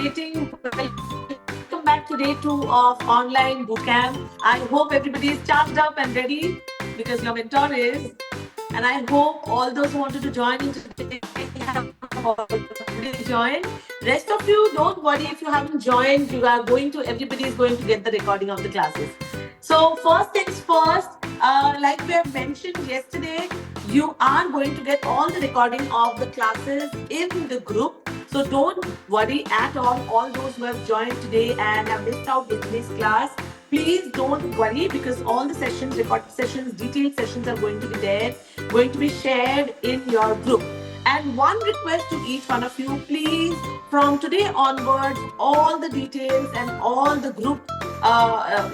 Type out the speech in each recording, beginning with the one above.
waiting. Welcome back to day 2 of online bootcamp. I hope everybody is charged up and ready because your mentor is. And I hope all those who wanted to join in today have already joined. Rest of you, don't worry if you haven't joined. Everybody is going to get the recording of the classes. So first things first, like we have mentioned yesterday, you are going to get all the recording of the classes in the group. So don't worry at all those who have joined today and have missed out yesterday's class. Please don't worry because all the sessions, recorded sessions, detailed sessions are going to be there, going to be shared in your group. And one request to each one of you, please, from today onwards, all the details and all the group,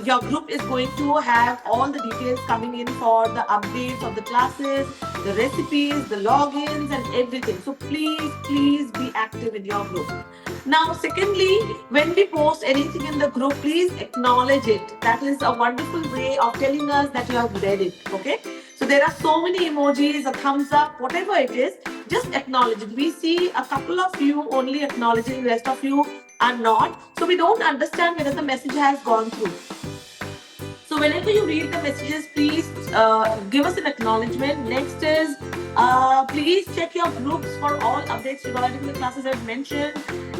your group is going to have all the details coming in for the updates of the classes, the recipes, the logins and everything. So please be active in your group. Now, secondly, when we post anything in the group, please acknowledge it. That is a wonderful way of telling us that you have read it, okay? So there are so many emojis, a thumbs up, whatever it is, just acknowledge it. We see a couple of you only acknowledging, the rest of you are not. So we don't understand whether the message has gone through. So whenever you read the messages, please give us an acknowledgement. Next is, please check your groups for all updates regarding the classes I've mentioned.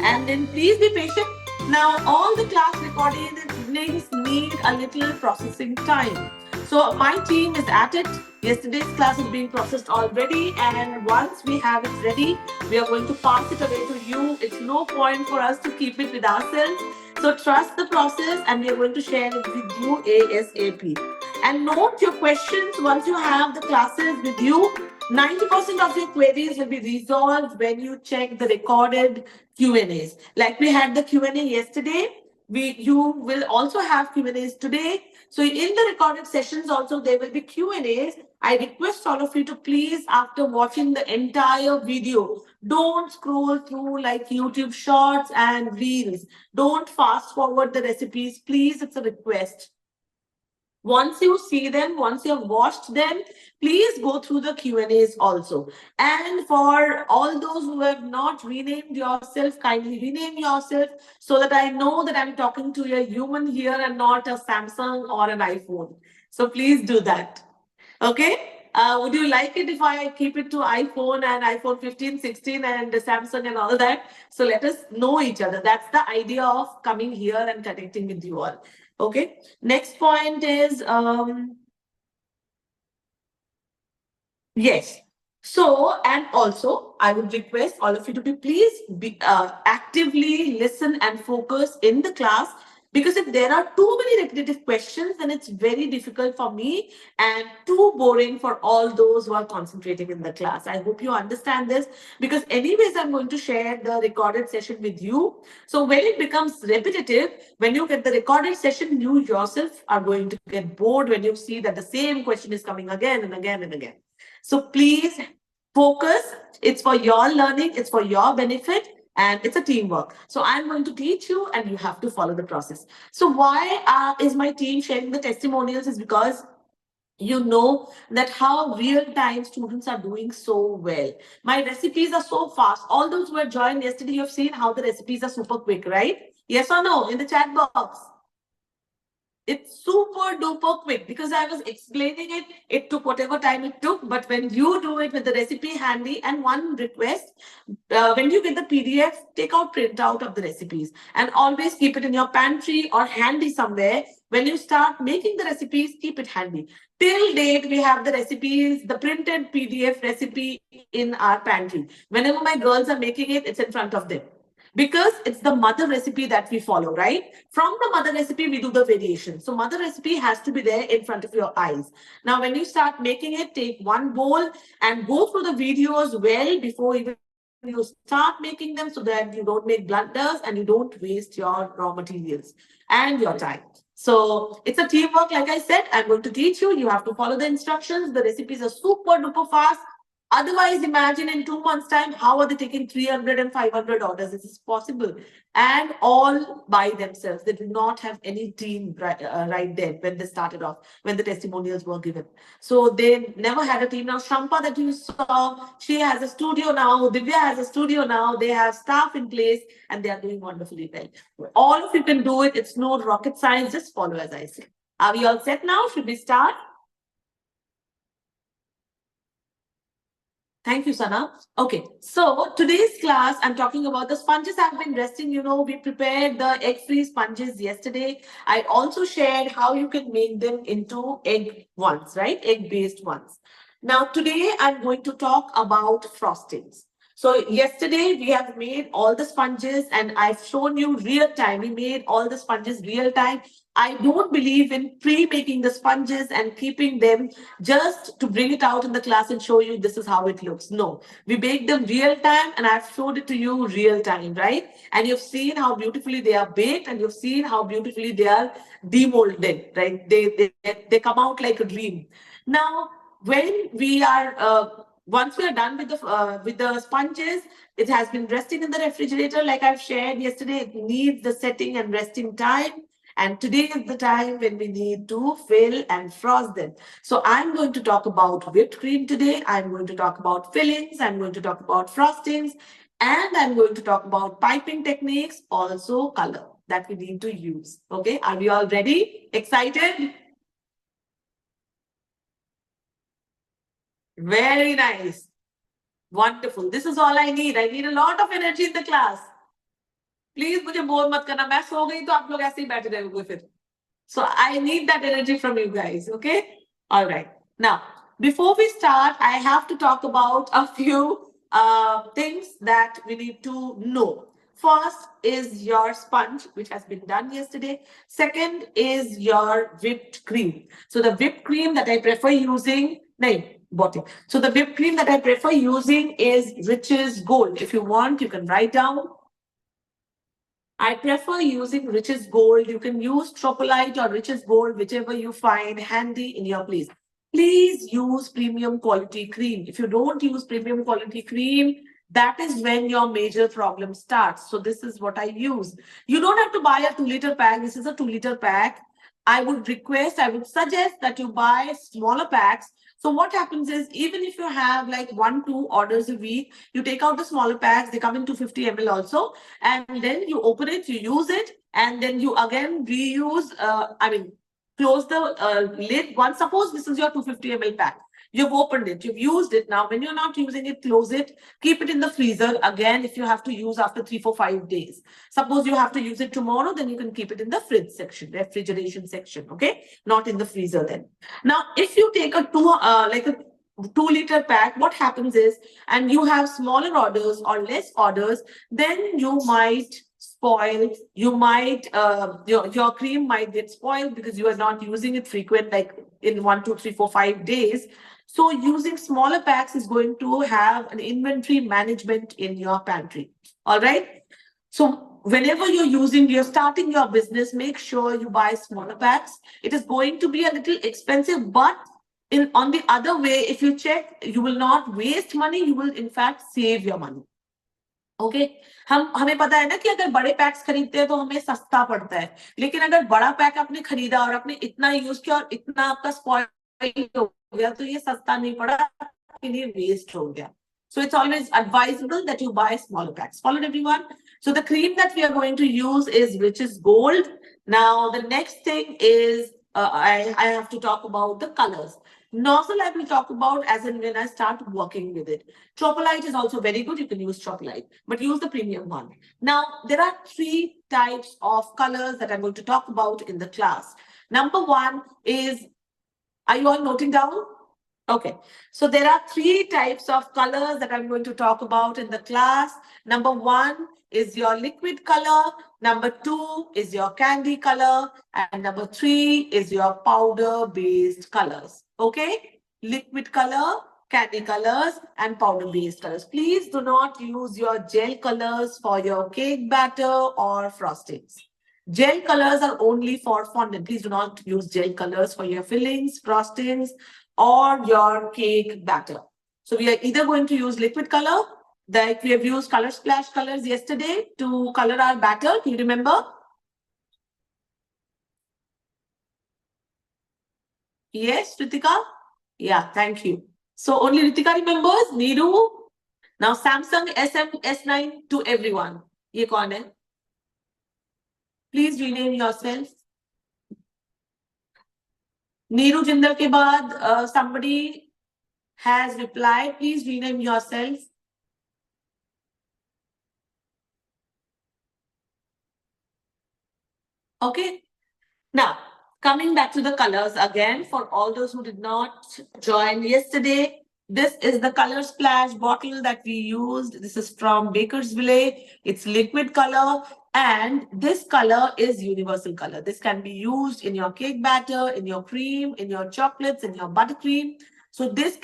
And then please be patient. Now, all the class recordings need a little processing time. So my team is at it. Yesterday's class is being processed already. And once we have it ready, we are going to pass it away to you. It's no point for us to keep it with ourselves. So trust the process and we are going to share it with you ASAP. And note your questions once you have the classes with you. 90% of your queries will be resolved when you check the recorded Q&As. Like we had the Q&A yesterday, you will also have Q&As today. So in the recorded sessions also, there will be Q&As. I request all of you to please, after watching the entire video, don't scroll through like YouTube shorts and reels. Don't fast forward the recipes. Please, it's a request. Once you see them, once you have watched them, please go through the Q&As also. And for all those who have not renamed yourself, kindly rename yourself so that I know that I'm talking to a human here and not a Samsung or an iPhone. So please do that. Okay? Would you like it if I keep it to iPhone and iPhone 15, 16 and Samsung and all that? So let us know each other. That's the idea of coming here and connecting with you all. Okay. Next point is, yes. So, and also I would request all of you to please be actively listen and focus in the class. Because if there are too many repetitive questions, then it's very difficult for me and too boring for all those who are concentrating in the class. I hope you understand this because anyways, I'm going to share the recorded session with you. So when it becomes repetitive, when you get the recorded session, you yourself are going to get bored when you see that the same question is coming again and again and again. So please focus. It's for your learning. It's for your benefit. And it's a teamwork. So I'm going to teach you and you have to follow the process. So why is my team sharing the testimonials is because you know that how real-time students are doing so well. My recipes are so fast. All those who have joined yesterday, you've seen how the recipes are super quick, right? Yes or no in the chat box? It's super duper quick because I was explaining it. It took whatever time it took. But when you do it with the recipe handy, and one request, when you get the PDF, take out printout of the recipes and always keep it in your pantry or handy somewhere. When you start making the recipes, keep it handy. Till date, we have the recipes, the printed PDF recipe in our pantry. Whenever my girls are making it, it's in front of them. Because it's the mother recipe that we follow, right? From the mother recipe, we do the variation. So mother recipe has to be there in front of your eyes. Now, when you start making it, take one bowl and go through the videos well before even you start making them so that you don't make blunders and you don't waste your raw materials and your time. So it's a teamwork. Like I said, I'm going to teach you. You have to follow the instructions. The recipes are super duper fast. Otherwise, imagine in 2 months' time, how are they taking 300 and 500 orders? This is possible. And all by themselves. They do not have any team right there when they started off, when the testimonials were given. So they never had a team. Now, Shampa that you saw, she has a studio now. Divya has a studio now. They have staff in place and they are doing wonderfully well. All of you can do it. It's no rocket science. Just follow as I say. Are we all set now? Should we start? Thank you, Sana. Okay, so today's class, I'm talking about the sponges I've been resting. You know, we prepared the egg-free sponges yesterday. I also shared how you can make them into egg ones, right? Egg-based ones. Now, today I'm going to talk about frostings. So yesterday we have made all the sponges and I've shown you real time. We made all the sponges real time. I don't believe in pre-making the sponges and keeping them just to bring it out in the class and show you this is how it looks. No, we bake them real time and I've showed it to you real time, right? And you've seen how beautifully they are baked and you've seen how beautifully they are demolded, right? They come out like a dream. Now, when we are once we are done with the sponges, it has been resting in the refrigerator like I've shared yesterday. It needs the setting and resting time. And today is the time when we need to fill and frost them. So I'm going to talk about whipped cream today. I'm going to talk about fillings. I'm going to talk about frostings. And I'm going to talk about piping techniques, also color that we need to use. Okay, are we all ready? Excited? Very nice. Wonderful. This is all I need. I need a lot of energy in the class. Please मुझे bore मत करना. मैं सो गई तो आप लोग ऐसे ही बैठे रहोगे फिर. So I need that energy from you guys. Okay. All right. Now, before we start, I have to talk about a few things that we need to know. First is your sponge, which has been done yesterday. Second is your whipped cream. So the whipped cream that I prefer using, so the whipped cream that I prefer using is Rich's Gold. If you want, you can write down. I prefer using Rich's Gold. You can use Tropolite or Rich's Gold, whichever you find handy in your place. Please use premium quality cream. If you don't use premium quality cream, that is when your major problem starts. So this is what I use. You don't have to buy a 2-liter pack. This is a 2-liter pack. I would suggest that you buy smaller packs. So what happens is, even if you have like 1-2 orders a week, you take out the smaller packs, they come in 250 ml also, and then you open it, you use it, and then you again reuse, close the lid. Once, suppose this is your 250 ml pack. You've opened it, you've used it. Now, when you're not using it, close it, keep it in the freezer. Again, if you have to use after 3, 4, 5 days. Suppose you have to use it tomorrow, then you can keep it in the fridge section, refrigeration section, okay? Not in the freezer then. Now, if you take a 2-liter pack, what happens is, and you have smaller orders or less orders, then you might spoil, you might, your cream might get spoiled because you are not using it frequent, like in 1, 2, 3, 4, 5 days. So using smaller packs is going to have an inventory management in your pantry. All right. So whenever you're starting your business, make sure you buy smaller packs. It is going to be a little expensive, but on the other way, if you check, you will not waste money. You will in fact save your money. Okay हमें पता है ना कि अगर बड़े PACS खरीदते हैं तो हमें सस्ता पड़ता है, लेकिन अगर बड़ा पैक आपने खरीदा और आपने इतना यूज किया और इतना आपका स्पॉइल हो गया तो ये सस्ता नहीं पड़ा, आपके लिए वेस्ट हो गया. So it's always advisable that you buy smaller packs. Followed, everyone? So the cream that we are going to use is Rich's Gold. Now the next thing is I have to talk about the colors. Nozzle I will talk about as in when I start working with it. Tropolite is also very good. You can use Tropolite, but use the premium one. Now, there are 3 types of colors that I'm going to talk about in the class. Number 1 is, are you all noting down? Okay, so there are 3 types of colors that I'm going to talk about in the class. Number 1 is your liquid color. Number 2 is your candy color. And number 3 is your powder-based colors. Okay, liquid color, candy colors, and powder-based colors. Please do not use your gel colors for your cake batter or frostings. Gel colors are only for fondant. Please do not use gel colors for your fillings, frostings, or your cake batter. So we are either going to use liquid color, like we have used color splash colors yesterday to color our batter. Do you remember? Yes, Ritika? Yeah, thank you. So only Ritika remembers. Neeru. Now Samsung S9 to everyone. Ye kaun hai? Please rename yourself. Neeru Jindal ke baad somebody has replied. Please rename yourself. Okay. Now, coming back to the colors again, for all those who did not join yesterday, this is the color splash bottle that we used. This is from Bakersville. It's liquid color, and this color is universal color. This can be used in your cake batter, in your cream, in your chocolates, in your buttercream. So this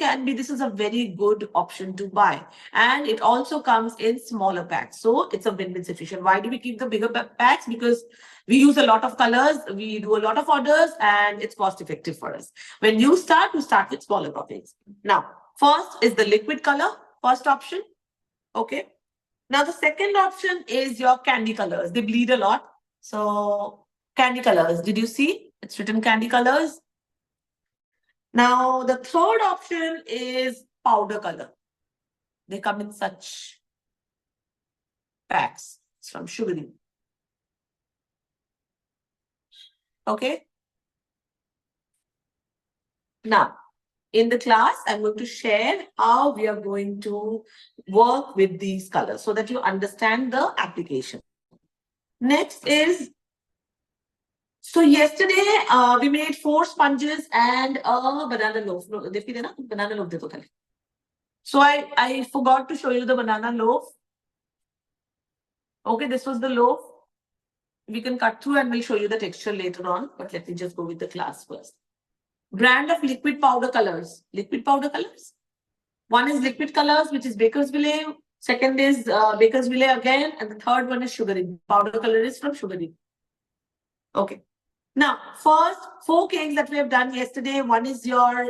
is a very good option to buy. And it also comes in smaller packs. So it's a win-win situation. Why do we keep the bigger packs? Because we use a lot of colors, we do a lot of orders, and it's cost effective for us. When you start with smaller copies. Now, first is the liquid color, first option. Okay. Now, the second option is your candy colors. They bleed a lot. So, candy colors, did you see? It's written candy colors. Now, the third option is powder color. They come in such packs. It's from Sugaring. Okay. Now, in the class, I'm going to share how we are going to work with these colors so that you understand the application. Next is, so yesterday we made 4 sponges and a banana loaf. No, banana loaf. So I forgot to show you the banana loaf. Okay, this was the loaf. We can cut through and we'll show you the texture later on, but let me just go with the class first. Brand of liquid powder colors. Liquid powder colors. One is liquid colors, which is Bakersville. Second is Bakersville again. And the third one is Sugaring. Powder color is from Sugaring. Okay. Now, first 4 cakes that we have done yesterday. One is your,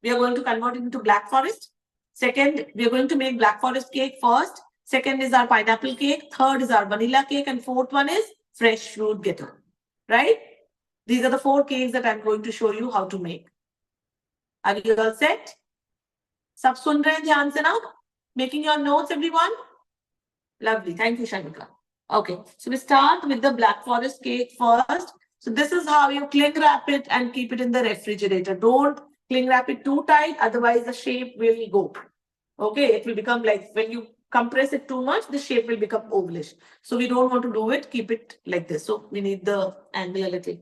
we are going to convert it into Black Forest. Second, we are going to make Black Forest cake first. Second is our pineapple cake. Third is our vanilla cake. And fourth one is fresh fruit ghetto. Right? These are the 4 cakes that I'm going to show you how to make. Are you all set? Sab sun rahe hain dhyan se na? Making your notes, everyone? Lovely. Thank you, Shanika. Okay. So we start with the Black Forest cake first. So this is how you cling wrap it and keep it in the refrigerator. Don't cling wrap it too tight. Otherwise, the shape will go. Okay. It will become like when you compress it too much, the shape will become ovalish. So we don't want to do it. Keep it like this. So we need the angle a little.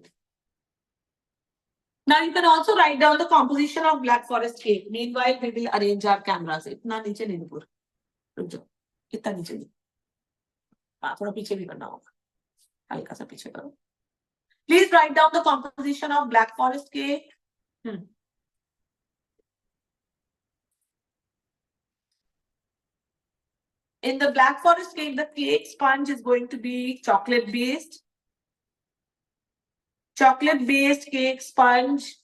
Now you can also write down the composition of Black Forest cake. Meanwhile, we will arrange our cameras. Itna niche nahi pura. रुक जाओ. इतना नीचे नहीं. थोड़ा पीछे भी करना होगा. हल्का सा पीछे करो. Please write down the composition of Black Forest cake. In the Black Forest cake, the cake sponge is going to be chocolate based. Chocolate based cake sponge.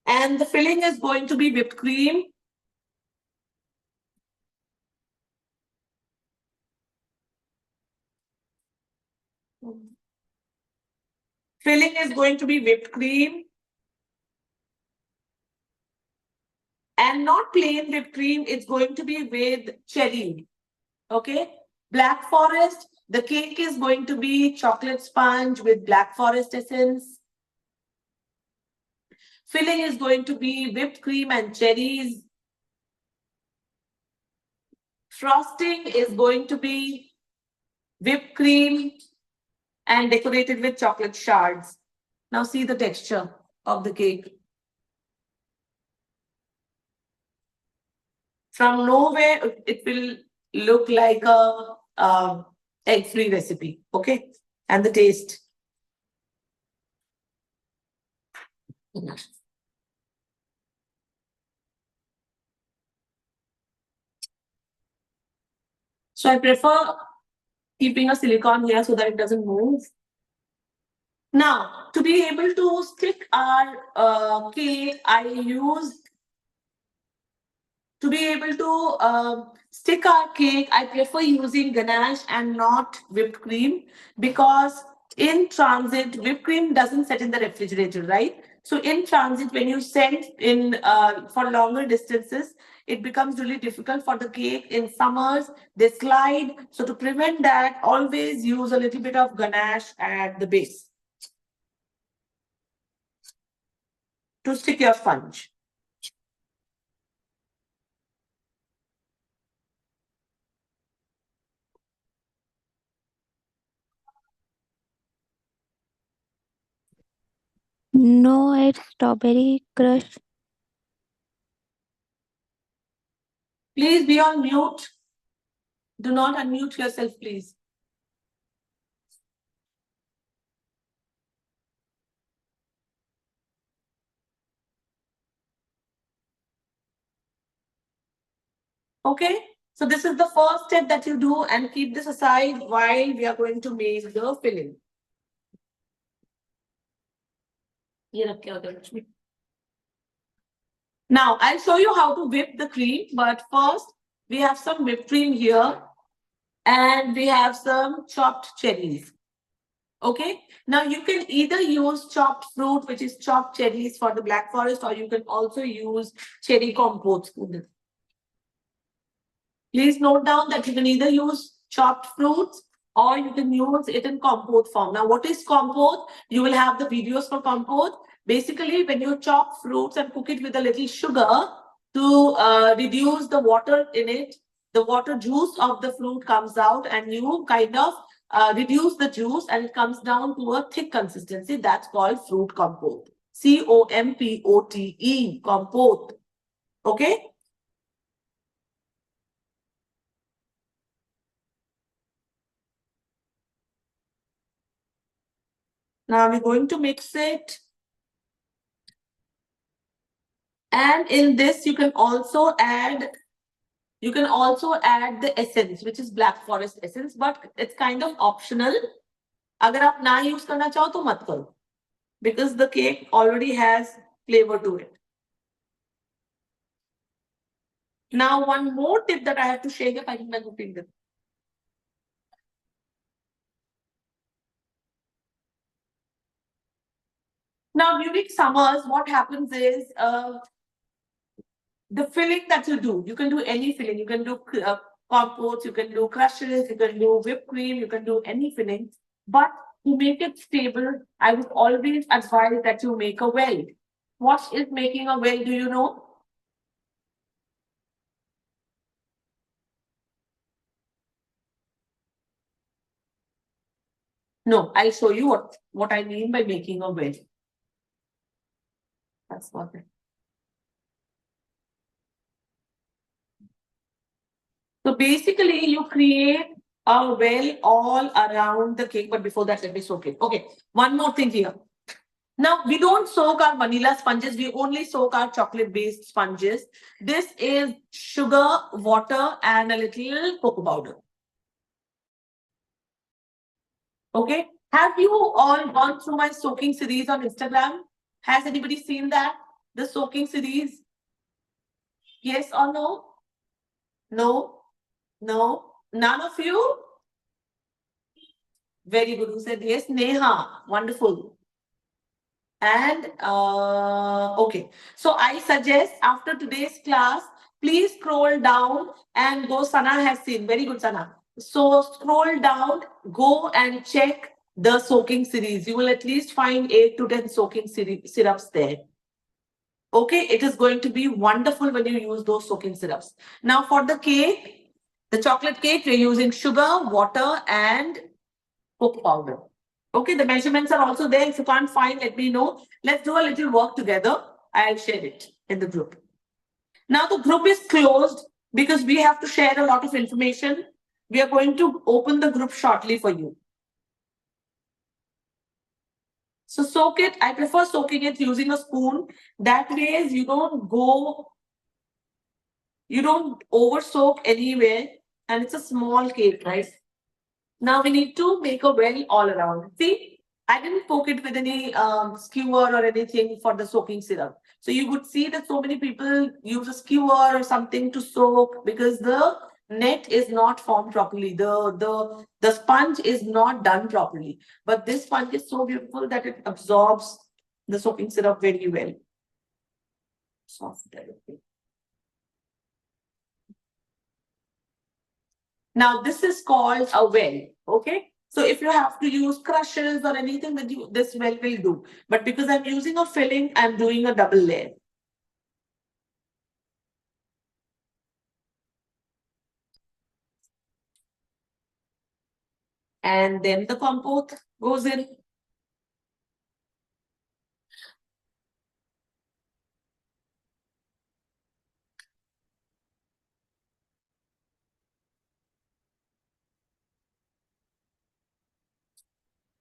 And the filling is going to be whipped cream. Filling is going to be whipped cream. And not plain whipped cream, it's going to be with cherry. Okay. Black Forest, the cake is going to be chocolate sponge with Black Forest essence. Filling is going to be whipped cream and cherries. Frosting is going to be whipped cream and decorated with chocolate shards. Now see the texture of the cake. From nowhere, it will look like a egg-free recipe. Okay. And the taste. So I prefer keeping a silicone here so that it doesn't move. Now, to be able to stick our cake, to be able to stick our cake, I prefer using ganache and not whipped cream, because in transit, whipped cream doesn't set in the refrigerator, right? So in transit, when you send in for longer distances, it becomes really difficult for the cake. In summers, they slide. So to prevent that, always use a little bit of ganache at the base to stick your sponge. No, it's strawberry crush. Please be on mute. Do not unmute yourself, please. Okay, so this is the first step that you do, and keep this aside while we are going to make the filling. Now, I'll show you how to whip the cream, but first we have some whipped cream here and we have some chopped cherries. Okay, now you can either use chopped fruit, which is chopped cherries for the black forest, or you can also use cherry compote. Please note down that you can either use chopped fruits or you can use it in compote form. Now, what is compote? You will have the videos for compote. Basically, when you chop fruits and cook it with a little sugar to reduce the water in it, the water juice of the fruit comes out and you kind of reduce the juice and it comes down to a thick consistency. That's called fruit compote. COMPOTE, compote. Okay. Now we're going to mix it. And in this, you can also add the essence, which is black forest essence, but it's kind of optional. अगर आप ना use करना चाहो तो मत करो, because the cake already has flavor to it. Now, one more tip that I have to share if I can cooking this. Now, during summers, what happens is the filling that you can do any filling. You can do compotes, you can do crushes, you can do whipped cream, you can do any filling. But to make it stable, I would always advise that you make a well. What is making a well? Do you know? No, I'll show you what I mean by making a well. That's what it. So basically, you create a well all around the cake, but before that, let me soak it. Okay, one more thing here. Now, we don't soak our vanilla sponges, we only soak our chocolate-based sponges. This is sugar, water, and a little cocoa powder. Okay, have you all gone through my soaking series on Instagram? Has anybody seen that? The soaking series? Yes or no? No? No? None of you? Very good. Who said yes? Neha. Wonderful. And okay, so I suggest after today's class, please scroll down and go. Sana has seen. Very good, Sana. So scroll down, go and check the soaking series. You will at least find 8 to 10 soaking syrups there. Okay, it is going to be wonderful when you use those soaking syrups. Now for the cake, the chocolate cake, we're using sugar, water, and cocoa powder. Okay, the measurements are also there. If you can't find, let me know. Let's do a little work together. I'll share it in the group. Now the group is closed because we have to share a lot of information. We are going to open the group shortly for you. So soak it. I prefer soaking it using a spoon. That way you don't over soak anywhere and it's a small cake, right? Now we need to make a well all around. See, I didn't poke it with any skewer or anything for the soaking syrup. So you would see that so many people use a skewer or something to soak because the net is not formed properly. The sponge is not done properly. But this sponge is so beautiful that it absorbs the soaking syrup very well. Soft. Now this is called a well, okay? So if you have to use crushes or anything with you, this well will do. But because I'm using a filling, I'm doing a double layer. And then the compote goes in.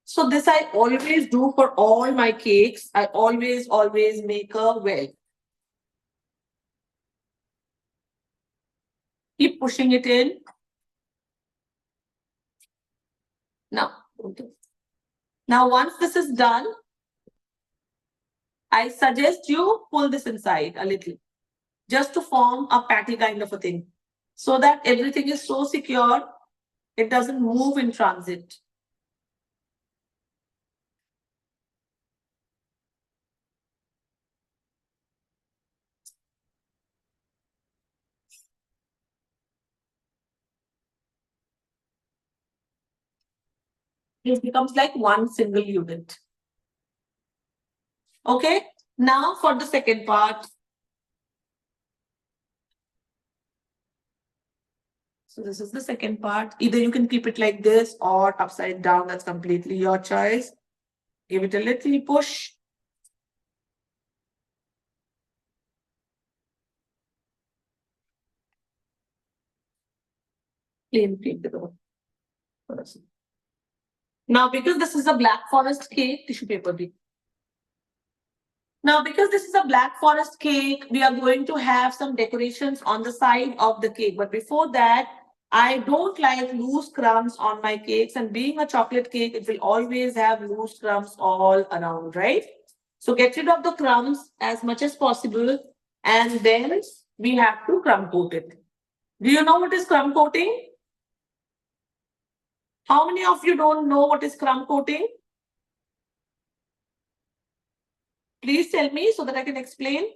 So this I always do for all my cakes. I always make a well. Keep pushing it in. Now, now once this is done, I suggest you pull this inside a little, just to form a patty kind of a thing, so that everything is so secure, it doesn't move in transit. It becomes like one single unit. Okay, now for the second part. So this is the second part. Either you can keep it like this or upside down. That's completely your choice. Give it a little push. Clean the door. Now, because this is a black forest cake, tissue paper. Now, because this is a black forest cake, we are going to have some decorations on the side of the cake. But before that, I don't like loose crumbs on my cakes. And being a chocolate cake, it will always have loose crumbs all around, right? So get rid of the crumbs as much as possible. And then we have to crumb coat it. Do you know what is crumb coating? How many of you don't know what is crumb coating? Please tell me so that I can explain.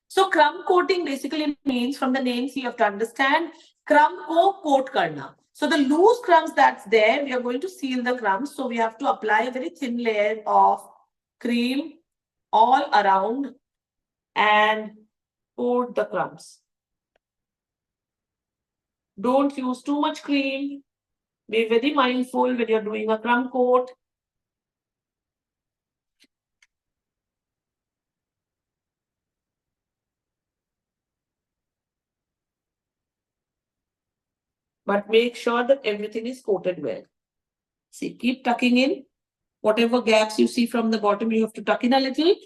So crumb coating basically means, from the names you have to understand, crumb ko coat karna. So the loose crumbs that's there, we are going to seal the crumbs. So we have to apply a very thin layer of cream all around and coat the crumbs. Don't use too much cream. Be very mindful when you're doing a crumb coat. But make sure that everything is coated well. See, keep tucking in. Whatever gaps you see from the bottom, you have to tuck in a little.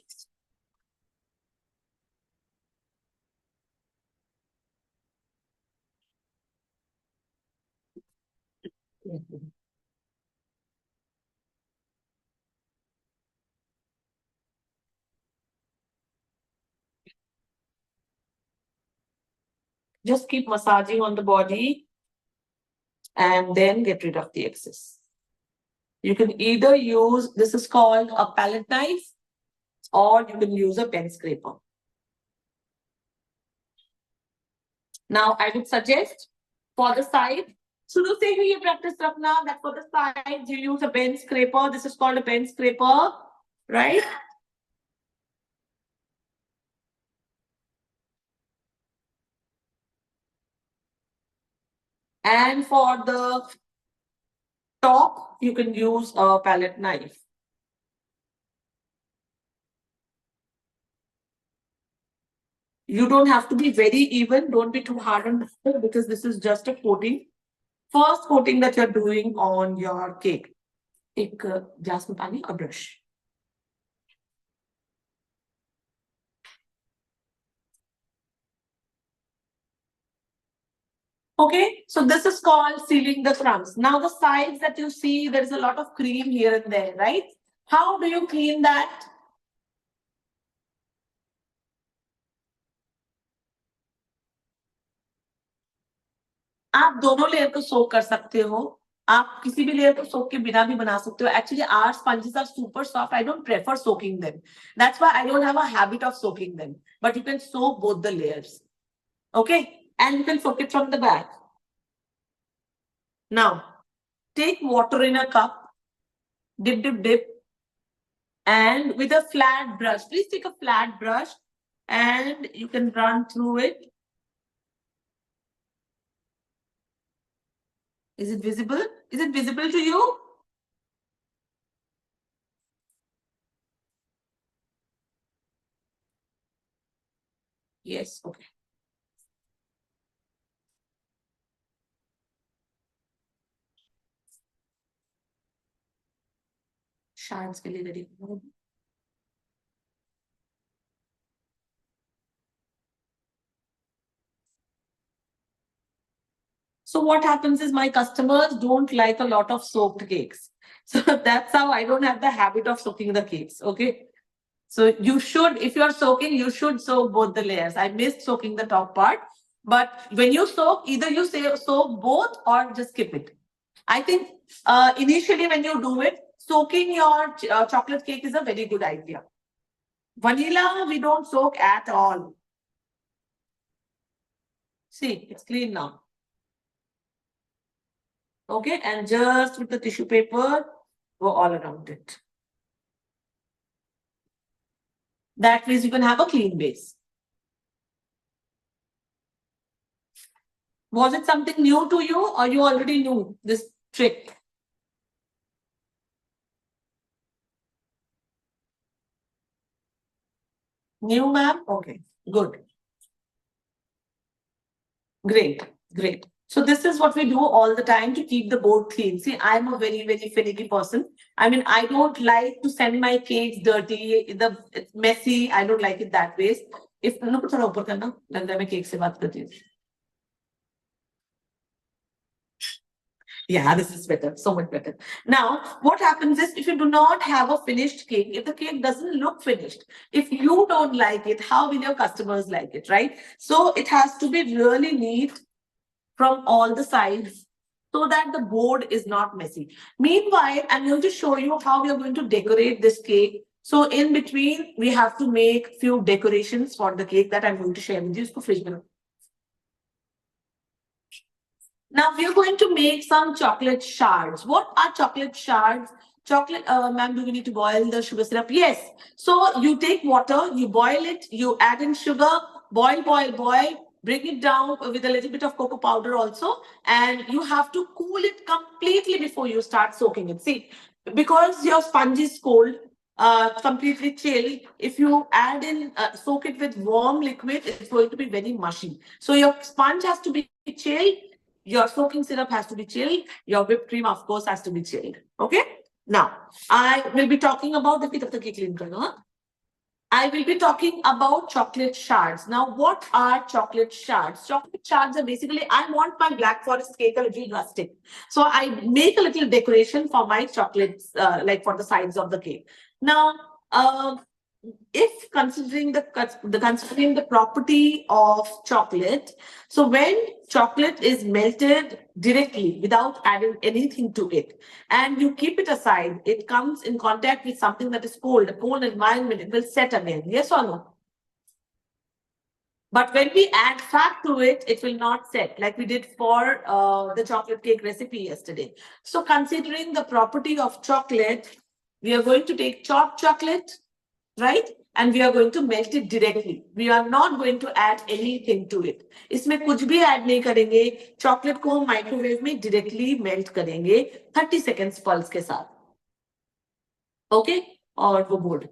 Just keep massaging on the body and then get rid of the excess. You can either use, this is called a palette knife, or you can use a pen scraper. Now, I would suggest for the side, शुरू से ही ये practice रखना that for the sides you use a pen scraper. This is called a pen scraper, right? And for the top, you can use a palette knife. You don't have to be very even. Don't be too hard on it because this is just a coating. First coating that you're doing on your cake. एक glass में पानी और brush. Okay, so this is called sealing the crumbs. Now the sides that you see, there is a lot of cream here and there, right? How do you clean that? आप दोनों layer को सोक कर सकते हो. आप किसी भी layer को सोक के बिना भी बना सकते हो. Actually, our sponges are super soft. I don't prefer soaking them. That's why I don't have a habit of soaking them. But you can soak both the layers. Okay, and you can soak it from the back. Now, take water in a cup. Dip, dip, dip. And with a flat brush, please take a flat brush and you can run through it. Is it visible? Is it visible to you? Yes, okay. Shards ke liye ready. So what happens is my customers don't like a lot of soaked cakes. So that's how I don't have the habit of soaking the cakes. Okay. So you should, if you are soaking, you should soak both the layers. I missed soaking the top part. But when you soak, either you say soak both or just skip it. I think initially when you do it, soaking your chocolate cake is a very good idea. Vanilla, we don't soak at all. See, it's clean now. Okay, and just with the tissue paper, go all around it. That way you can have a clean base. Was it something new to you or you already knew this trick? New, ma'am? Okay, good. Great, great. So this is what we do all the time to keep the board clean. See, I'm a very, very finicky person. I mean, I don't like to send my cakes dirty, it's messy. I don't like it that way. If no, थोड़ा ऊपर करना, लगता है मैं cake से बात करती हूँ. Yeah, this is better, so much better. Now, what happens is if you do not have a finished cake, if the cake doesn't look finished, if you don't like it, how will your customers like it, right? So it has to be really neat from all the sides so that the board is not messy. Meanwhile, I'm going to show you how we are going to decorate this cake. So in between, we have to make few decorations for the cake that I'm going to share with you. Isko fridge mein rakho. Now we are going to make some chocolate shards. What are chocolate shards? Chocolate, ma'am, do we need to boil the sugar syrup? Yes. So you take water, you boil it, you add in sugar, boil, boil, boil, bring it down with a little bit of cocoa powder also. And you have to cool it completely before you start soaking it. See, because your sponge is cold, completely chilled, if you add in, soak it with warm liquid, it's going to be very mushy. So your sponge has to be chilled. Your soaking syrup has to be chilled. Your whipped cream, of course, has to be chilled. Okay. Now, I will be talking about the I will be talking about chocolate shards. Now, what are chocolate shards? Chocolate shards are basically, I want my Black Forest cake a little rustic. So I make a little decoration for my chocolates, like for the sides of the cake. Now, if considering the property of chocolate, so when chocolate is melted directly without adding anything to it, and you keep it aside, it comes in contact with something that is cold, a cold environment, it will set again. Yes or no? But when we add fat to it, it will not set like we did for the chocolate cake recipe yesterday. So considering the property of chocolate, we are going to take chopped chocolate, right? And we are going to melt it directly. We are not going to add anything to it. इसमें कुछ भी add नहीं करेंगे. Chocolate को microwave में directly melt करेंगे 30 seconds pulse के साथ. Okay? और वो board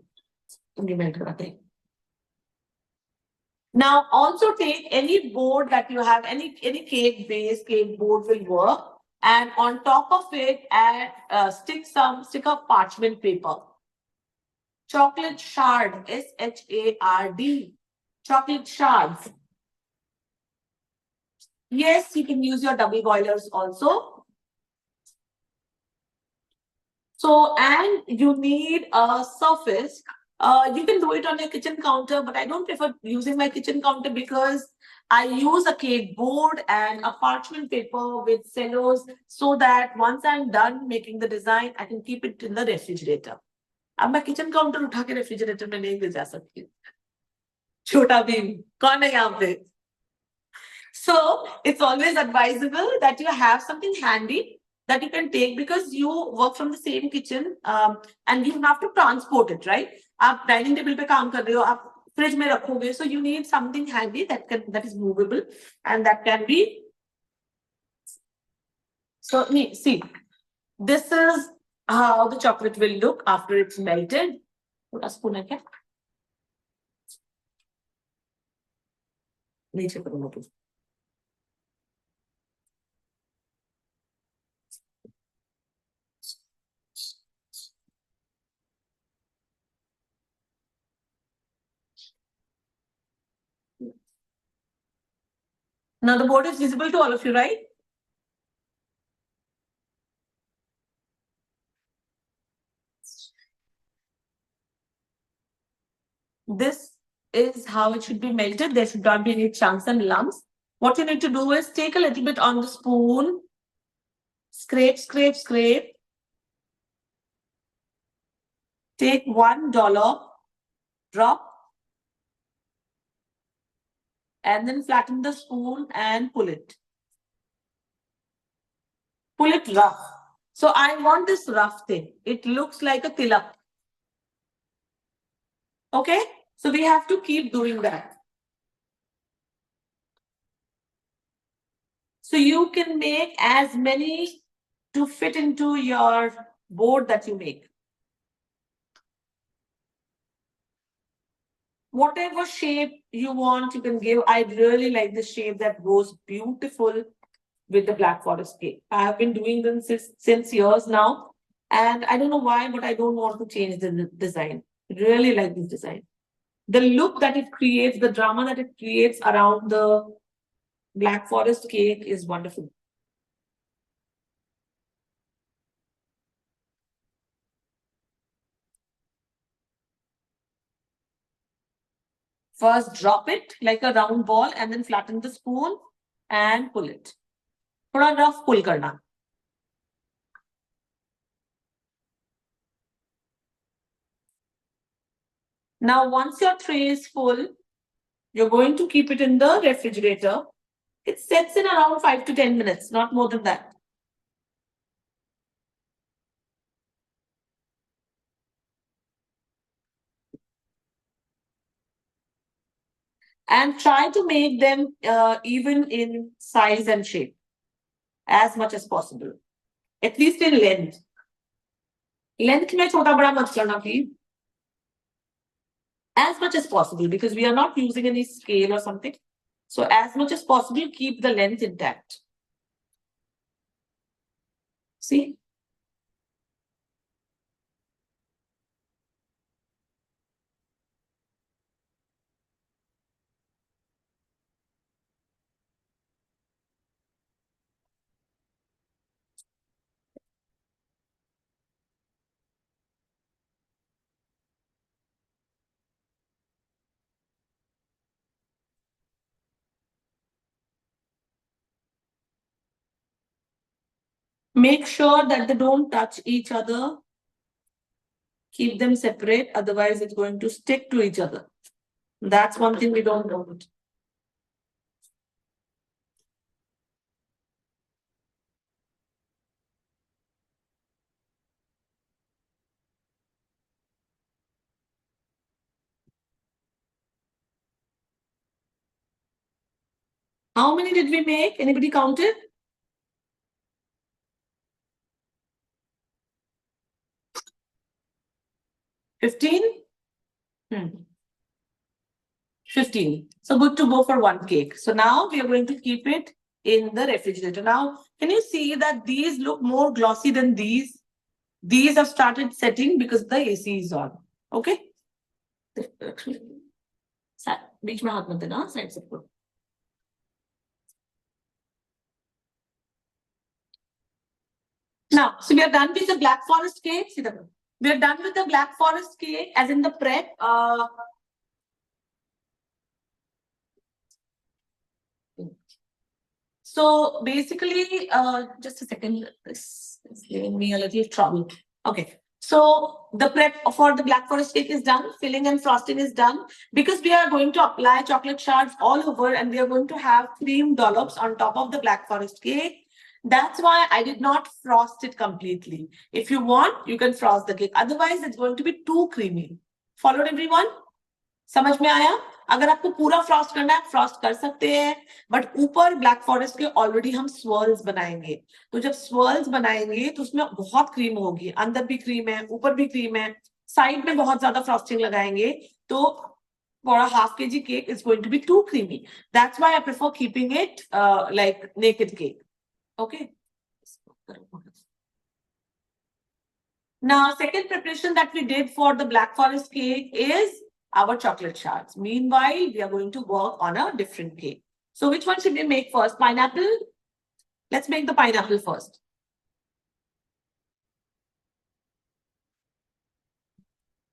melt कराते हैं. Now also take any board that you have, any cake base, cake board will work. And on top of it, add stick a parchment paper. Chocolate shard, SHARD. Chocolate shards. Yes, you can use your double boilers also. So, and you need a surface. You can do it on your kitchen counter, but I don't prefer using my kitchen counter because I use a cake board and a parchment paper with cellos so that once I'm done making the design, I can keep it in the refrigerator. अब मैं kitchen counter उठा के refrigerator में नहीं ले जा सकती. छोटा भीम कौन है यहाँ पे? So it's always advisable that you have something handy that you can take because you work from the same kitchen and you have to transport it, right? आप dining table पे काम कर रहे हो, आप fridge में रखोगे, so you need something handy that is movable and that can be. So see, this is how the chocolate will look after it's melted. थोड़ा spoon है क्या? नीचे करूँगा तो. Now the board is visible to all of you, right? This is how it should be melted. There should not be any chunks and lumps. What you need to do is take a little bit on the spoon, scrape, scrape, scrape. Take $1, drop, and then flatten the spoon and pull it. Pull it rough. So I want this rough thing. It looks like a tilak. Okay? So we have to keep doing that. So you can make as many to fit into your board that you make. Whatever shape you want, you can give. I really like the shape that goes beautiful with the Black Forest cake. I have been doing them since years now. And I don't know why, but I don't want to change the design. Really like this design. The look that it creates, the drama that it creates around the Black Forest cake is wonderful. First, drop it like a round ball and then flatten the spoon and pull it. थोड़ा rough pull करना. Now, once your tray is full, you're going to keep it in the refrigerator. It sets in around 5 to 10 minutes, not more than that. And try to make them even in size and shape as much as possible, at least in length. Length में छोटा बड़ा मत करना please. As much as possible because we are not using any scale or something. So as much as possible, keep the length intact. See? Make sure that they don't touch each other. Keep them separate, otherwise it's going to stick to each other. That's one thing we don't want. How many did we make? Anybody counted? 15? 15. So good to go for one cake. So now we are going to keep it in the refrigerator. Now, can you see that these look more glossy than these? These have started setting because the AC is on. Okay? बीच में हाथ मत देना, side से put. so we are done with the Black Forest cake. See the, we are done with the Black Forest cake as in the prep. So basically, just a second, this is giving me a little trouble. Okay. So the prep for the Black Forest cake is done. Filling and frosting is done. Because we are going to apply chocolate shards all over and we are going to have cream dollops on top of the Black Forest cake. That's why I did not frost it completely. If you want, you can frost the cake. Otherwise, it's going to be too creamy. Followed everyone? समझ में आया? अगर आपको पूरा Frost करना है Frost कर सकते हैं बट ऊपर ब्लैक फॉरेस्ट के ऑलरेडी हम स्वर्ल्स बनाएंगे तो जब स्वर्ल्स बनाएंगे तो उसमें बहुत क्रीम होगी अंदर भी क्रीम है ऊपर भी क्रीम है साइड में बहुत ज्यादा फ्रॉस्टिंग लगाएंगे तो for a half kg cake is going to be too creamy. That's why I prefer keeping it like naked cake. Okay. Now, second preparation that we did for the Black Forest cake is our chocolate shards. Meanwhile, we are going to work on a different cake. So which one should we make first? Pineapple? Let's make the pineapple first.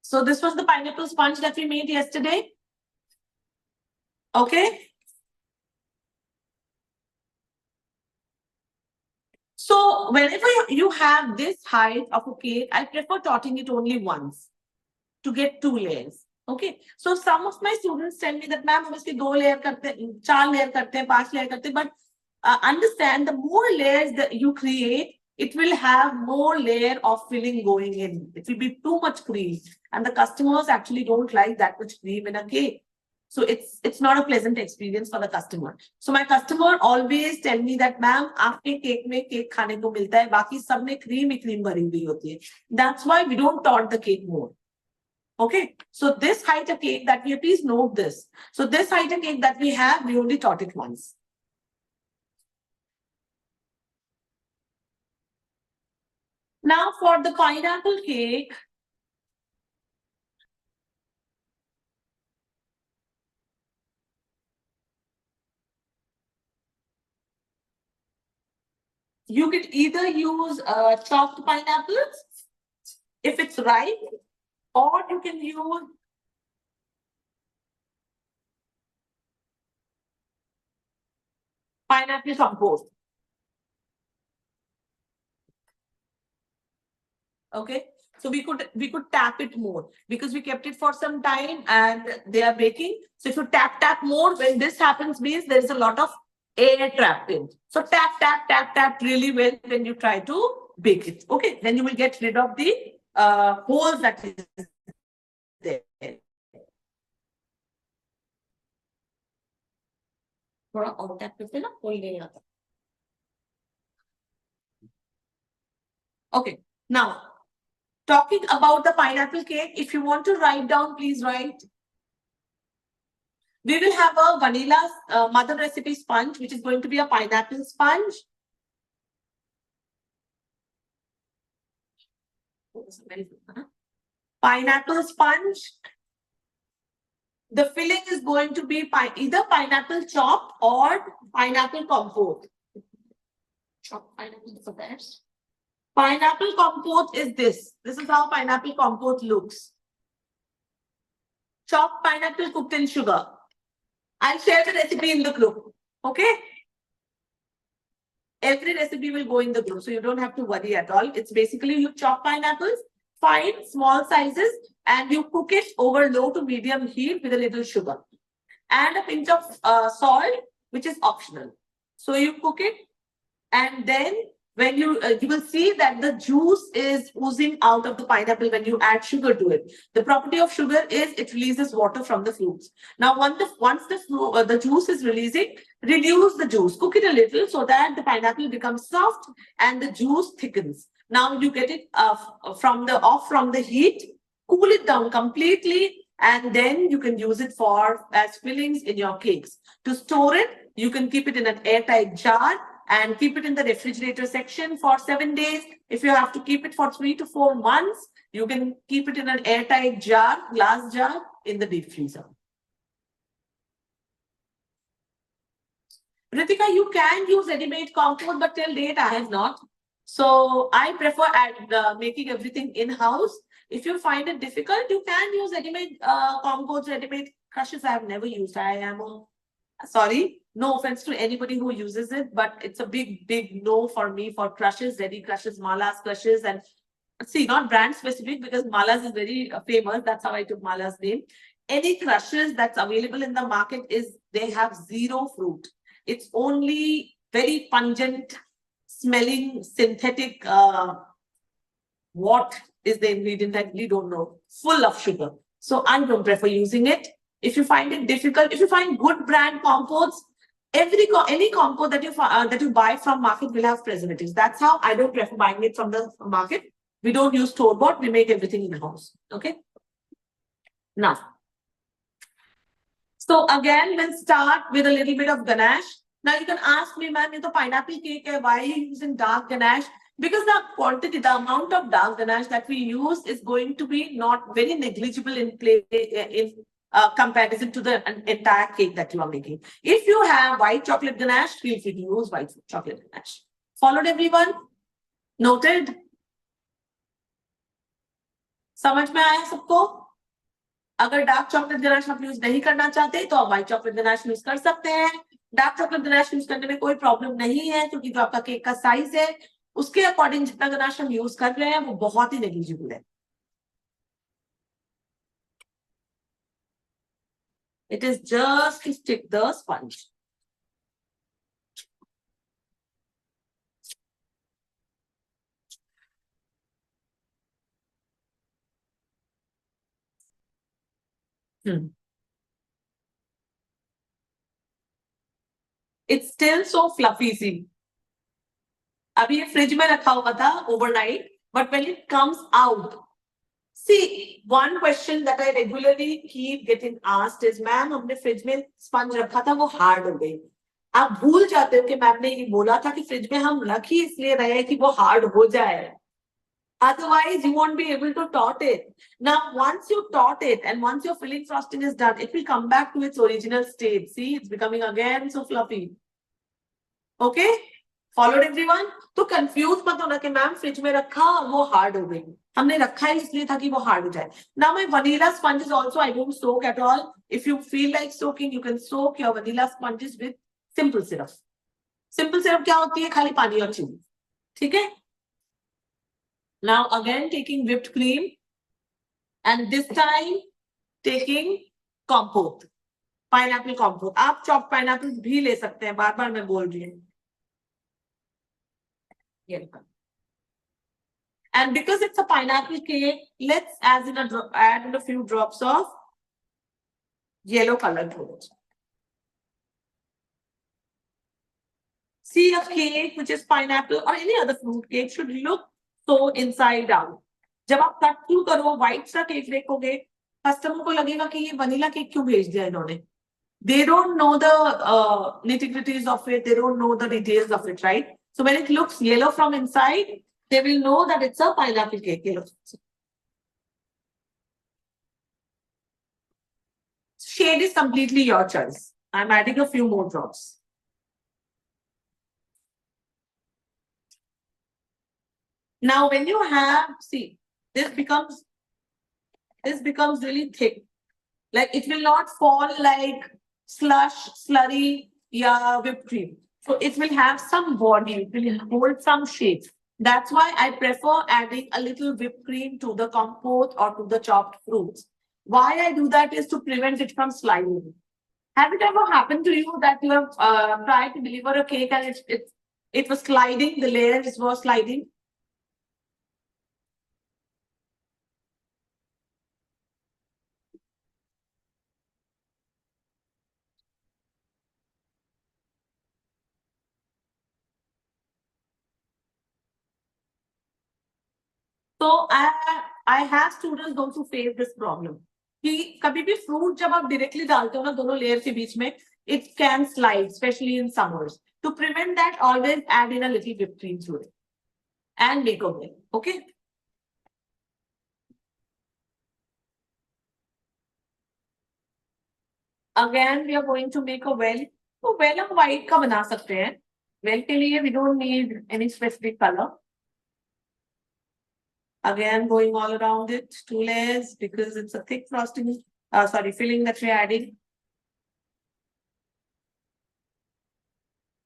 So this was the pineapple sponge that we made yesterday. Okay. So whenever you have this height of a cake, I prefer totting it only once to get 2 layers. Okay. So some of my students tell me that, ma'am, hum iski 2 layer karte, 4 layer karte, 5 layer karte, but understand the more layers that you create, it will have more layer of filling going in. It will be too much cream. And the customers actually don't like that much cream in a cake. So it's not a pleasant experience for the customer. So my customer always tell me that, ma'am, aapke cake mein cake khane ko milta hai, baki sab mein cream bhari hui hoti hai. That's why we don't tot the cake more. Okay, so this height of cake that we have, please note this. So this height of cake that we have, we only tot it once. Now for the pineapple cake, you could either use chopped pineapples if it's ripe, or you can use pineapple compote. Okay, so we could tap it more because we kept it for some time and they are baking. So if you tap more, when this happens means there is a lot of air trapped in. So tap really well when you try to bake it. Okay, then you will get rid of the holes that is there. थोड़ा और tap करते ना कोई नहीं आता. Okay, now talking about the pineapple cake, if you want to write down, please write. We will have a vanilla mother recipe sponge, which is going to be a pineapple sponge. Pineapple sponge. The filling is going to be either pineapple chopped or pineapple compote. Chopped pineapple is the best. Pineapple compote is this. This is how pineapple compote looks. Chopped pineapple cooked in sugar. I'll share the recipe in the group. Okay? Every recipe will go in the group, so you don't have to worry at all. It's basically you chop pineapples, fine, small sizes, and you cook it over low to medium heat with a little sugar. And a pinch of salt, which is optional. So you cook it, and then when you will see that the juice is oozing out of the pineapple when you add sugar to it. The property of sugar is it releases water from the fruits. Now, once the juice is releasing, reduce the juice. Cook it a little so that the pineapple becomes soft and the juice thickens. Now you get it off from the heat, cool it down completely, and then you can use it as fillings in your cakes. To store it, you can keep it in an airtight jar and keep it in the refrigerator section for 7 days. If you have to keep it for 3 to 4 months, you can keep it in an airtight jar, glass jar, in the deep freezer. Ritika, you can use ready-made compote, but till date I have not. So I prefer making everything in-house. If you find it difficult, you can use ready-made compotes, ready-made crushes. I have never used. I am sorry, no offense to anybody who uses it, but it's a big no for me for crushes, ready crushes, malas crushes, and see, not brand specific because malas is very famous. That's how I took malas name. Any crushes that's available in the market is they have zero fruit. It's only very pungent smelling synthetic. What is the ingredient? I really don't know. Full of sugar. So I don't prefer using it. If you find it difficult, if you find good brand compotes, any compote that you buy from market will have preservatives. That's how I don't prefer buying it from the market. We don't use store bought. We make everything in house. Okay. Now, so again, we'll start with a little bit of ganache. Now you can ask me, ma'am, it's a pineapple cake. Why are you using dark ganache? Because the quantity, the amount of dark ganache that we use is going to be not very negligible in comparison to the entire cake that you are making. If you have white chocolate ganache, feel free to use white chocolate ganache. Followed everyone? Noted? समझ में आया सबको? अगर dark chocolate ganache आप use नहीं करना चाहते तो आप व्हाइट चॉकलेट गनाश यूज कर सकते हैं. डार्क चॉकलेट गनाश यूज करने में कोई प्रॉब्लम नहीं है क्योंकि जो आपका केक का साइज है उसके अकॉर्डिंग जितना गनाश हम यूज कर रहे हैं वो बहुत ही नेग्लिजिबल है. It is just to stick the sponge. It's still so fluffy. See, अभी ये फ्रिज में रखा हुआ था overnight, but when it comes out, see, one question that I regularly keep getting asked is, ma'am, हमने fridge में sponge रखा था वो हार्ड हो गई. आप भूल जाते हो कि मैम ने ये बोला था कि फ्रिज में हम रख ही इसलिए रहे हैं कि वो हार्ड हो जाए. Otherwise, you won't be able to taut it. Now, once you taut it and once your filling frosting is done, it will come back to its original state. See, it's becoming again so fluffy. Okay? Followed everyone? तो confuse मत होना कि ma'am fridge में रखा वो hard हो गई. हमने रखा है इसलिए था कि वो हार्ड हो जाए. Now my vanilla sponges also I don't soak at all. If you feel like soaking, you can soak your vanilla sponges with simple syrup. Simple syrup क्या होती है? खाली पानी और चीनी. ठीक है? Now again taking whipped cream and this time taking compote. Pineapple compote. आप chopped pineapple भी ले सकते हैं. बार-बार मैं बोल रही हूँ. And because it's a pineapple cake, let's add in a few drops of yellow color to it. See, a cake which is pineapple or any other fruit cake should look so inside out. जब आप cut क्यों करो white सा cake देखोगे customer को लगेगा कि ये वनीला केक क्यों भेज दिया इन्होंने. They don't know the nitty-gritties of it. They don't know the details of it, right? So when it looks yellow from inside, they will know that it's a pineapple cake. Shade is completely your choice. I'm adding a few more drops. Now, when you have, see, this becomes really thick. Like it will not fall like slush, slurry, yeah, whipped cream. So it will have some body, it will hold some shape. That's why I prefer adding a little whipped cream to the compote or to the chopped fruits. Why I do that is to prevent it from sliding. Have it ever happened to you that you have tried to deliver a cake and it was sliding, the layers were sliding? So I have students also face this problem. कि कभी भी fruit जब आप directly डालते हो ना दोनों layer के बीच में, it can slide, especially in summers. To prevent that, always add in a little whipped cream to it and make a well. Okay. Again, we are going to make a well. तो well हम white का बना सकते हैं. Well के लिए we don't need any specific color. Again, going all around it, 2 layers because it's a thick frosting, filling that we're adding.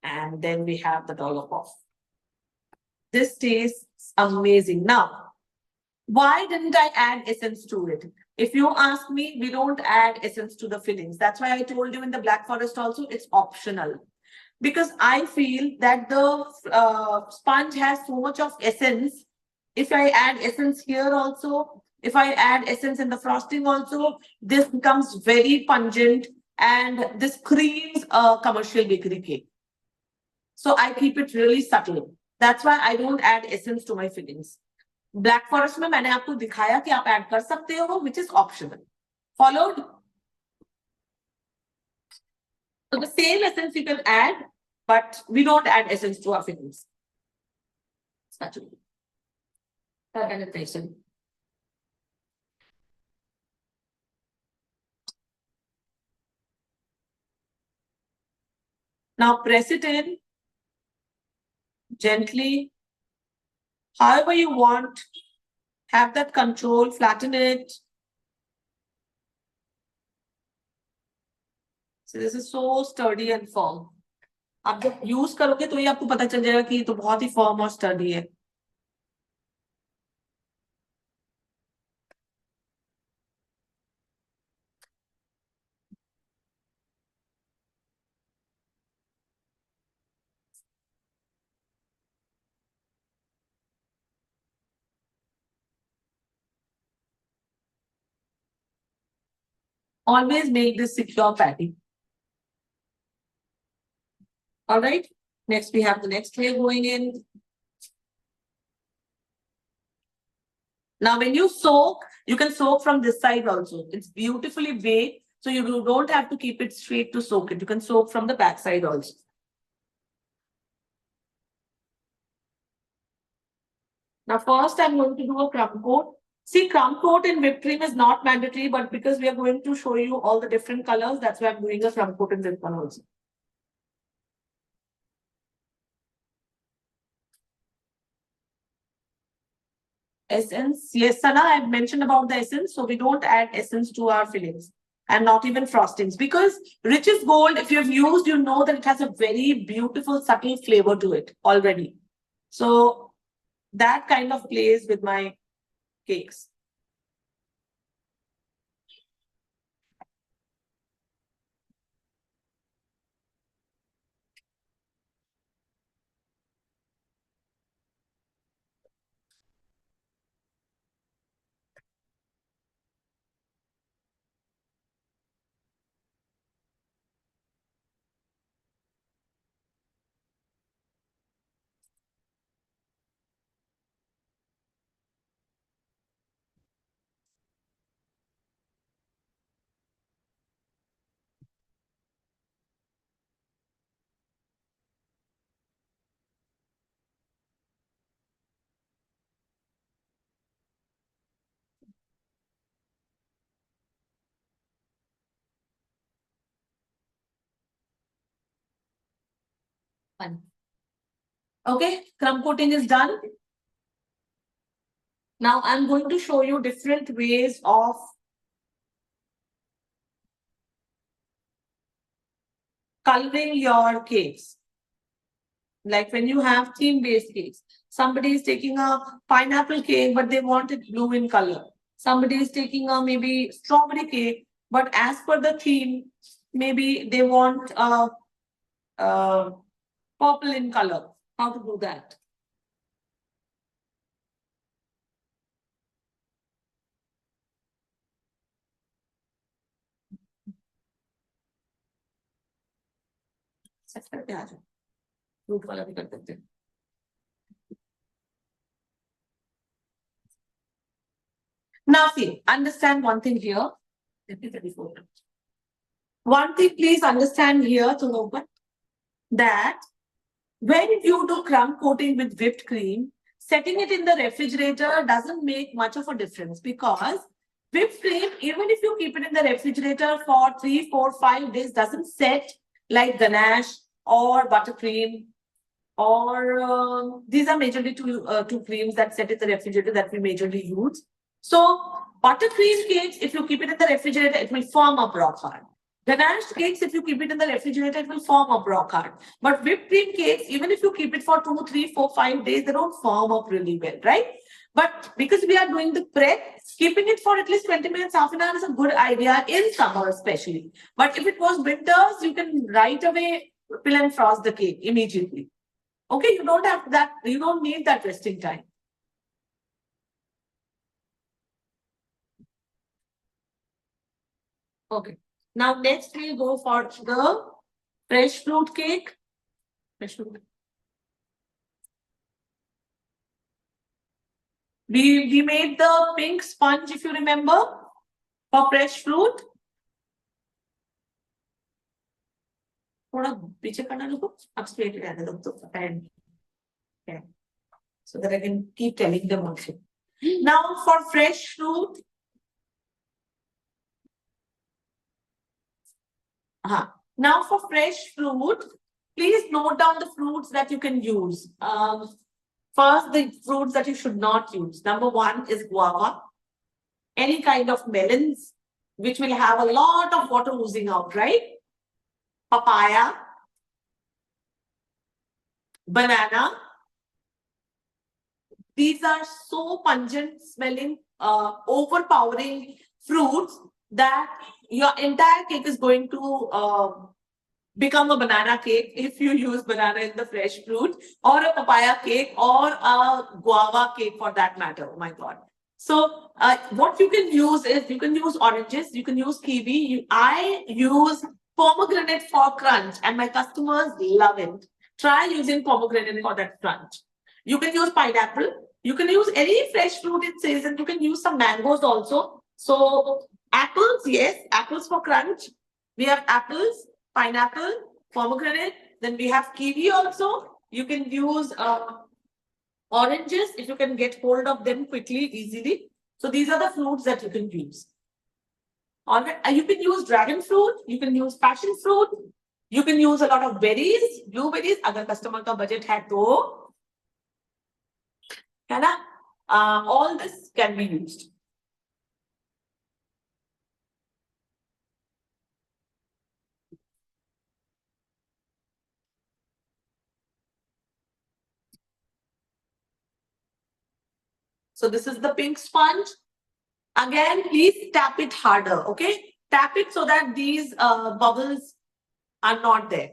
And then we have the dollop of. This tastes amazing. Now, why didn't I add essence to it? If you ask me, we don't add essence to the fillings. That's why I told you in the Black Forest also, it's optional. Because I feel that the sponge has so much of essence. If I add essence here also, if I add essence in the frosting also, this becomes very pungent and this creams a commercial bakery cake. So I keep it really subtle. That's why I don't add essence to my fillings. Black Forest में मैंने आपको दिखाया कि आप add कर सकते हो, which is optional. Followed? So the same essence you can add, but we don't add essence to our fillings. Spatula. Penetration. Now press it in gently, however you want. Have that control, flatten it. So this is so sturdy and firm. आप जब use करोगे तो ये आपको पता चल जाएगा कि ये तो बहुत ही फर्म और स्टर्डी है. Always make this secure patty. All right. Next, we have the next layer going in. Now, when you soak, you can soak from this side also. It's beautifully baked, so you don't have to keep it straight to soak it. You can soak from the back side also. Now, first I'm going to do a crumb coat. See, crumb coat in whipped cream is not mandatory, but because we are going to show you all the different colors, that's why I'm doing a crumb coat in this one also. Essence, yes, Sana, I've mentioned about the essence, so we don't add essence to our fillings and not even frostings because Rich's Gold, if you've used, you know that it has a very beautiful, subtle flavor to it already. So that kind of plays with my cakes. Okay, crumb coating is done. Now I'm going to show you different ways of coloring your cakes. Like when you have theme-based cakes, somebody is taking a pineapple cake, but they want it blue in color. Somebody is taking a maybe strawberry cake, but as per the theme, maybe they want purple in color. How to do that? Fruit वाला भी कर देते हैं. Now see, understand one thing here. One thing please understand here to know that when you do crumb coating with whipped cream, setting it in the refrigerator doesn't make much of a difference because whipped cream, even if you keep it in the refrigerator for 3, 4, 5 days, doesn't set like ganache or buttercream. or these are majorly two creams that set in the refrigerator that we majorly use. So buttercream cakes, if you keep it in the refrigerator, it will form up rock hard. Ganache cakes, if you keep it in the refrigerator, it will form up rock hard. But whipped cream cakes, even if you keep it for 2, 3, 4, 5 days, they don't form up really well, right? But because we are doing the prep, keeping it for at least 20 minutes, half an hour is a good idea in summer especially. But if it was winters, you can right away peel and frost the cake immediately. Okay, you don't have that, you don't need that resting time. Okay. Now next we'll go for the fresh fruit cake. Fresh fruit. We made the pink sponge, if you remember, for fresh fruit. थोड़ा पीछे करना लोगों अब straight रहने दो तो and okay, so that I can keep telling them also. Now for fresh fruit, now for fresh fruit, please note down the fruits that you can use. First, the fruits that you should not use. Number 1 is guava, any kind of melons, which will have a lot of water oozing out, right? Papaya, banana. These are so pungent smelling, overpowering fruits that your entire cake is going to become a banana cake if you use banana in the fresh fruit, or a papaya cake, or a guava cake for that matter. Oh my God. So what you can use is, you can use oranges, you can use kiwi. I use pomegranate for crunch and my customers love it. Try using pomegranate for that crunch. You can use pineapple. You can use any fresh fruit in season. You can use some mangoes also. So apples, yes, apples for crunch. We have apples, pineapple, pomegranate. Then we have kiwi also. You can use oranges if you can get hold of them quickly, easily. So these are the fruits that you can use. All right. You can use dragon fruit. You can use passion fruit. You can use a lot of berries, blueberries. Agar customer ka budget hai to, है ना? All this can be used. So this is the pink sponge. Again, please tap it harder, okay? Tap it so that these bubbles are not there.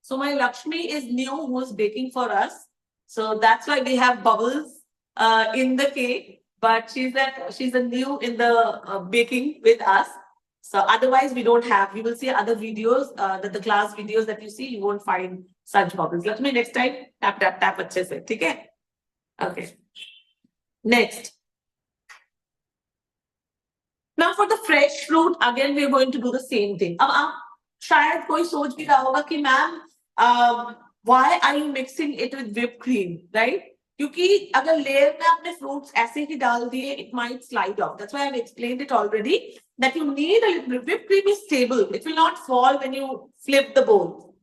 So my Lakshmi is new, who's baking for us. So that's why we have bubbles in the cake. But she's a new in the baking with us. So otherwise we don't have. You will see other videos, the class videos that you see, you won't find such bubbles. Lakshmi, next time tap tap tap अच्छे से, ठीक है? Okay. Next. Now for the fresh fruit, again we are going to do the same thing. अब आप शायद कोई सोच भी रहा होगा कि ma'am why are you mixing it with whipped cream, right? क्योंकि अगर लेयर में आपने fruits ऐसे ही डाल दिए, it might slide off. That's why I've explained it already, that you need a little bit. Whipped cream is stable. It will not fall when you flip the bowl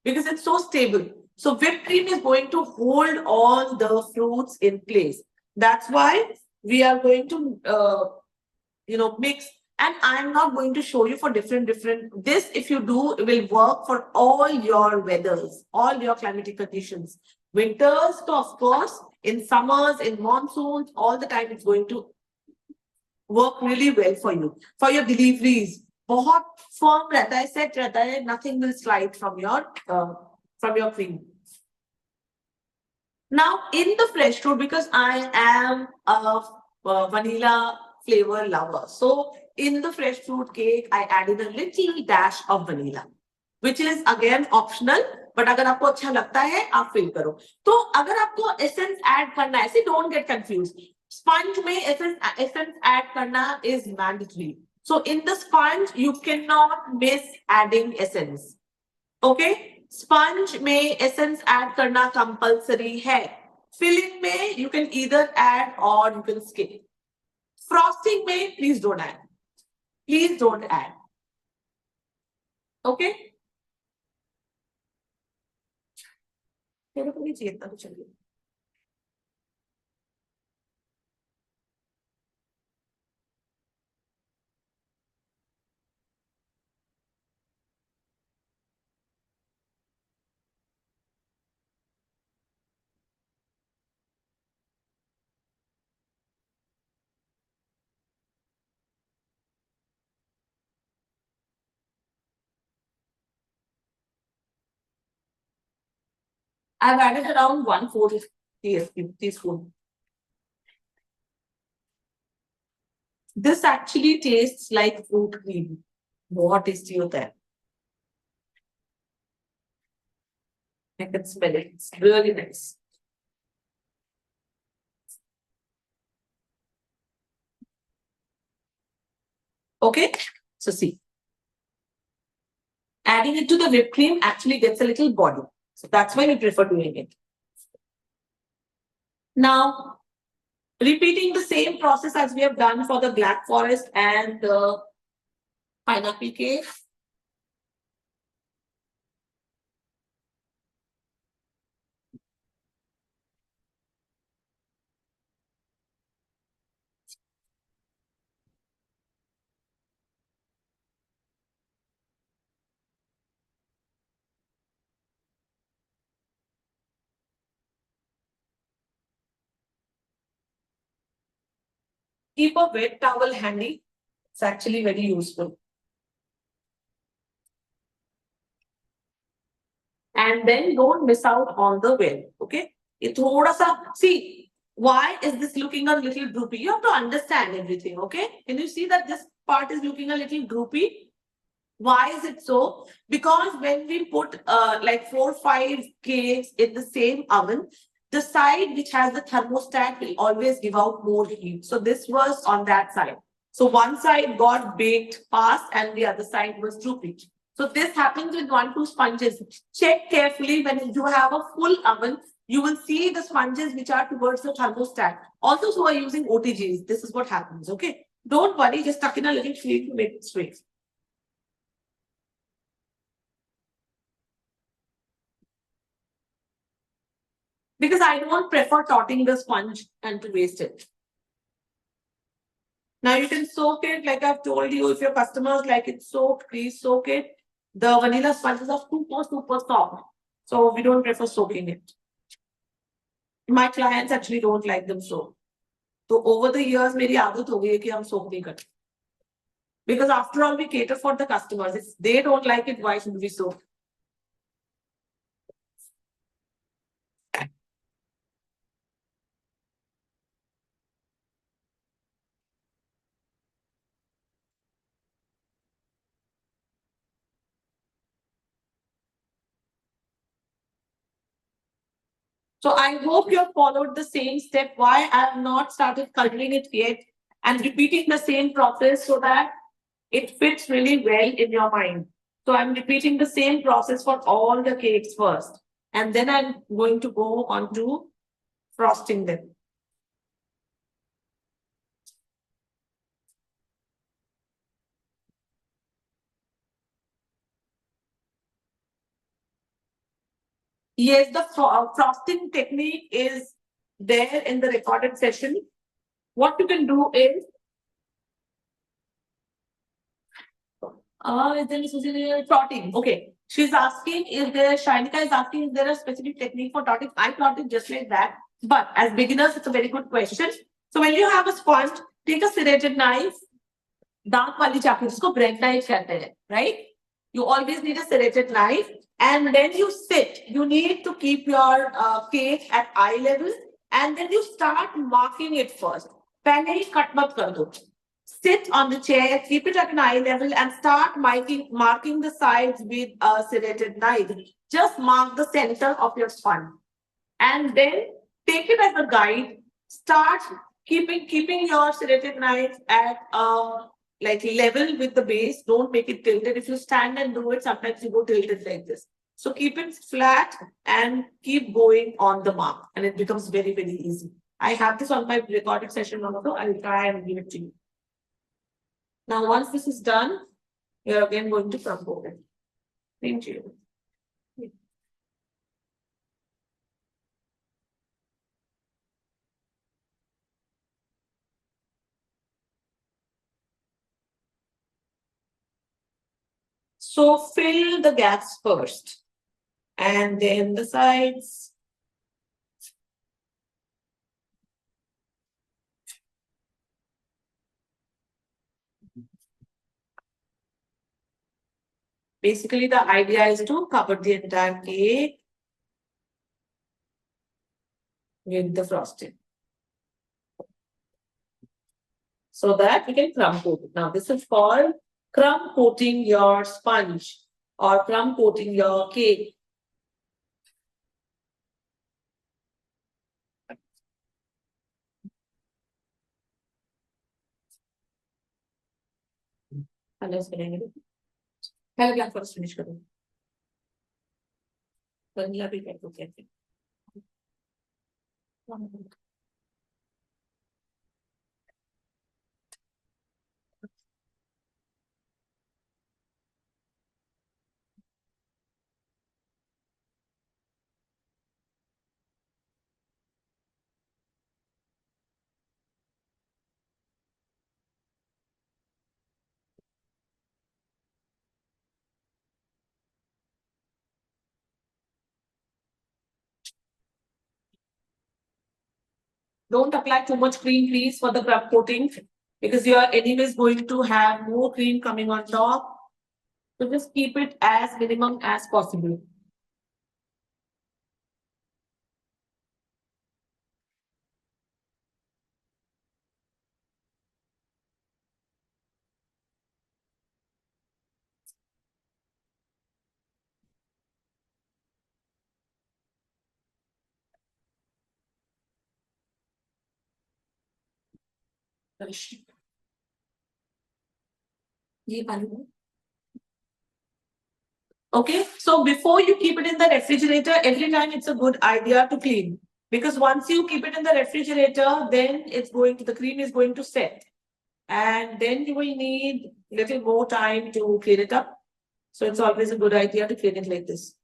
because it's so stable. So whipped cream is going to hold all the fruits in place. That's why we are going to mix. And I'm not going to show you for different. This, if you do, will work for all your weathers, all your climatic conditions. Winters, of course, in summers, in monsoons, all the time it's going to work really well for you. For your deliveries, बहुत firm रहता है, set रहता है, nothing will slide from your cream. Now, in the fresh fruit, because I am a vanilla flavor lover, so in the fresh fruit cake, I added a little dash of vanilla, which is again optional. But अगर आपको अच्छा लगता है, आप fill करो. तो अगर आपको essence add करना है, don't get confused. Sponge में essence add करना is mandatory. So in the sponge, you cannot miss adding essence. Okay? Sponge में essence add करना compulsory है. Filling में you can either add or you can skip. Frosting में please don't add. Please don't add. Okay. तेरे को नहीं चाहिए था तो चलिए. I've added around 1/4 teaspoon. This actually tastes like fruit cream. What is your there? I can smell it. It's really nice. Okay, so see. Adding it to the whipped cream actually gets a little body. So that's why we prefer doing it. Now, repeating the same process as we have done for the black forest and the pineapple cake. Keep a wet towel handy. It's actually very useful. And then don't miss out on the well. Okay. See, why is this looking a little droopy? You have to understand everything. Okay. Can you see that this part is looking a little droopy? Why is it so? Because when we put like 4-5 cakes in the same oven, the side which has the thermostat will always give out more heat. So this was on that side. So one side got baked fast and the other side was droopy. So this happens with 1-2 sponges. Check carefully when you have a full oven. You will see the sponges which are towards the thermostat. All those who are using OTGs, this is what happens. Okay. Don't worry, just tuck in a little sleeve to make it straight. Because I don't prefer totting the sponge and to waste it. Now you can soak it, like I've told you, if your customers like it soaked, please soak it. The vanilla sponges are super soft. So we don't prefer soaking it. My clients actually don't like them soaked. So over the years, मेरी आदत हो गई है कि हम soak नहीं करते. Because after all, we cater for the customers. If they don't like it, why should we soak? So I hope you have followed the same step. Why I have not started coloring it yet and repeating the same process so that it fits really well in your mind. So I'm repeating the same process for all the cakes first. And then I'm going to go on to frosting them. Yes, the frosting technique is there in the recorded session. What you can do is trotting. Okay. She's asking if Shainika is asking is there a specific technique for trotting? I thought it just like that. But as beginners, it's a very good question. So when you have a sponge, take a serrated knife, दांत वाली चाकू जिसको bread knife कहते हैं, right? You always need a serrated knife, and then you sit. You need to keep your cake at eye level, and then you start marking it first. पहले ही cut मत कर दो. Sit on the chair, keep it at an eye level, and start marking the sides with a serrated knife. Just mark the center of your sponge, and then take it as a guide. Start keeping your serrated knife at like level with the base. Don't make it tilted. If you stand and do it, sometimes you go tilted like this. So keep it flat and keep going on the mark, and it becomes very, very easy. I have this on my recorded session also. I will try and give it to you. Now, once this is done, you're again going to crumble it. Thank you. So fill the gaps first and then the sides. Basically, the idea is to cover the entire cake with the frosting so that we can crumb coat it. Now, this is called crumb coating your sponge or crumb coating your cake. Unless पहले first finish करो vanilla भी कर दो कैसे Don't apply too much cream, please, for the crumb coating because you are anyways going to have more cream coming on top. So just keep it as minimum as possible. Okay, so before you keep it in the refrigerator, every time it's a good idea to clean. Because once you keep it in the refrigerator, then the cream is going to set. And then you will need little more time to clean it up. So it's always a good idea to clean it like this.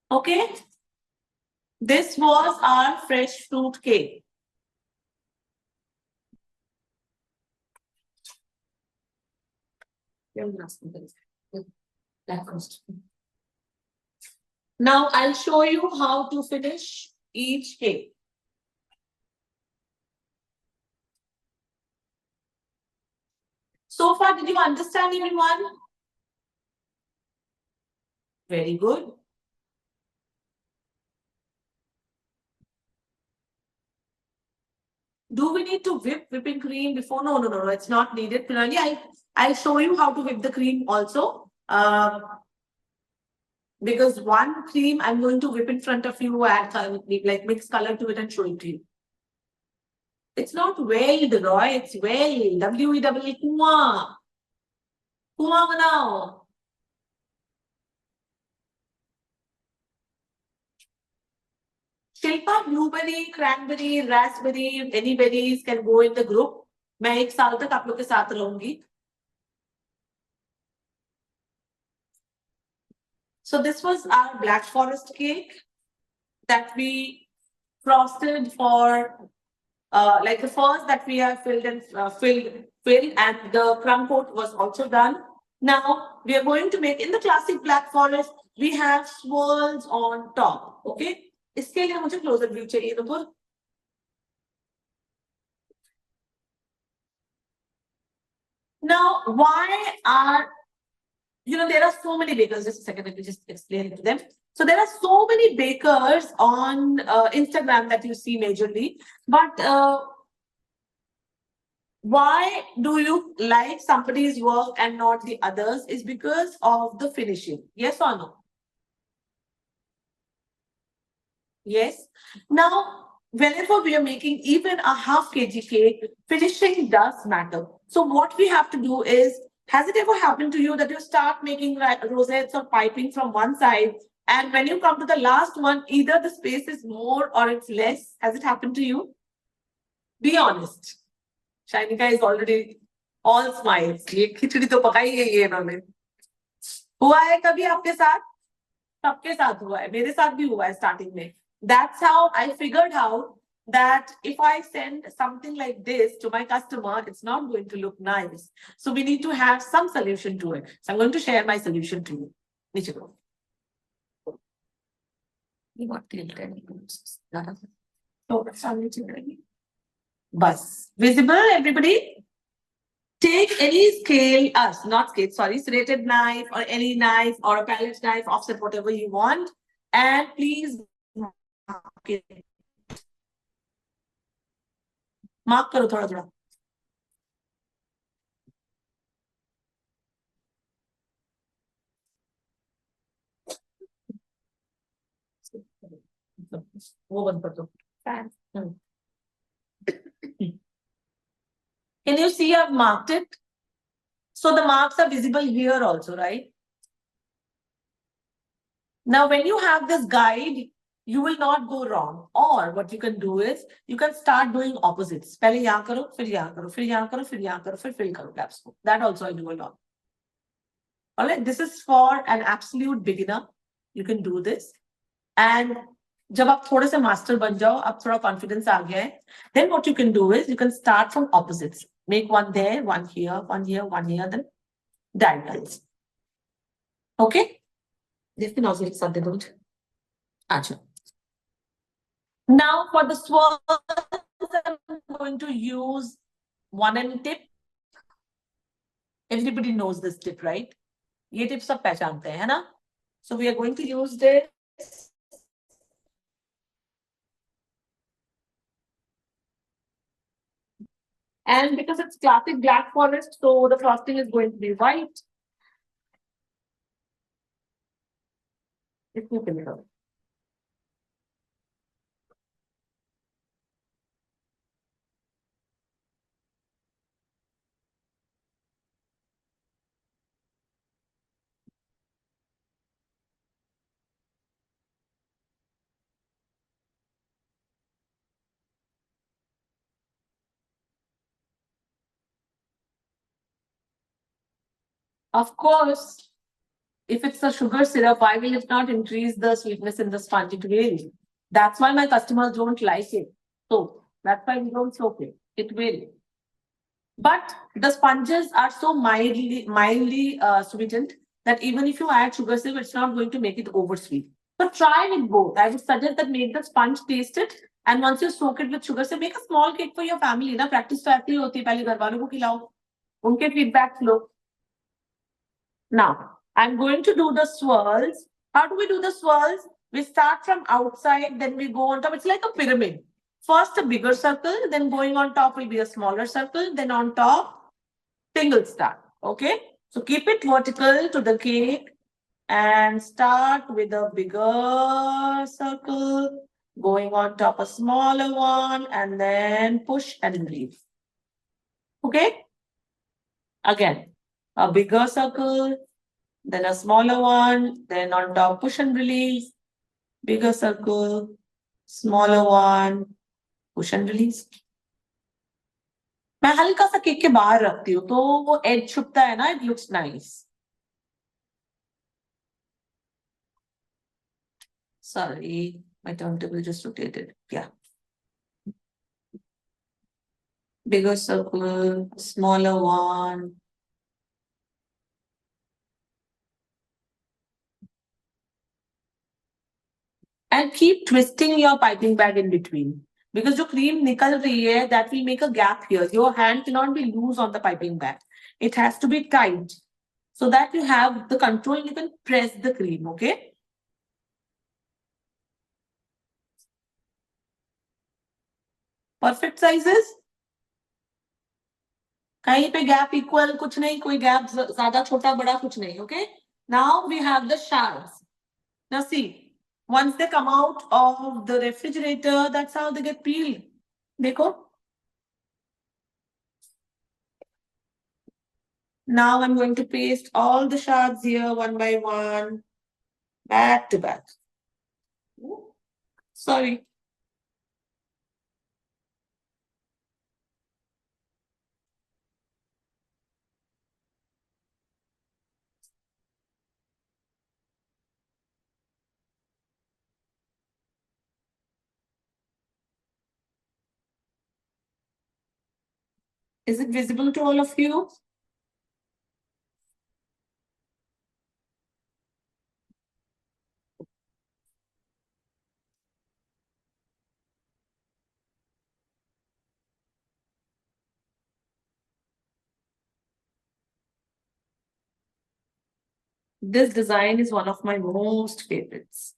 Okay, this was our fresh fruit cake. Now I'll show you how to finish each cake. So far, did you understand, everyone? Very good. Do we need to whip whipping cream before? No, it's not needed. I'll show you how to whip the cream also. Because one cream I'm going to whip in front of you, add like mix color to it and show it to you. It's not welled, Roy. It's well. W-E-double-L. Kuma. Kuma manao. Shilpa, blueberry, cranberry, raspberry, any berries can go in the group. मैं एक साल तक आप लोग के साथ रहूंगी. So this was our Black Forest cake that we frosted for, like the first that we have filled and the crumb coat was also done. Now we are going to make in the classic Black Forest. We have swirls on top. Okay. इसके लिए मुझे closer view चाहिए Nupur. Now, why are, there are so many bakers. Just a second, let me just explain it to them. So there are so many bakers on Instagram that you see majorly, but Why do you like somebody's work and not the others? Is because of the finishing. Yes or no? Yes. Now, whenever we are making even a half kg cake, finishing does matter. So what we have to do is, has it ever happened to you that you start making rosettes or piping from one side, and when you come to the last one, either the space is more or it's less? Has it happened to you? Be honest. Shainika is already all smiles. ये खिचड़ी तो पकाई है ये इन्होंने. हुआ है कभी आपके साथ? सबके साथ हुआ है. मेरे साथ भी हुआ है starting में. That's how I figured out that if I send something like this to my customer, it's not going to look nice. So we need to have some solution to it. So I'm going to share my solution to you. नीचे को. ये बहुत tilted है. तो सामने चल रही है. बस. Visible, everybody? Take any scale, not scale, sorry, serrated knife or any knife or a palette knife, offset whatever you want, and please mark it. Mark करो थोड़ा थोड़ा. वो बंद कर दो. Can you see I've marked it? So the marks are visible here also, right? Now, when you have this guide, you will not go wrong. Or what you can do is, you can start doing opposites. पहले यहाँ करो, फिर यहाँ करो, फिर यहाँ करो, फिर यहाँ करो, फिर fill करो gaps को. That also I do a lot. Alright, this is for an absolute beginner. You can do this. And जब आप थोड़े से master बन जाओ, आप थोड़ा confidence आ गया है, then what you can do is, you can start from opposites. Make one there, one here, one here, one here, then diagonals. Okay? This can also be something to do. Achha. Now for the swirls, I'm going to use one end tip. Everybody knows this tip, right? ये tip सब पहचानते हैं, है ना? So we are going to use this. And because it's classic black forest, so the frosting is going to be white. It's new. Of course, if it's a sugar syrup, why will it not increase the sweetness in the sponge? It will. That's why my customers don't like it. So that's why we don't soak it. It will. But the sponges are so mildly sweetened that even if you add sugar syrup, it's not going to make it over sweet. So try with both. I would suggest that make the sponge taste it, and once you soak it with sugar syrup, make a small cake for your family. Na practice to ऐसे ही होती है. पहले घर वालों को खिलाओ. उनके feedback low. Now I'm going to do the swirls. How do we do the swirls? We start from outside, then we go on top. It's like a pyramid. First a bigger circle, then going on top will be a smaller circle, then on top, single star. Okay? So keep it vertical to the cake and start with a bigger circle, going on top a smaller one, and then push and release. Okay? Again, a bigger circle, then a smaller one, then on top push and release, bigger circle, smaller one, push and release. मैं हल्का सा cake के बाहर रखती हूँ तो वो as छुपता है ना, it looks nice. Sorry, my turntable just rotated. Yeah. Bigger circle, smaller one. And keep twisting your piping bag in between. Because जो cream निकल रही है, that will make a gap here. Your hand cannot be loose on the piping bag. It has to be tight. So that you have the control, you can press the cream, okay? Perfect sizes? कहीं पे gap equal कुछ नहीं, कोई gap ज़्यादा छोटा बड़ा कुछ नहीं. Okay. Now we have the shards. Now see, once they come out of the refrigerator, that's how they get peeled. देखो. Now I'm going to paste all the shards here one by one, back to back. Sorry. Is it visible to all of you? This design is one of my most favorites.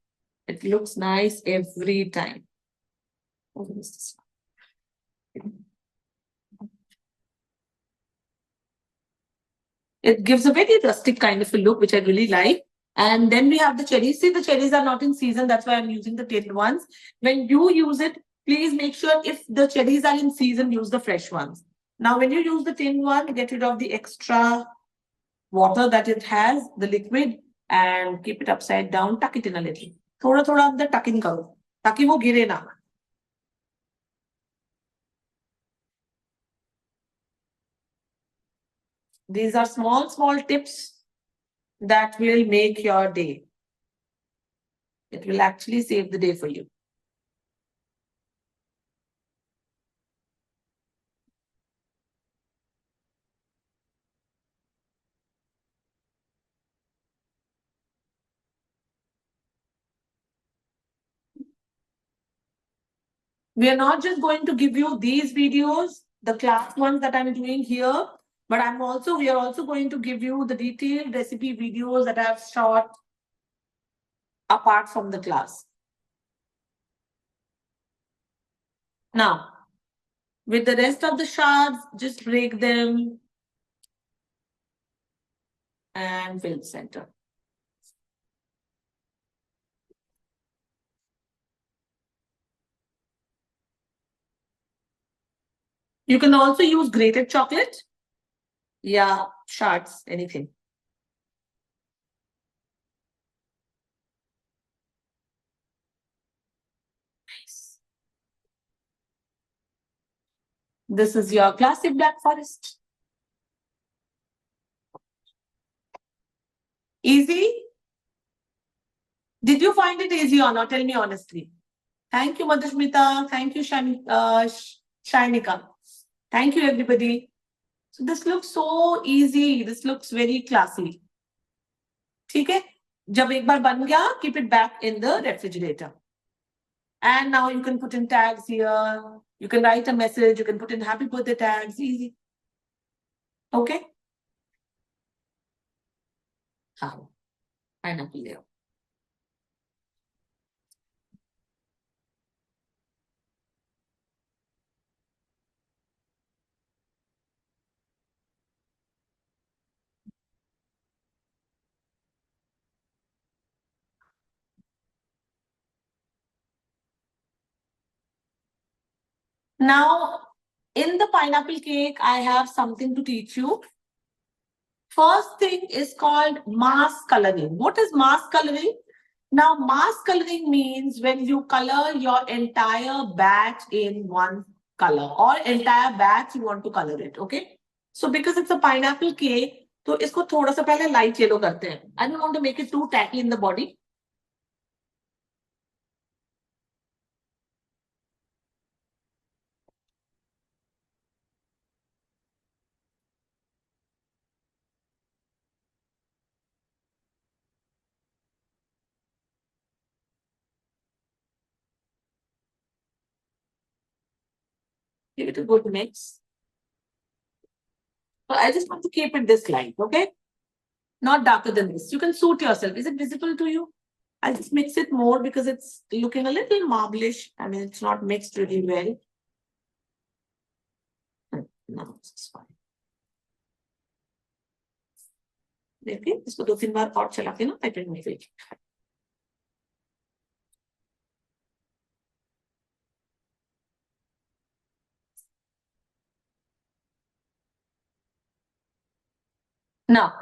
It looks nice every time. It gives a very rustic kind of a look, which I really like. And then we have the cherries. See, the cherries are not in season. That's why I'm using the tinned ones. When you use it, please make sure if the cherries are in season, use the fresh ones. Now, when you use the tinned one, get rid of the extra water that it has, the liquid, and keep it upside down. Tuck it in a little. थोड़ा थोड़ा अंदर tuck in करो ताकि वो गिरे ना. These are small tips that will make your day. It will actually save the day for you. We are not just going to give you these videos, the class ones that I'm doing here, but we are also going to give you the detailed recipe videos that I've shot apart from the class. Now, with the rest of the shards, just break them and fill the center. You can also use grated chocolate. Yeah, shards, anything. Nice. This is your classic black forest. Easy? Did you find it easy or not? Tell me honestly. Thank you, Madhusmita. Thank you, Shainika. Thank you, everybody. So this looks so easy. This looks very classy. ठीक है? जब एक बार बन गया, keep it back in the refrigerator. And now you can put in tags here. You can write a message. You can put in happy birthday tags. Easy. Okay? How? Pineapple layer. Now, in the pineapple cake, I have something to teach you. First thing is called mask coloring. What is mask coloring? Now, mask coloring means when you color your entire batch in one color or entire batch you want to color it, okay? So because it's a pineapple cake, तो इसको थोड़ा सा पहले light yellow करते हैं. I don't want to make it too tacky in the body. Give it a good mix. So I just want to keep it this light, okay? Not darker than this. You can suit yourself. Is it visible to you? I'll just mix it more because it's looking a little marblish. I mean, it's not mixed really well. No, it's fine. देखिए इसको 2-3 बार और चला के ना typing में देखिए. Now,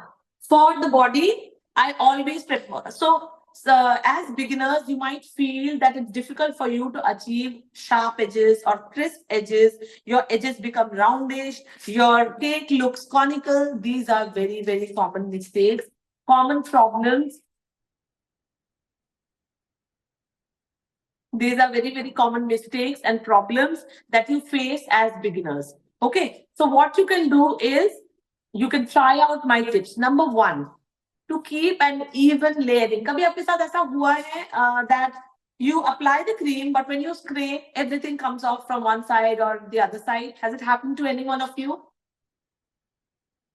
for the body, I always prefer. So, as beginners, you might feel that it's difficult for you to achieve sharp edges or crisp edges. Your edges become roundish. Your cake looks conical. These are very, very common mistakes, common problems. These are very, very common mistakes and problems that you face as beginners. Okay, so what you can do is you can try out my tips. Number one, to keep an even layering. कभी आपके साथ ऐसा हुआ है that you apply the cream, but when you scrape, everything comes off from one side or the other side? Has it happened to any one of you?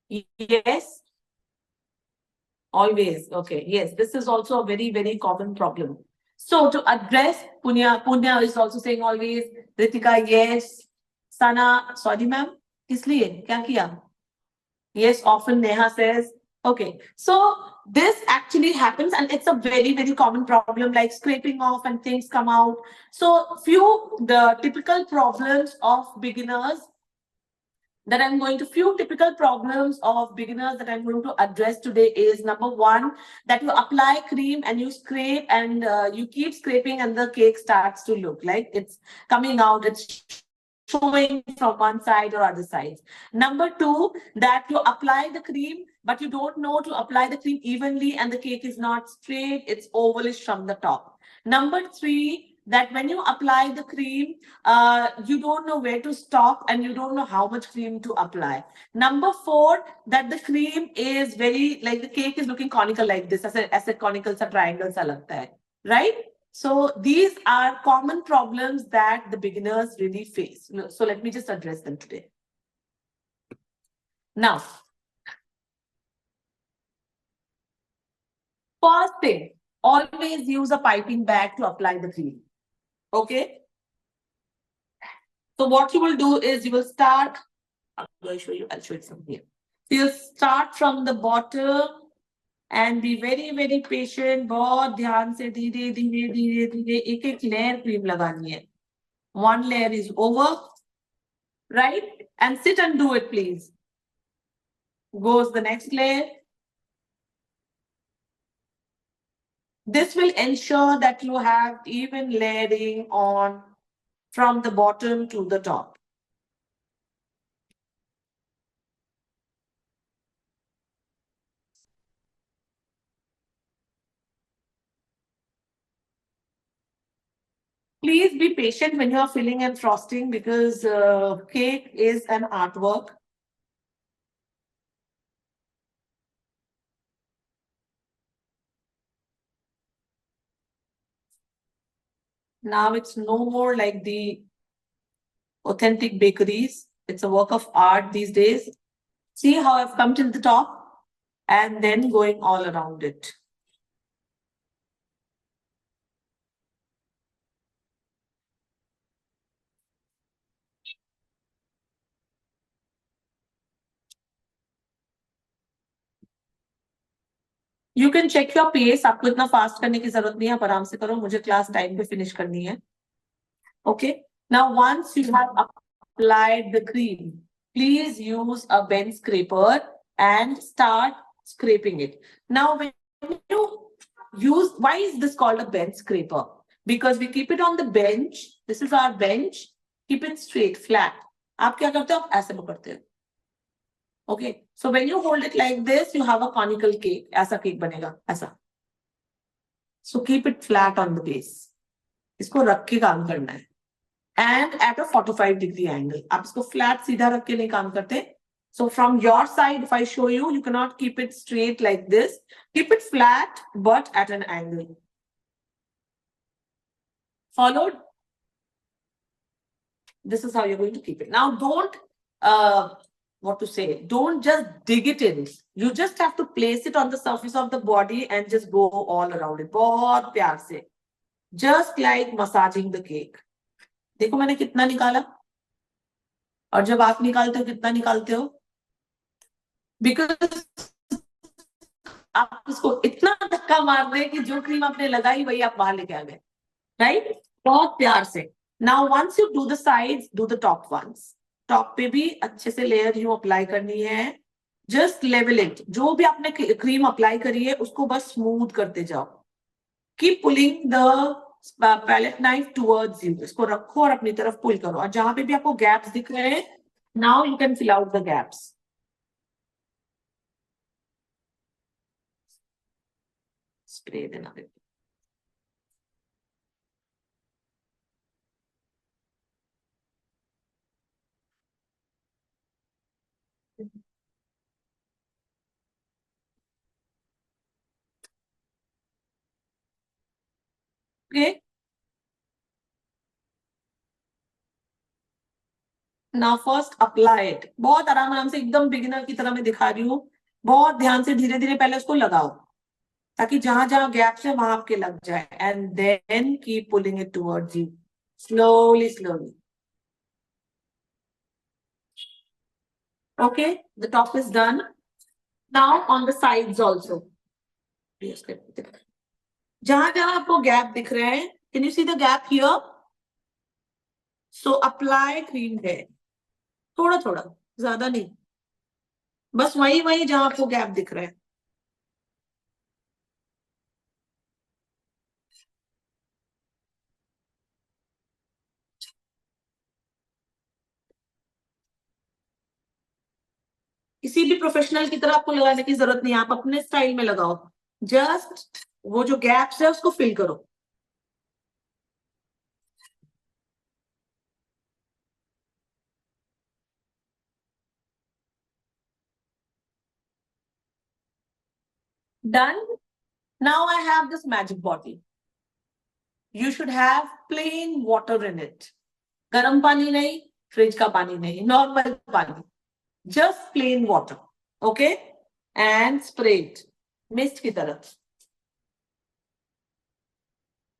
Yes. Always. Okay. Yes, this is also a very, very common problem. So to address, Punya is also saying always. Ritika, yes. Sana, sorry ma'am. Isliye, kya kiya? Yes, often Neha says. Okay, so this actually happens and it's a very, very common problem, like scraping off and things come out. So the typical problems of beginners that I'm going to typical problems of beginners that I'm going to address today is number one, that you apply cream and you scrape and you keep scraping and the cake starts to look like it's coming out, it's showing from one side or other sides. Number two, that you apply the cream, but you don't know to apply the cream evenly and the cake is not straight, it's ovalish from the top. Number three, that when you apply the cream, you don't know where to stop and you don't know how much cream to apply. Number four, that the cream is very, like the cake is looking conical like this, as a conical sa triangle sa lagta hai, right? So these are common problems that the beginners really face. So let me just address them today. Now, first thing, always use a piping bag to apply the cream. Okay? So what you will do is you will start, I'm going to show you, I'll show it from here. So you'll start from the bottom and be very, very patient. बहुत ध्यान से धीरे धीरे धीरे धीरे एक layer cream लगानी है. One layer is over, right? And sit and do it, please. Goes the next layer. This will ensure that you have even layering on from the bottom to the top. Please be patient when you are filling and frosting because cake is an artwork. Now it's no more like the authentic bakeries. It's a work of art these days. See how I've come till the top and then going all around it. You can check your pace. आपको इतना fast करने की जरूरत नहीं है, आप आराम से करो. मुझे class time पे finish करनी है. Okay. Now, once you have applied the cream, please use a bench scraper and start scraping it. Now, when you use, why is this called a bench scraper? Because we keep it on the bench. This is our bench. Keep it straight, flat. आप क्या करते हो? आप ऐसे पकड़ते हो. Okay. So when you hold it like this, you have a conical cake. ऐसा cake बनेगा, ऐसा. So keep it flat on the base. इसको रख के काम करना है. And at a 45-degree angle. आप इसको flat सीधा रख के नहीं काम करते. So from your side, if I show you, you cannot keep it straight like this. Keep it flat, but at an angle. Followed? This is how you're going to keep it. Now, don't, don't just dig it in. You just have to place it on the surface of the body and just go all around it. बहुत प्यार से. Just like massaging the cake. देखो मैंने कितना निकाला और जब आप निकालते हो कितना निकालते हो because आप इसको इतना धक्का मार दें कि जो क्रीम आपने लगाई वही आप बाहर लेके आ गए, राइट? बहुत प्यार से. Now once you do the sides, do the top ones. Top पे भी अच्छे से लेयर यू अप्लाई करनी है. Just level it. जो भी आपने क्रीम अप्लाई करी है उसको बस स्मूथ करते जाओ. Keep pulling the palette knife towards you. इसको रखो और अपनी तरफ पुल करो. और जहां पे भी आपको गैप्स दिख रहे हैं, now you can fill out the gaps. Spray देना. Okay. Now first apply it. बहुत आराम आराम से, एकदम बिगिनर की तरह मैं दिखा रही हूँ. बहुत ध्यान से धीरे धीरे पहले उसको लगाओ ताकि जहां जहां गैप्स है वहां आपके लग जाए. And then keep pulling it towards you slowly slowly. Okay, the top is done. Now on the sides also. जहां जहां आपको गैप दिख रहे हैं, can you see the gap here? So apply cream there. थोड़ा थोड़ा, ज्यादा नहीं. बस वही वही जहां आपको गैप दिख रहा है. किसी भी प्रोफेशनल की तरह आपको लगाने की जरूरत नहीं है. आप अपने स्टाइल में लगाओ. जस्ट वो जो गैप्स है उसको फिल करो. Done. Now I have this magic bottle. You should have plain water in it. गर्म पानी नहीं, फ्रिज का पानी नहीं, नॉर्मल पानी. Just plain water. Okay? And spray it. Mist की तरह.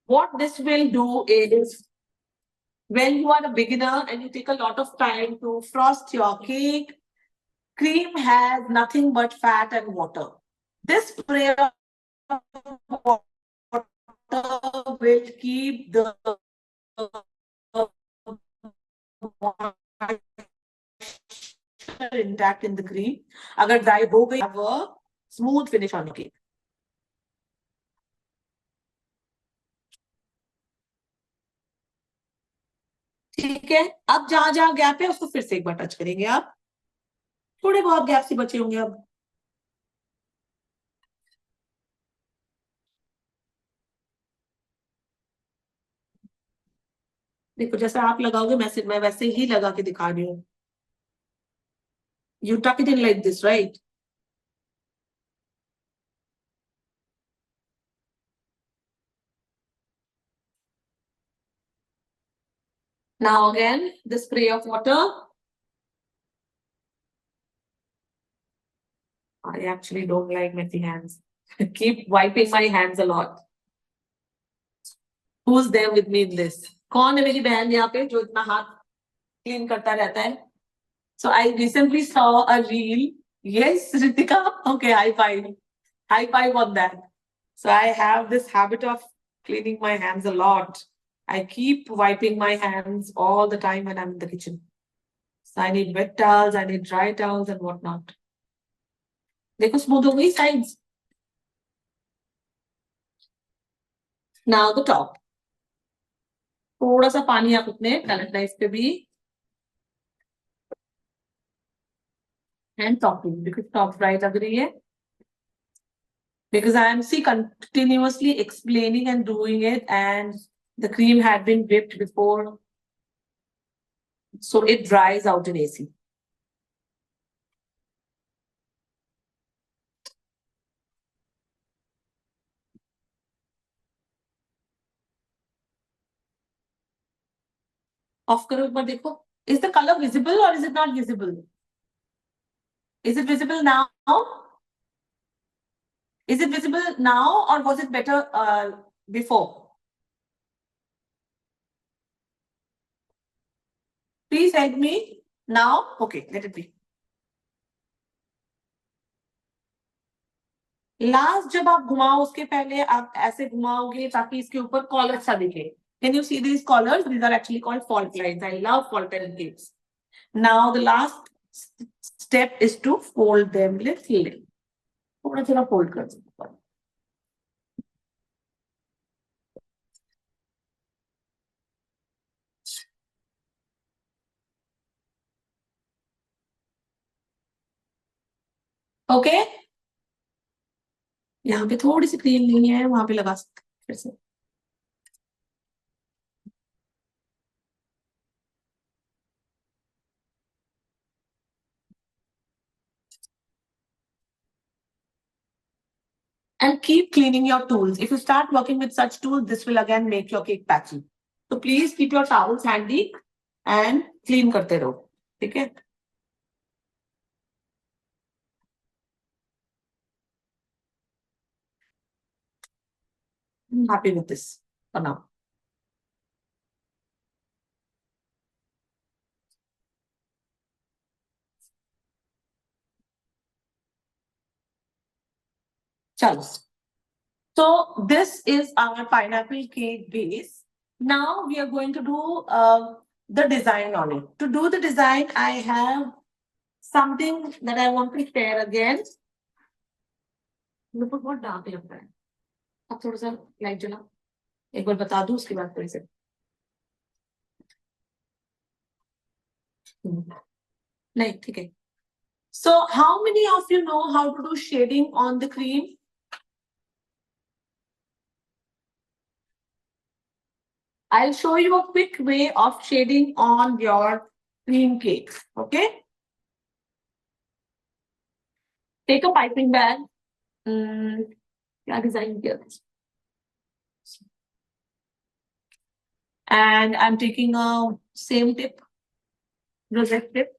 What this will do is, when you are a beginner and you take a lot of time to frost your cake, cream has nothing but fat and water. This spray of water will keep the intact in the cream. अगर dry हो गई, have a smooth finish on your cake. ठीक है. अब जहां जहां gap है उसको फिर से एक बार टच करेंगे. आप थोड़े बहुत गैप से बचे होंगे. अब देखो, जैसा आप लगाओगे मैं वैसे ही लगा के दिखा रही हूँ. You tuck it in like this, right? Now again, the spray of water. I actually don't like messy hands. Keep wiping my hands a lot. Who's there with me in this? कौन है मेरी बहन यहाँ पे जो इतना हाथ clean करता रहता है? So I recently saw a reel. Yes, Ritika. Okay, high five. High five on that. So I have this habit of cleaning my hands a lot. I keep wiping my hands all the time when I'm in the kitchen. So I need wet towels, I need dry towels and whatnot. देखो smooth हो गई sides. Now the top. थोड़ा सा पानी आप अपने palette knife पे भी. And topping, because top dry लग रही है. Because I am continuously explaining and doing it, and the cream had been whipped before, so it dries out in AC. Off करो एक बार देखो. Is the color visible or is it not visible? Is it visible now? Is it visible now or was it better before? Please help me now. Okay, let it be. Last जब आप घुमाओ उसके पहले आप ऐसे घुमाओगे ताकि इसके ऊपर कॉलर सा दिखे. Can you see these collars? These are actually called fault lines. I love fault line cakes. Now the last step is to fold them little. थोड़ा थोड़ा fold कर सकते हो. ओके. यहाँ पे थोड़ी सी क्रीम नहीं है, वहां पे लगा सकते फिर से. And keep cleaning your tools. If you start working with such tools, this will again make your cake patchy. So please keep your towels handy and clean करते रहो. ठीक है. I'm happy with this for now. चलो. So this is our pineapple cake base. Now we are going to do the design on it. To do the design, I have something that I want to share again. मेरे को बहुत dark लग रहा है. अब थोड़ा सा light जला. एक बार बता दूं उसके बाद थोड़ी से. नहीं ठीक है. So how many of you know how to do shading on the cream? I'll show you a quick way of shading on your cream cakes. Okay. Take a piping bag. Design here. And I'm taking a same tip, rosette tip.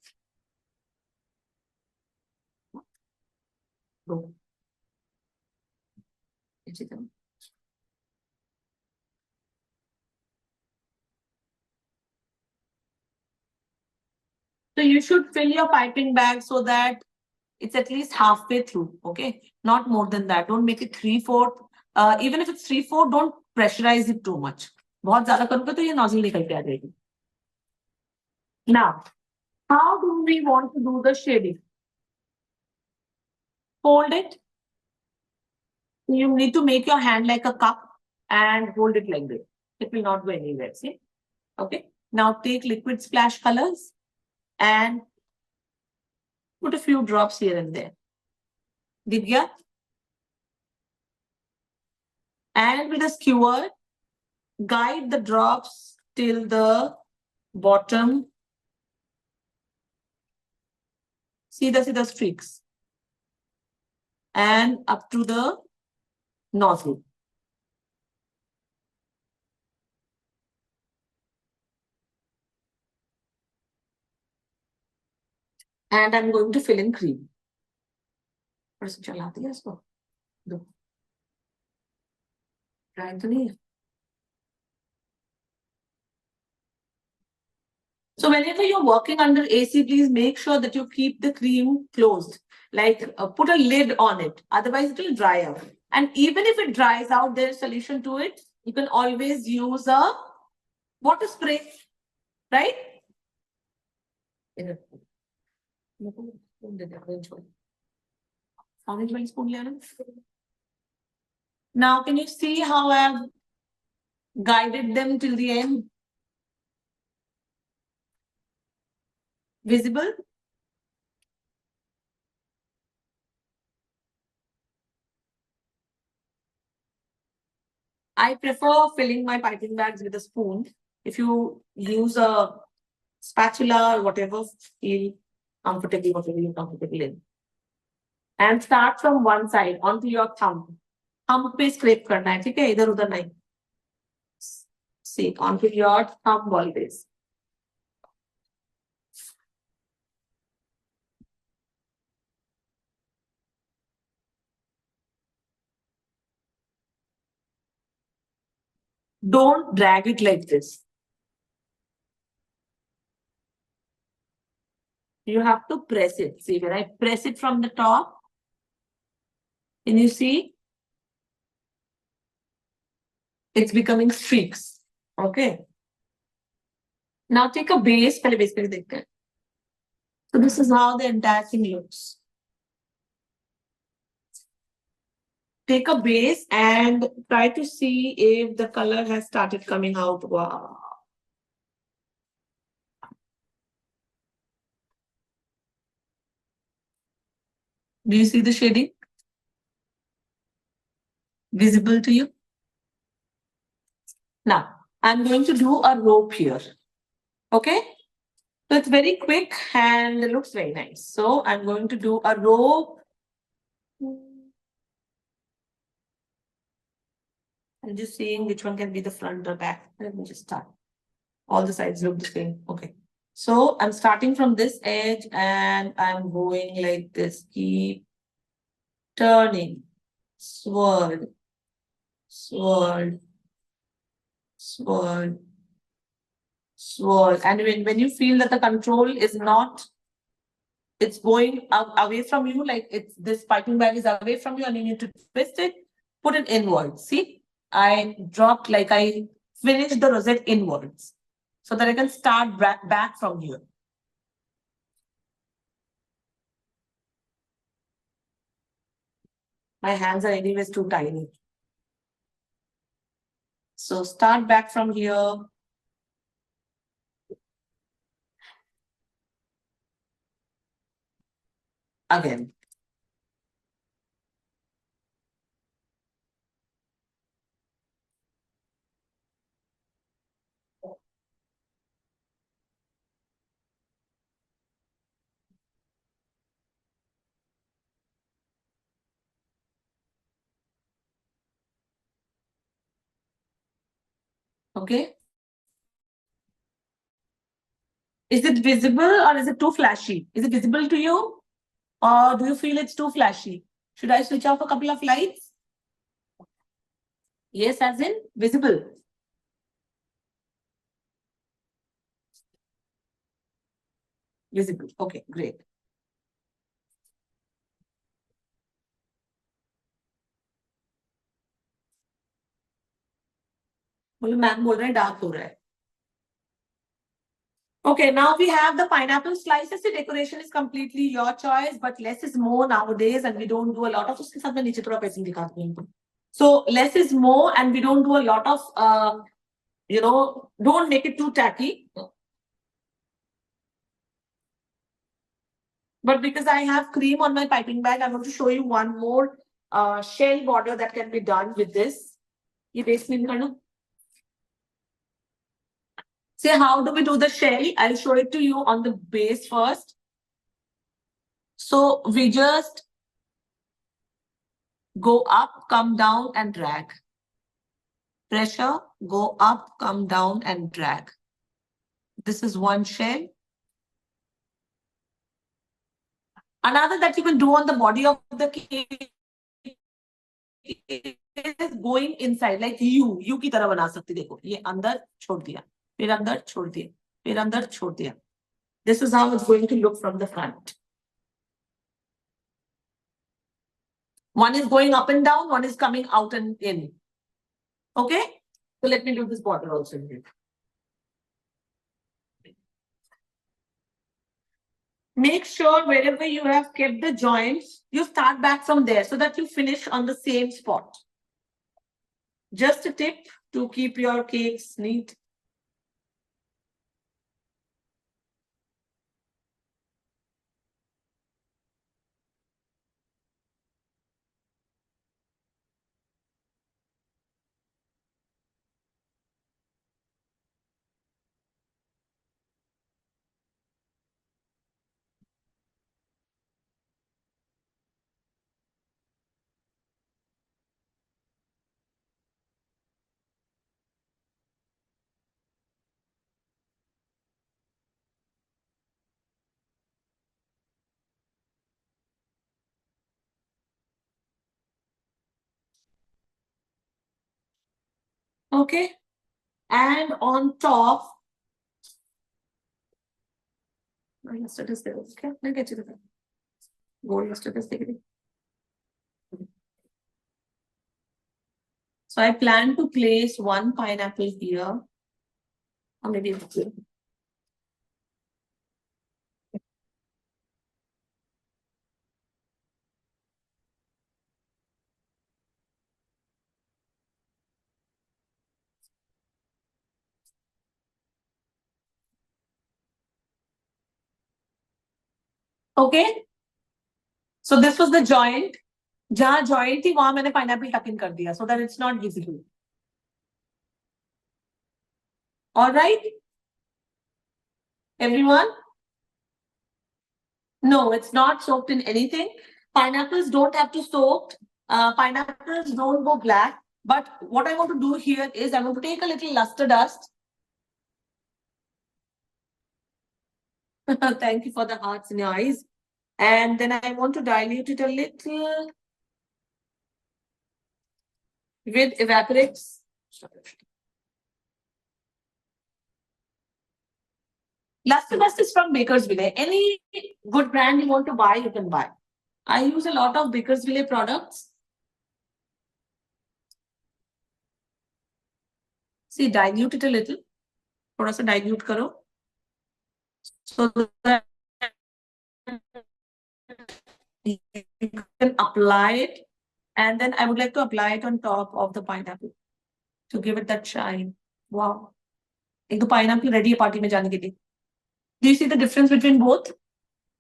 Go. So you should fill your piping bag so that it's at least halfway through. Okay, not more than that. Don't make it 3/4. Even if it's 3/4, don't pressurize it too much. बहुत ज़्यादा करोगे तो ये nozzle निकल के आ जाएगी. Now, how do we want to do the shading? Hold it. You need to make your hand like a cup and hold it like this. It will not go anywhere. See? Okay. Now take liquid splash colors and put a few drops here and there. Divya? And with a skewer, guide the drops till the bottom. See the streaks. And up to the nozzle. And I'm going to fill in cream. So whenever you're working under AC, please make sure that you keep the cream closed. Like put a lid on it. Otherwise it will dry out. And even if it dries out, there's a solution to it. You can always use a water spray. Right? Now can you see how I have guided them till the end? Visible? I prefer filling my piping bags with a spoon. If you use a spatula or whatever, feel comfortable, whatever you're comfortable in. And start from one side onto your thumb. Thumb पे scrape करना है, ठीक है? इधर उधर नहीं. See, onto your thumb always. Don't drag it like this. You have to press it. See, when I press it from the top, Can you see? It's becoming streaks. Okay. Now take a base. पहले base पे देखते हैं. So this is how the entire thing looks. Take a base and try to see if the color has started coming out. Wow. Do you see the shading? Visible to you? Now, I'm going to do a rope here. Okay? So it's very quick and it looks very nice. So I'm going to do a rope. I'm just seeing which one can be the front or back. Let me just start. All the sides look the same. Okay. So I'm starting from this edge and I'm going like this. Keep turning. Swirl. Swirl. Swirl. Swirl. And when you feel that the control is not, it's going away from you, like it's this piping bag is away from you and you need to twist it, put it inwards. See, I dropped, like I finished the rosette inwards so that I can start back from here. My hands are anyways too tiny. So start back from here. Again. Okay. Is it visible or is it too flashy? Is it visible to you? Or do you feel it's too flashy? Should I switch off a couple of lights? Yes, as in visible. Visible. Okay, great. बोलो ma'am बोल रहे हैं dark हो रहा है. Okay, now we have the pineapple slices. The decoration is completely your choice, but less is more nowadays, and we don't do a lot of. उसके साथ मैं नीचे थोड़ा पैसिंग दिखाती हूँ इनको. So less is more, and we don't do a lot of. Don't make it too tacky. But because I have cream on my piping bag, I'm going to show you one more shell border that can be done with this. ये base cream करना. Say, how do we do the shell? I'll show it to you on the base first. So we just go up, come down and drag. Pressure, go up, come down and drag. This is one shell. Another that you can do on the body of the cake is going inside, like you की तरह बना सकती. देखो ये अंदर छोड़ दिया, फिर अंदर छोड़ दिया, फिर अंदर छोड़ दिया. This is how it's going to look from the front. One is going up and down, one is coming out and in. Okay? So let me do this border also here. Make sure wherever you have kept the joints, you start back from there so that you finish on the same spot. Just a tip to keep your cakes neat. Okay? And on top, okay, gold mustard is taken. So I plan to place one pineapple here, or maybe two. Okay. So this was the joint. जहाँ joint थी वहां मैंने pineapple tuck in कर दिया so that it's not visible. All right, everyone. No, it's not soaked in anything. Pineapples don't have to soak. Pineapples don't go black. But what I want to do here is I'm going to take a little luster dust. Thank you for the hearts in your eyes. And then I want to dilute it a little with evaporates. Luster dust is from Bakersville. Any good brand you want to buy, you can buy. I use a lot of Bakersville products. See, dilute it a little. थोड़ा सा dilute करो. So that you can apply it. And then I would like to apply it on top of the pineapple to give it that shine. Wow. एक तो pineapple ready है party में जाने के लिए. Do you see the difference between both?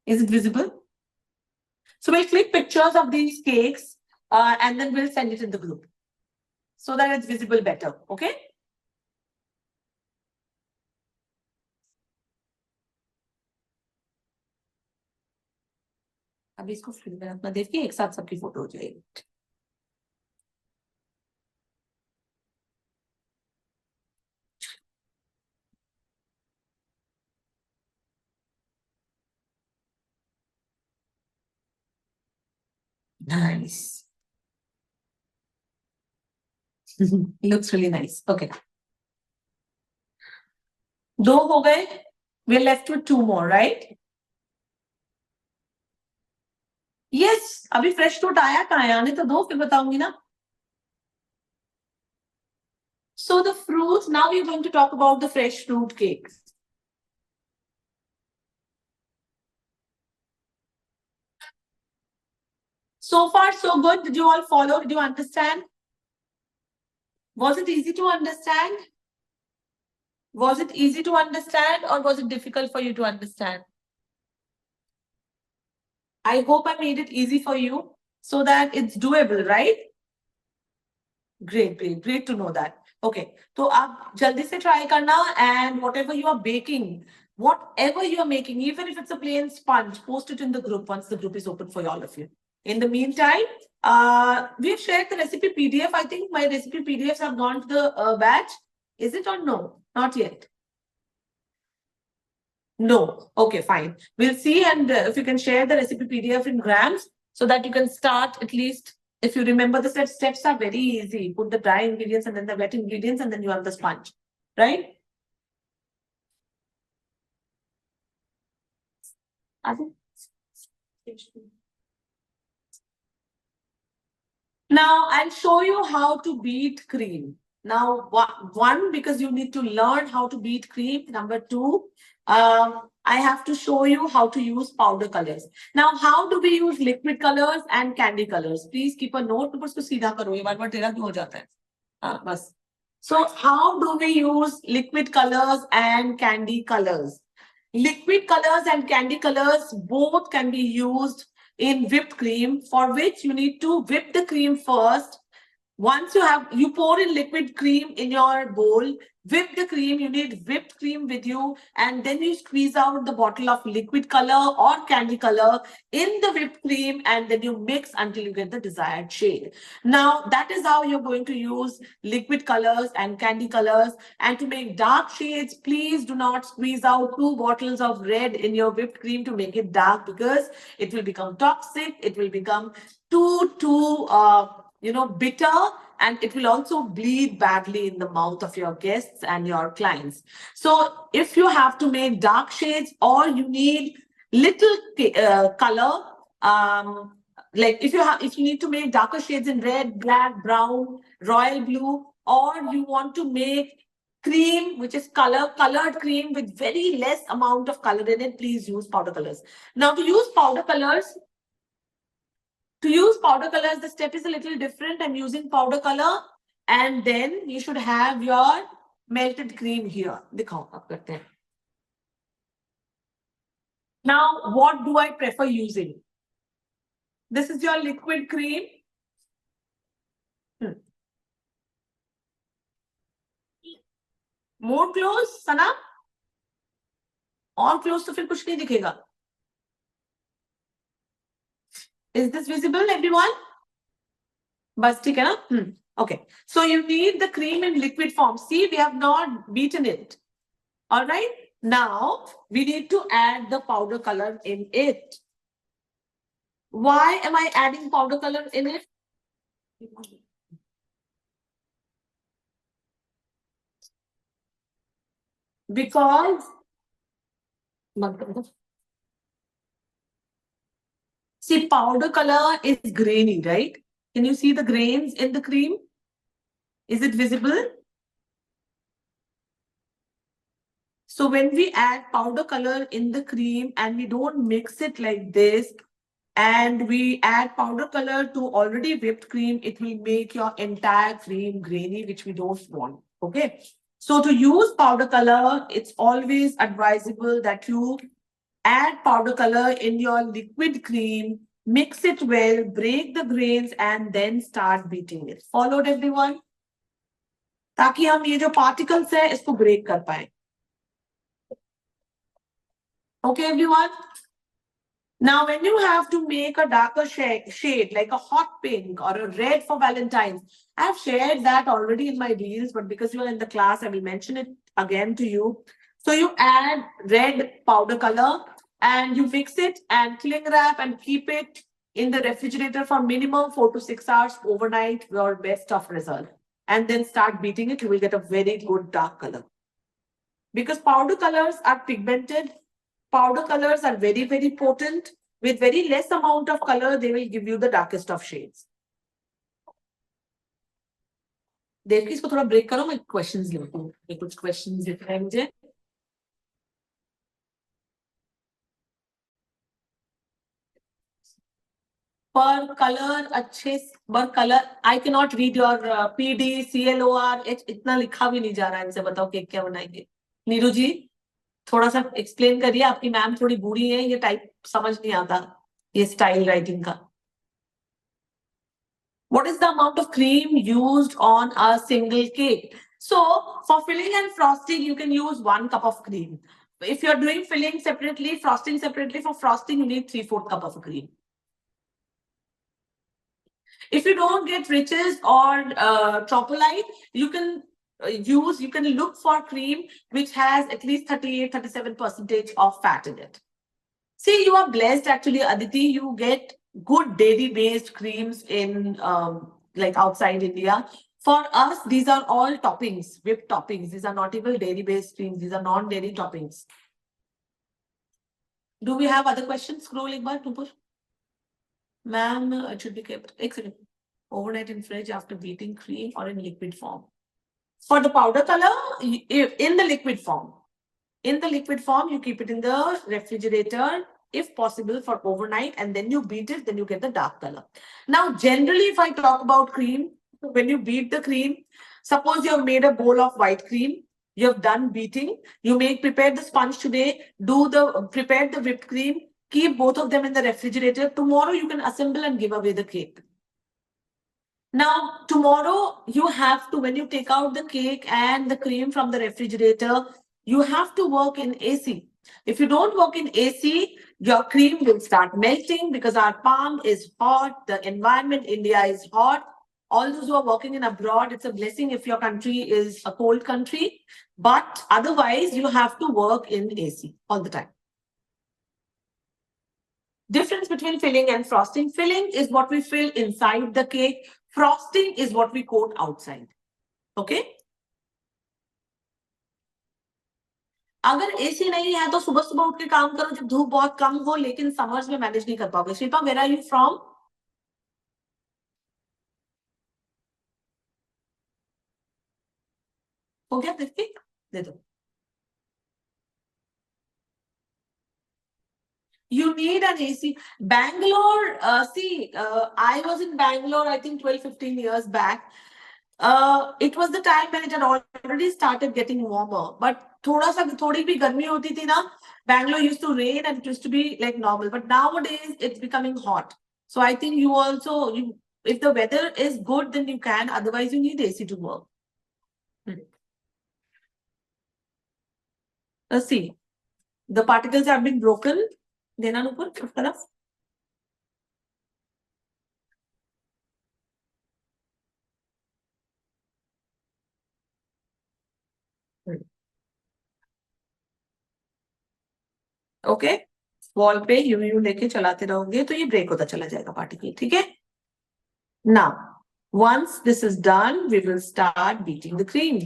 Is it visible? So we'll click pictures of these cakes and then we'll send it in the group so that it's visible better. Okay? अभी इसको फिर में अपना देखिए एक साथ सबकी photo हो जाएगी. Nice. Looks really nice. Okay. दो हो गए. We're left with two more, right? Yes. अभी fresh fruit आया कहाँ है? आने तो दो फिर बताऊंगी ना. So the fruits, now we're going to talk about the fresh fruit cakes. So far, so good. Did you all follow? Did you understand? Was it easy to understand? Was it easy to understand or was it difficult for you to understand? I hope I made it easy for you so that it's doable, right? Great, great, great to know that. Okay, so आप जल्दी से try करना and whatever you are baking, whatever you are making, even if it's a plain sponge, post it in the group once the group is open for all of you. In the meantime, we've shared the recipe PDF. I think my recipe PDFs have gone to the batch. Is it or no? Not yet. No. Okay, fine. We'll see. And if you can share the recipe PDF in grams so that you can start at least, if you remember the steps are very easy. Put the dry ingredients and then the wet ingredients and then you have the sponge, right? Now I'll show you how to beat cream. Now, one, because you need to learn how to beat cream. Number two, I have to show you how to use powder colors. Now, how do we use liquid colors and candy colors? Please keep a note. So how do we use liquid colors and candy colors? Liquid colors and candy colors both can be used in whipped cream, for which you need to whip the cream first. Once you pour in liquid cream in your bowl, whip the cream, you need whipped cream with you, and then you squeeze out the bottle of liquid color or candy color in the whipped cream, and then you mix until you get the desired shade. Now, that is how you're going to use liquid colors and candy colors. And to make dark shades, please do not squeeze out 2 bottles of red in your whipped cream to make it dark, because it will become toxic. It will become too bitter, and it will also bleed badly in the mouth of your guests and your clients. So if you have to make dark shades or you need little color, like if you need to make darker shades in red, black, brown, royal blue, or you want to make cream, which is colored cream with very less amount of color in it, please use powder colors. Now to use powder colors, the step is a little different. I'm using powder color, and then you should have your melted cream here. दिखाओ आप करते हैं. Now, what do I prefer using? This is your liquid cream. More close, Sana? Or close तो फिर कुछ नहीं दिखेगा. Is this visible, everyone? बस ठीक है ना? Okay. So you need the cream in liquid form. See, we have not beaten it. All right. Now we need to add the powder color in it. Why am I adding powder color in it? Because see, powder color is grainy, right? Can you see the grains in the cream? Is it visible? So when we add powder color in the cream and we don't mix it like this, and we add powder color to already whipped cream, it will make your entire cream grainy, which we don't want. Okay. So to use powder color, it's always advisable that you add powder color in your liquid cream, mix it well, break the grains, and then start beating it. Followed, everyone? ताकि हम ये जो particles है इसको break कर पाए. Okay, everyone? Now, when you have to make a darker shade like a hot pink or a red for Valentine's, I've shared that already in my reels, but because you are in the class, I will mention it again to you. So you add red powder color and you mix it and cling wrap and keep it in the refrigerator for minimum 4 to 6 hours overnight, your best of result. And then start beating it, you will get a very good dark color. Because powder colors are pigmented, powder colors are very, very potent. With very less amount of color, they will give you the darkest of shades. देखिए इसको थोड़ा break करो, मैं questions लेती हूँ. ये कुछ questions दिख रहे हैं मुझे. Per color अच्छे per color I cannot read your PD CLOR इतना लिखा भी नहीं जा रहा है. इनसे बताओ केक क्या बनाएंगे. नीरू जी थोड़ा सा एक्सप्लेन करिए. आपकी मैम थोड़ी बूढ़ी है, ये टाइप समझ नहीं आता, ये स्टाइल राइटिंग का. What is the amount of cream used on a single cake? So for filling and frosting, you can use 1 cup of cream. If you're doing filling separately, frosting separately, for frosting, you need 3/4 cup of cream. If you don't get riches or chocolate, you can look for cream which has at least 38-37% of fat in it. See, you are blessed actually, Aditi. You get good dairy-based creams in like outside India. For us, these are all toppings, whipped toppings. These are not even dairy-based creams. These are non-dairy toppings. Do we have other questions? Scroll एक बार ऊपर. Ma'am, it should be kept overnight in fridge after beating cream or in liquid form. For the powder color, in the liquid form. In the liquid form, you keep it in the refrigerator, if possible, for overnight, and then you beat it, then you get the dark color. Now, generally, if I talk about cream, when you beat the cream, suppose you have made a bowl of white cream, you have done beating, you prepare the sponge today, prepare the whipped cream, keep both of them in the refrigerator. Tomorrow, you can assemble and give away the cake. Now, tomorrow, you have to, when you take out the cake and the cream from the refrigerator, you have to work in AC. If you don't work in AC, your cream will start melting because our palm is hot, the environment, India is hot. All those who are working in abroad, it's a blessing if your country is a cold country. But otherwise, you have to work in AC all the time. Difference between filling and frosting. Filling is what we fill inside the cake. Frosting is what we coat outside. Okay? अगर AC नहीं है तो सुबह सुबह उठ के काम करो जब धूप बहुत कम हो, लेकिन समर्स में मैनेज नहीं कर पाओगे. Shilpa, where are you from? हो गया पृथ्वी? दे दो. You need an AC. Bangalore, I was in Bangalore, I think 12, 15 years back. It was the time when it had already started getting warmer. But थोड़ी भी गर्मी होती थी ना, Bangalore used to rain and it used to be like normal. But nowadays, it's becoming hot. So I think you also, if the weather is good, then you can. Otherwise, you need AC to work. Let's see. The particles have been broken. देना ऊपर उस तरफ. Okay, wall पे you लेके चलाते रहोगे तो ये ब्रेक होता चला जाएगा पार्टिकल. ठीक है. Now once this is done, we will start beating the cream.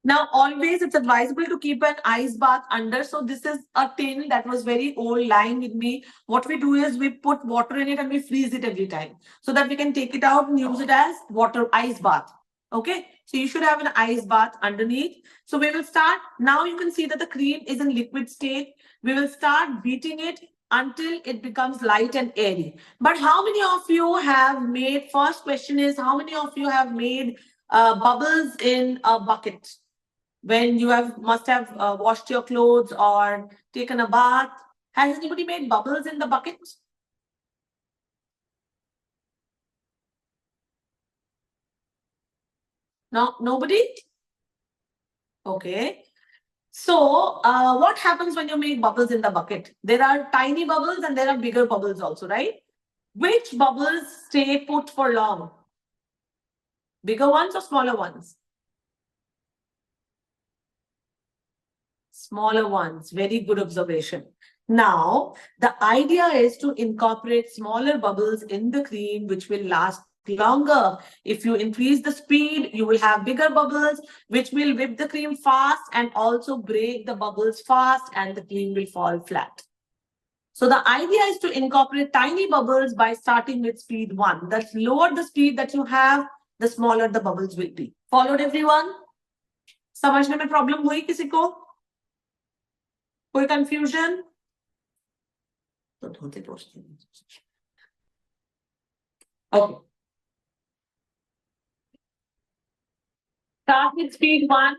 Now, always it's advisable to keep an ice bath under. So this is a tin that was very old lying with me. What we do is we put water in it and we freeze it every time so that we can take it out and use it as water ice bath. Okay, so you should have an ice bath underneath. So we will start. Now you can see that the cream is in liquid state. We will start beating it until it becomes light and airy. But how many of you have made, first question is, how many of you have made bubbles in a bucket? When you must have washed your clothes or taken a bath. Has anybody made bubbles in the bucket? No, nobody? Okay. So what happens when you make bubbles in the bucket? There are tiny bubbles and there are bigger bubbles also, right? Which bubbles stay put for long? Bigger ones or smaller ones? Smaller ones. Very good observation. Now, the idea is to incorporate smaller bubbles in the cream, which will last longer. If you increase the speed, you will have bigger bubbles, which will whip the cream fast and also break the bubbles fast, and the cream will fall flat. So the idea is to incorporate tiny bubbles by starting with speed 1. The lower the speed that you have, the smaller the bubbles will be. Followed, everyone? समझने में problem हुई किसी को? कोई confusion? Okay. Start with speed 1.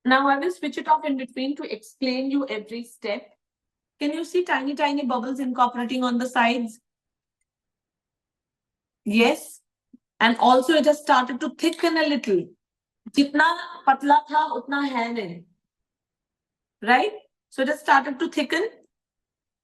Now I will switch it off in between to explain you every step. Can you see tiny bubbles incorporating on the sides? Yes. And also it has started to thicken a little. Jitna patla tha, utna hai nahi. Right? So it has started to thicken.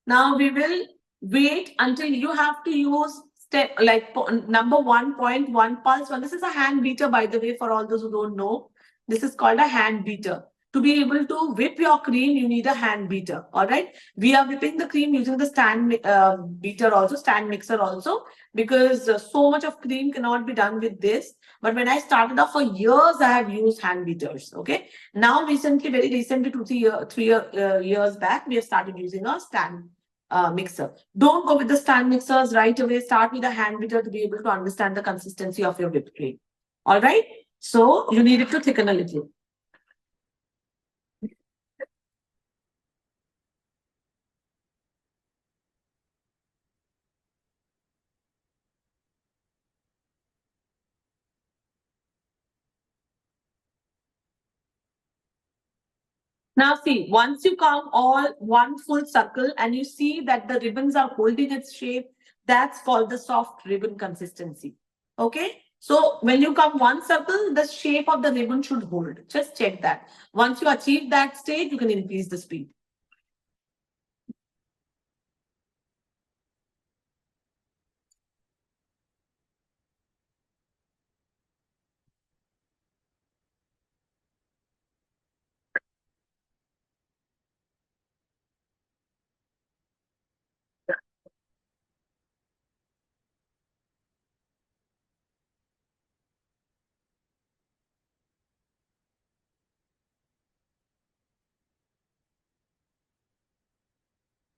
Now we will wait until you have to use step like number 1.1 pulse. Well, this is a hand beater, by the way, for all those who don't know. This is called a hand beater. To be able to whip your cream, you need a hand beater. All right. We are whipping the cream using the stand beater also, stand mixer also, because so much of cream cannot be done with this. But when I started off for years, I have used hand beaters. Okay. Now, recently, very recently, 3 years back, we have started using a stand mixer. Don't go with the stand mixers right away. Start with a hand beater to be able to understand the consistency of your whipped cream. All right. So you need it to thicken a little. Now see, once you come all one full circle and you see that the ribbons are holding its shape, that's called the soft ribbon consistency. Okay. So when you come one circle, the shape of the ribbon should hold. Just check that. Once you achieve that stage, you can increase the speed.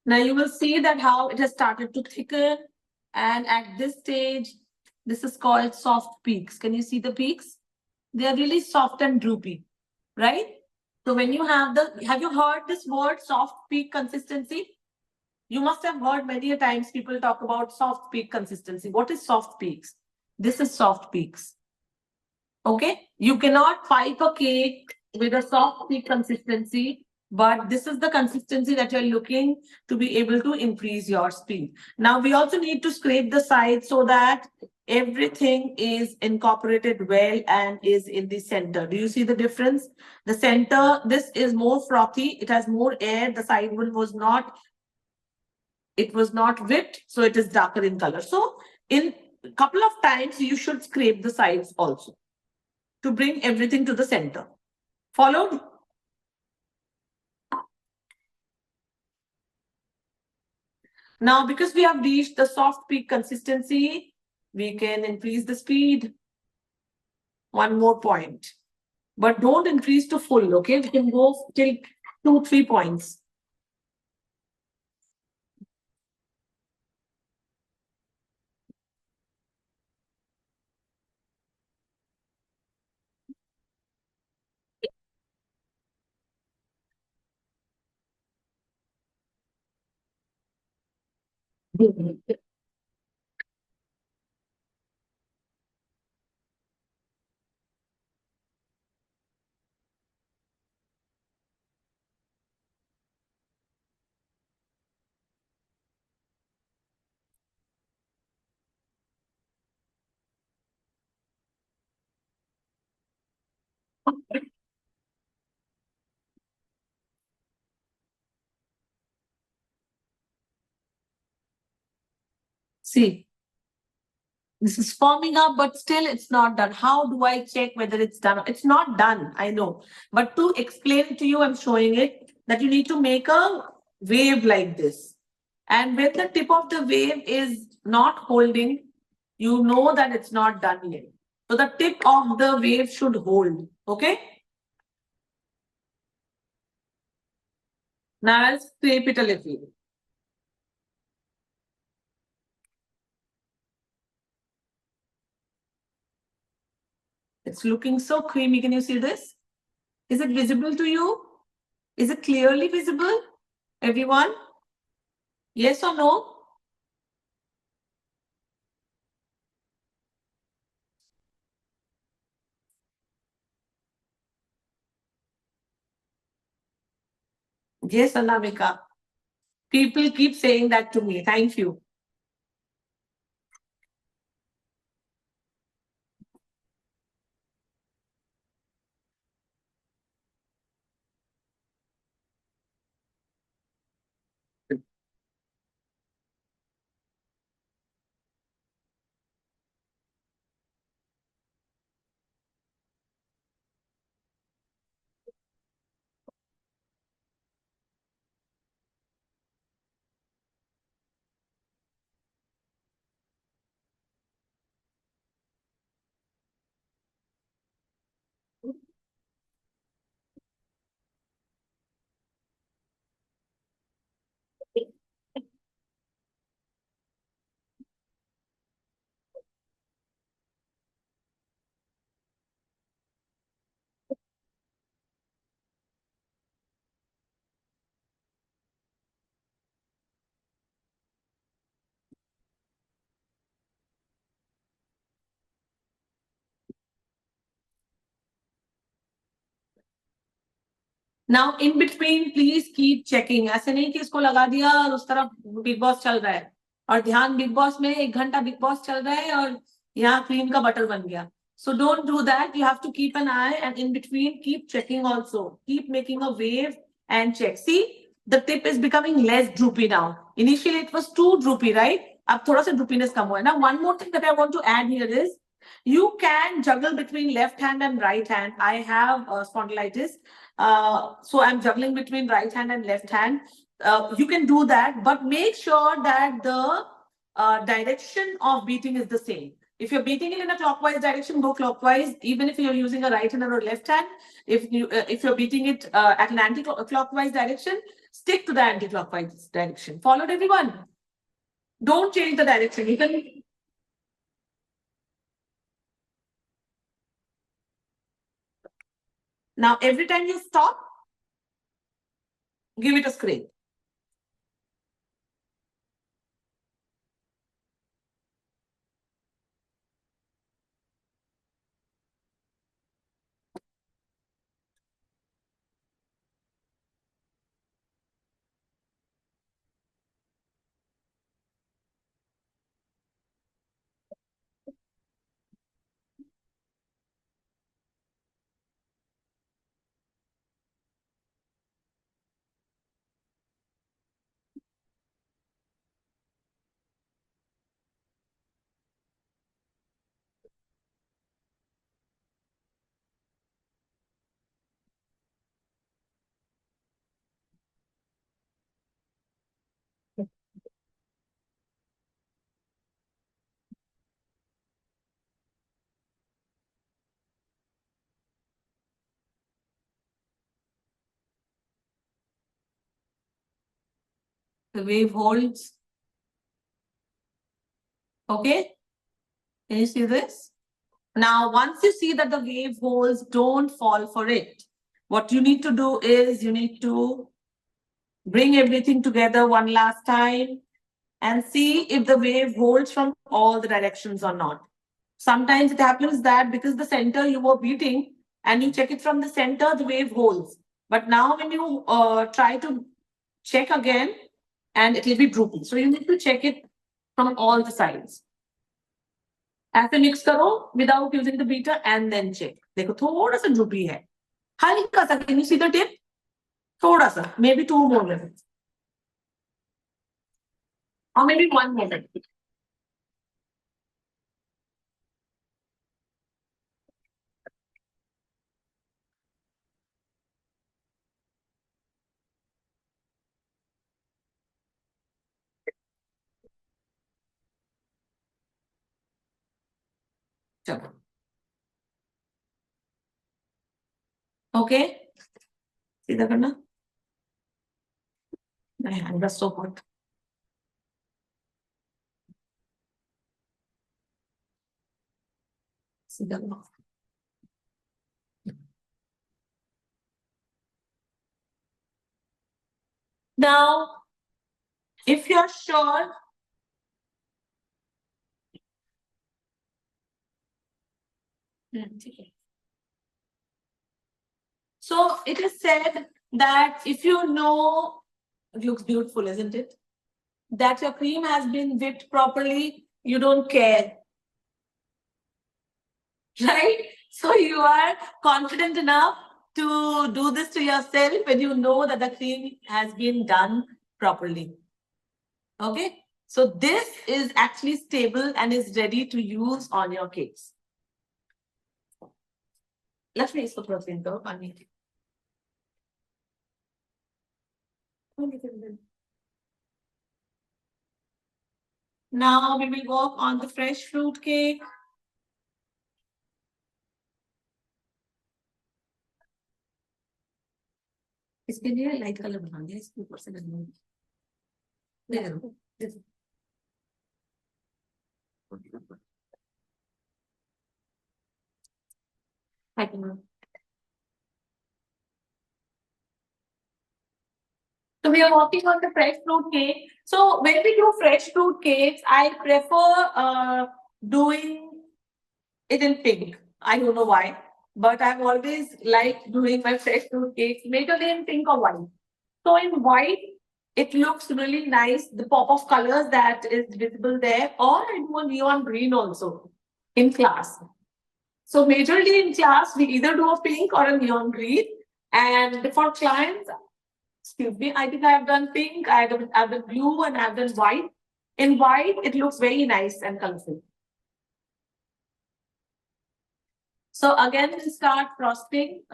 Now you will see that how it has started to thicken. And at this stage, this is called soft peaks. Can you see the peaks? They are really soft and droopy, right? So when you have you heard this word soft peak consistency? You must have heard many a times people talk about soft peak consistency. What is soft peaks? This is soft peaks. Okay, you cannot pipe a cake with a soft peak consistency, but this is the consistency that you're looking to be able to increase your speed. Now we also need to scrape the sides so that everything is incorporated well and is in the center. Do you see the difference? The center, this is more frothy, it has more air. The side one was not, it was not whipped, so it is darker in color. So in a couple of times you should scrape the sides also to bring everything to the center. Followed? Now, because we have reached the soft peak consistency, we can increase the speed. One more point. But don't increase to full, okay? We can go till 2-3 points. See, this is forming up, but still it's not done. How do I check whether it's done? It's not done, I know. But to explain to you, I'm showing it that you need to make a wave like this. And when the tip of the wave is not holding, you know that it's not done yet. So the tip of the wave should hold. Okay? Now I'll scrape it a little. It's looking so creamy. Can you see this? Is it visible to you? Is it clearly visible? Everyone? Yes or no? Yes, Anamika. People keep saying that to me. Thank you. Now, in between, please keep checking. ऐसे नहीं कि इसको लगा दिया और उस तरफ big boss चल रहा है और ध्यान बिग बॉस में 1 घंटा बिग बॉस चल रहा है और यहाँ क्रीम का बटर बन गया. So don't do that. You have to keep an eye and in between keep checking also. Keep making a wave and check. See, the tip is becoming less droopy now. Initially it was too droopy, right? अब थोड़ा सा droopiness कम हुआ है. Now one more thing that I want to add here is you can juggle between left hand and right hand. I have spondylitis. So I'm juggling between right hand and left hand. You can do that, but make sure that the direction of beating is the same. If you're beating it in a clockwise direction, go clockwise. Even if you're using a right hand or a left hand, if you're beating it at an anti-clockwise direction, stick to the anti-clockwise direction. Followed, everyone? Don't change the direction. You can. Now, every time you stop, give it a scrape. The wave holds. Okay? Can you see this? Now, once you see that the wave holds, don't fall for it. What you need to do is you need to bring everything together one last time and see if the wave holds from all the directions or not. Sometimes it happens that because the center you were beating and you check it from the center, the wave holds. But now when you try to check again, and it will be droopy. So you need to check it from all the sides. ऐसे mix करो without using the beater and then check. देखो थोड़ा सा droopy है. हल्का सा. Can you see the tip? थोड़ा सा. Maybe 2 more minutes. Or maybe 1 minute. चलो. Okay. सीधा करना. My hand was so hot. सीधा करना. Now, if you're sure, so it is said that if you know, it looks beautiful, isn't it? That your cream has been whipped properly, you don't care. Right? So you are confident enough to do this to yourself when you know that the cream has been done properly. Okay? So this is actually stable and is ready to use on your cakes. Let's make it for Now we will work on the fresh fruit cake. इसके लिए light colour बनाएंगे इसके ऊपर से लगेंगे So we are working on the fresh fruit cake. So when we do fresh fruit cakes, I prefer doing it in pink. I don't know why, but I've always liked doing my fresh fruit cakes, majorly in pink or white. So in white, it looks really nice, the pop of colors that is visible there, or I do a neon green also in class. So majorly in class, we either do a pink or a neon green. And for clients, excuse me, I think I've done pink, I've done blue, and I've done white. In white, it looks very nice and colorful. So again, we'll start frosting.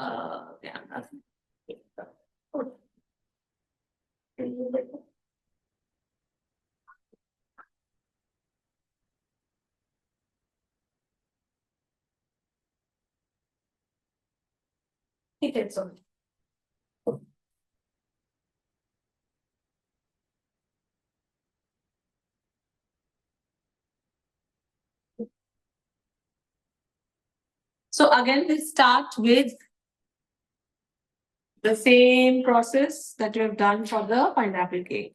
ठीक है, सो again we start with the same process that you have done for the pineapple cake.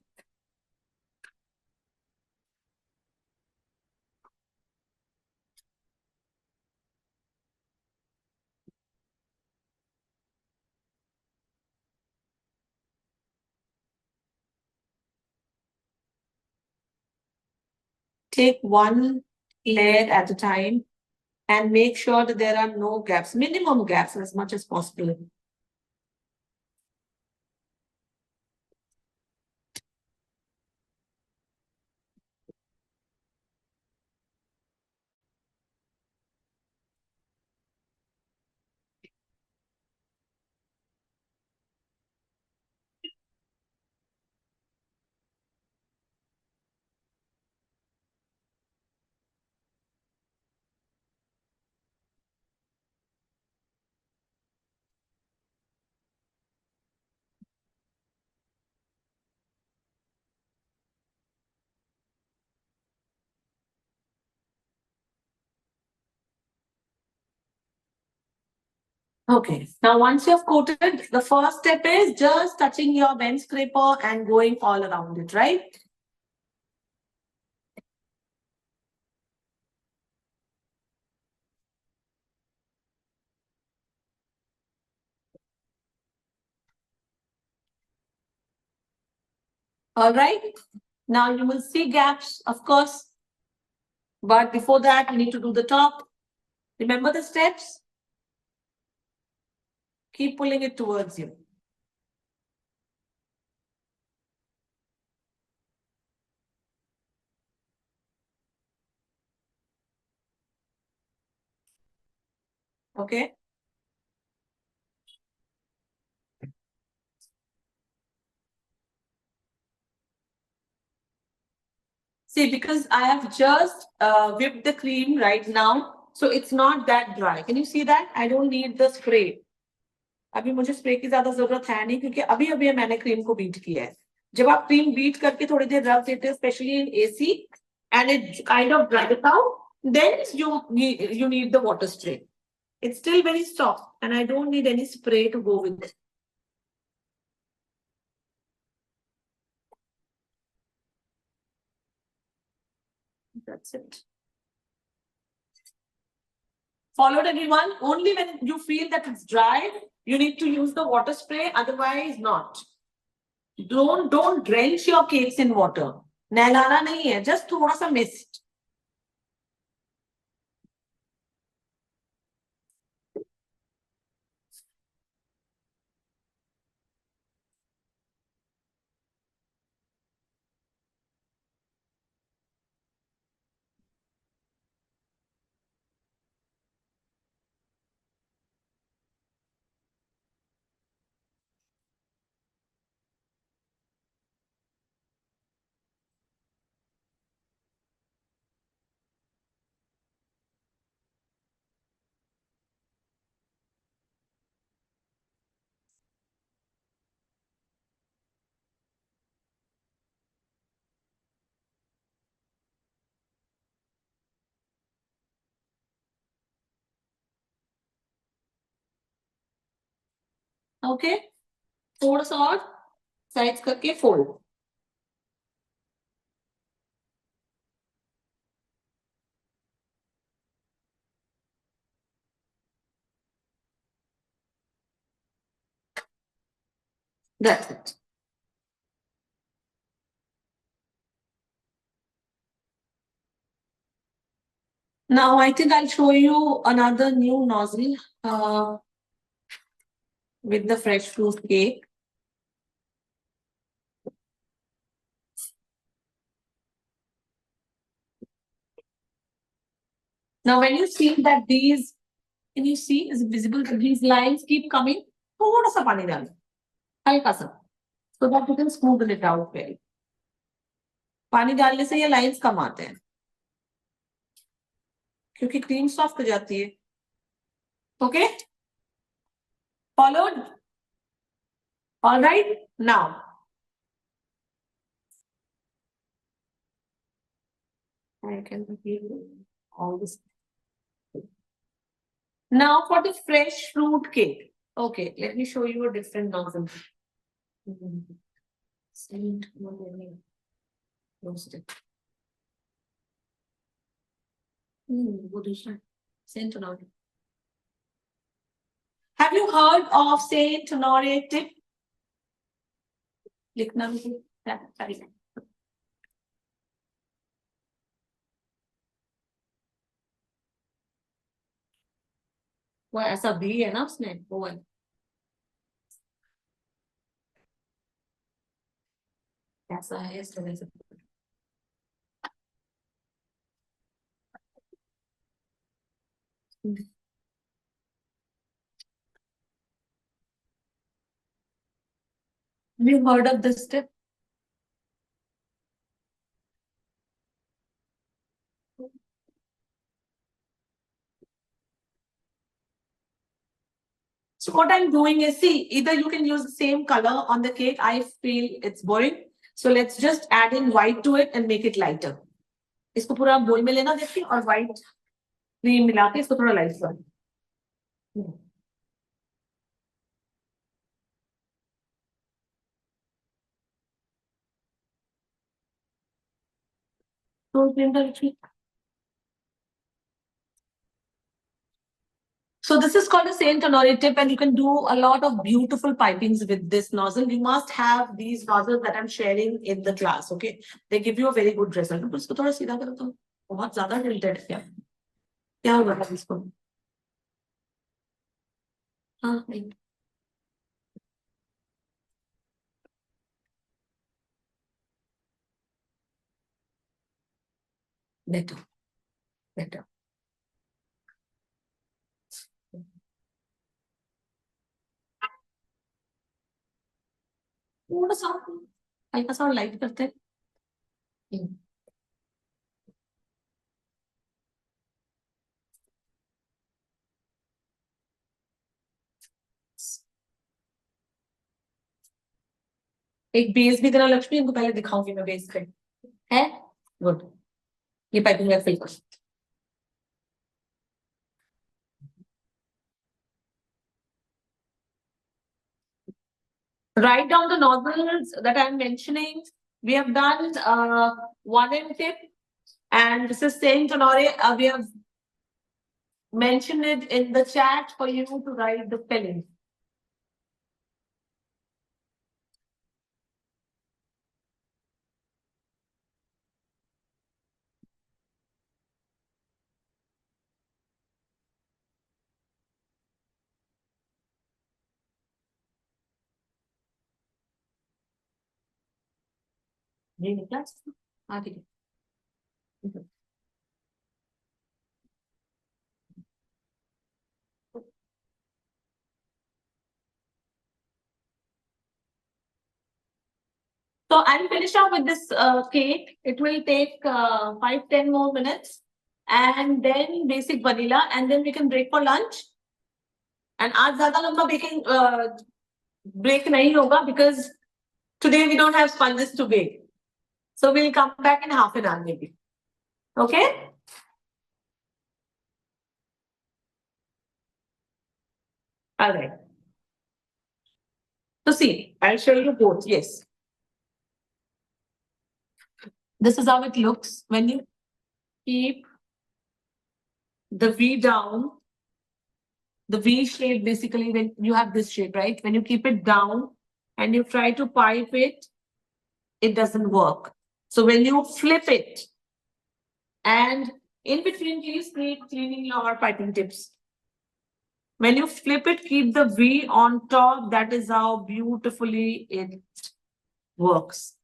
Take one layer at a time and make sure that there are no gaps, minimum gaps as much as possible. Okay, now once you have coated, the first step is just touching your bench scraper and going all around it, right? All right, now you will see gaps, of course, but before that, you need to do the top. Remember the steps? Keep pulling it towards you. Okay. See, because I have just whipped the cream right now, so it's not that dry. Can you see that? I don't need the spray. अभी मुझे spray की ज्यादा जरूरत है नहीं क्योंकि अभी अभी मैंने क्रीम को बीट किया है. जब आप क्रीम बीट करके थोड़ी देर रख देते हो, specially in AC, and it kind of dried it out, then you need the water spray. It's still very soft, and I don't need any spray to go with it. That's it. Followed, everyone? Only when you feel that it's dry, you need to use the water spray, otherwise not. Don't drench your cakes in water. नहलाना नहीं है, just थोड़ा सा mist. Okay, थोड़ा सा और size करके fold. That's it. Now I think I'll show you another new nozzle with the fresh fruit cake. Now when you see that these, can you see, is it visible that these lines keep coming? थोड़ा सा पानी डालो, हल्का सा, so that you can smoothen it out well. पानी डालने से ये लाइंस कम आते हैं क्योंकि क्रीम सॉफ्ट हो जाती है. Okay, Followed? All right. Now, I can give you all this. Now for the fresh fruit cake. Okay, let me show you a different nozzle. Saint Mam. What is that? Saint Honore. Have you heard of Saint Honore tip? लिखना भी sorry. वो ऐसा भी है ना उसमें वो है ऐसा है इस तरह से Have you heard of this tip? So what I'm doing is, see, either you can use the same color on the cake. I feel it's boring. So let's just add in white to it and make it lighter. इसको पूरा बोल में लेना देखिए और white cream मिला के इसको थोड़ा light कर. So this is called a Saint Honore tip, and you can do a lot of beautiful pipings with this nozzle. You must have these nozzles that I'm sharing in the class. Okay, they give you a very good result. इसको थोड़ा सीधा करो तो बहुत ज़्यादा tilted है क्या होगा इसको? हाँ नहीं. Better, better. थोड़ा सा हल्का सा लाइट करते हैं. एक बेस भी देना लक्ष्मी, इनको पहले दिखाऊंगी मैं बेस पे है. गुड. ये पाइपिंग में फिल कर. Write down the nozzles that I'm mentioning. We have done one in tip, and this is Saint Honore. We have mentioned it in the chat for you to write the spelling. So I'll finish off with this cake. It will take 5-10 more minutes, and then basic vanilla, and then we can break for lunch. And आज ज़्यादा लंबा baking break नहीं होगा because today we don't have sponges to bake. So we'll come back in half an hour maybe. Okay? All right. So see, I'll show you both. Yes. This is how it looks when you keep the V down. The V shape, basically, when you have this shape, right? When you keep it down and you try to pipe it, it doesn't work. So when you flip it, and in between, please keep cleaning your piping tips. When you flip it, keep the V on top. That is how beautifully it works.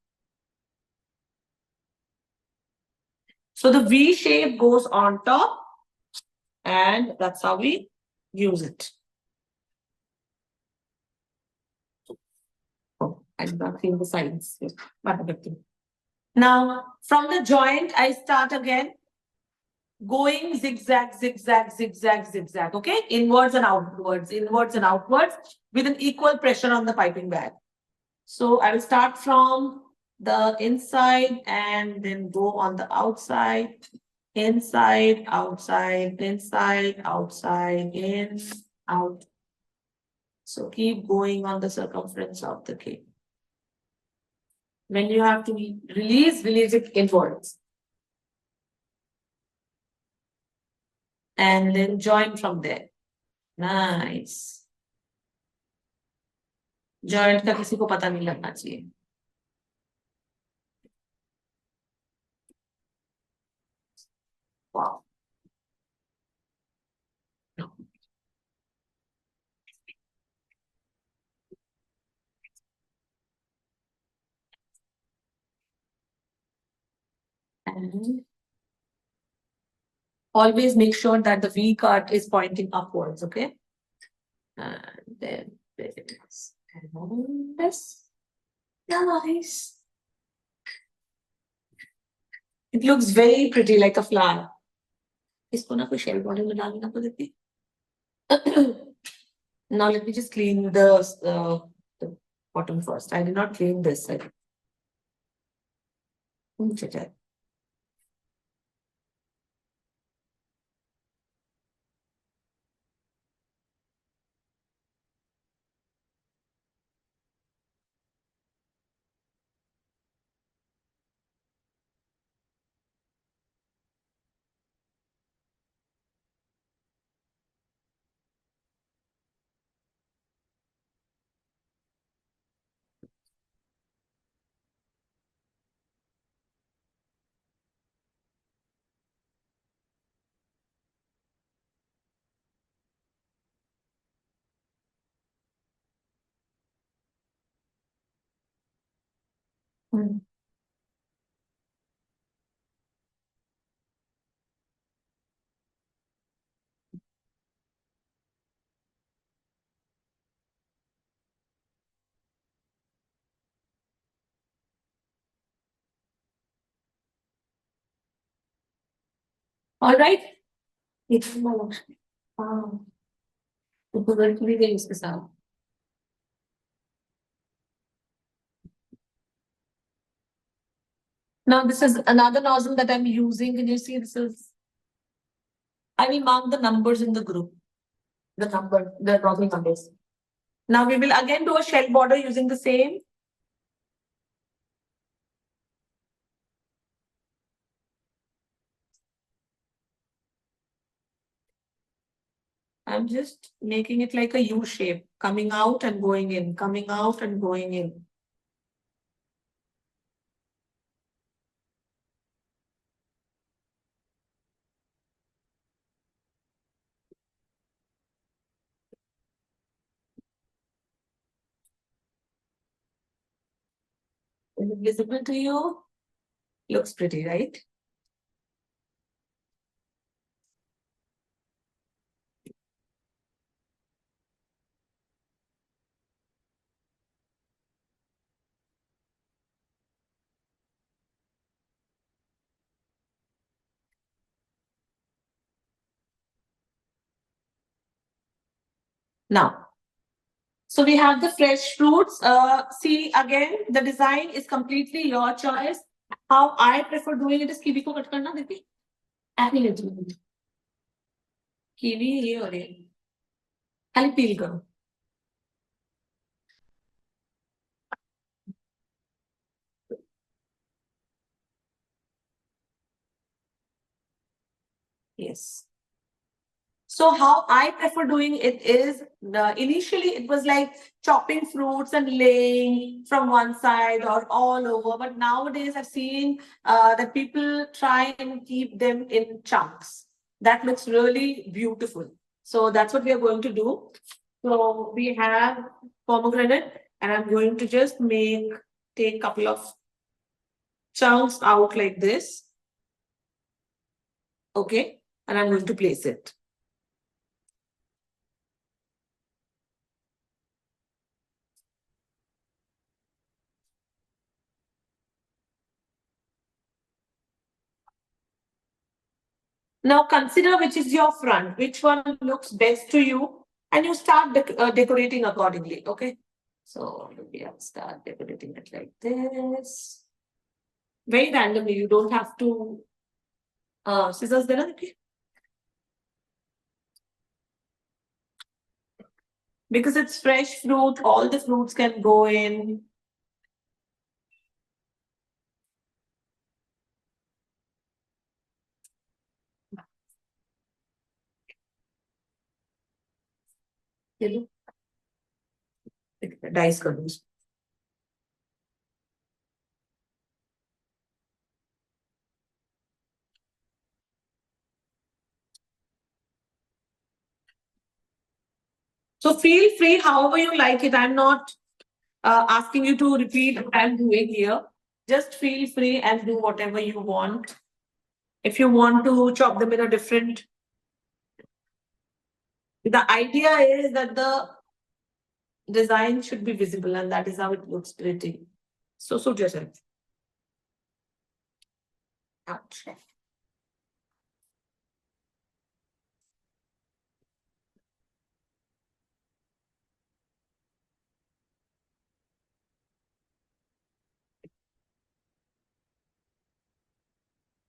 So the V shape goes on top, and that's how we use it. Oh, I'm not seeing the sides. Now, from the joint, I start again. going zigzag, zigzag, zigzag, zigzag. Okay, inwards and outwards with an equal pressure on the piping bag. So I will start from the inside and then go on the outside, inside, outside, inside, outside, in, out. So keep going on the circumference of the cake. When you have to release it inwards. And then join from there. Nice. Joint का किसी को पता नहीं लगना चाहिए. Wow. And always make sure that the V cut is pointing upwards, okay? And then there it is. And this. Nice. It looks very pretty, like a flower. इसको ना कोई shell bottle में डालना तो देती. Now let me just clean the bottom first. I did not clean this side. All right. Now this is another nozzle that I'm using. Can you see this is? I will mark the numbers in the group. The nozzle numbers. Now we will again do a shell border using the same. I'm just making it like a U shape, coming out and going in, coming out and going in. Is it visible to you? Looks pretty, right? Now, so we have the fresh fruits. See, again, the design is completely your choice. How I prefer doing it is kiwi ko cut karna, देखिए. ऐसे लेती हूँ. Kiwi ये और ये. खाली peel करो. Yes. So how I prefer doing it is, initially it was like chopping fruits and laying from one side or all over. But nowadays I've seen that people try and keep them in chunks. That looks really beautiful. So that's what we are going to do. So we have pomegranate and I'm going to just take a couple of chunks out like this. Okay. And I'm going to place it. Now consider which is your front, which one looks best to you, and you start decorating accordingly. Okay. So maybe I'll start decorating it like this. Very randomly, you don't have to. Scissors there, okay? Because it's fresh fruit, all the fruits can go in. Dice कर दूँ. So feel free however you like it. I'm not asking you to repeat what I'm doing here. Just feel free and do whatever you want. If you want to chop them in a different, the idea is that the design should be visible and that is how it looks pretty. So suit yourself. Ouch.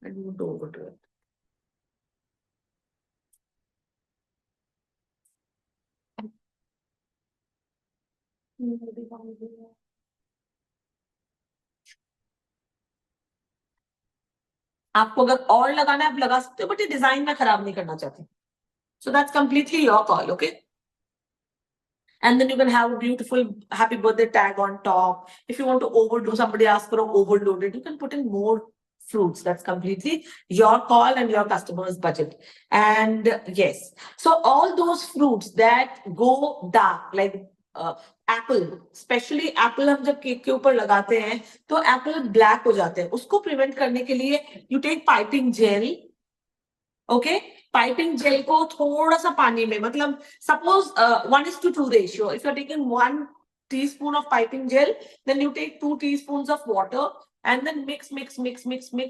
I won't overdo it. आपको अगर और लगाना है आप लगा सकते हो but ये डिजाइन में खराब नहीं करना चाहती. So that's completely your call, okay? And then you can have a beautiful happy birthday tag on top. If you want to overdo, somebody asks for an overloaded, you can put in more fruits. That's completely your call and your customer's budget. And yes, so all those fruits that go dark, like Apple, specially Apple हम जब cake के ऊपर लगाते हैं तो Apple black हो जाते हैं. उसको प्रिवेंट करने के लिए you take piping gel. Okay, piping gel को थोड़ा सा पानी में, मतलब suppose 1:2 ratio. If you are taking 1 teaspoon of piping gel, then you take 2 teaspoons of water and then mix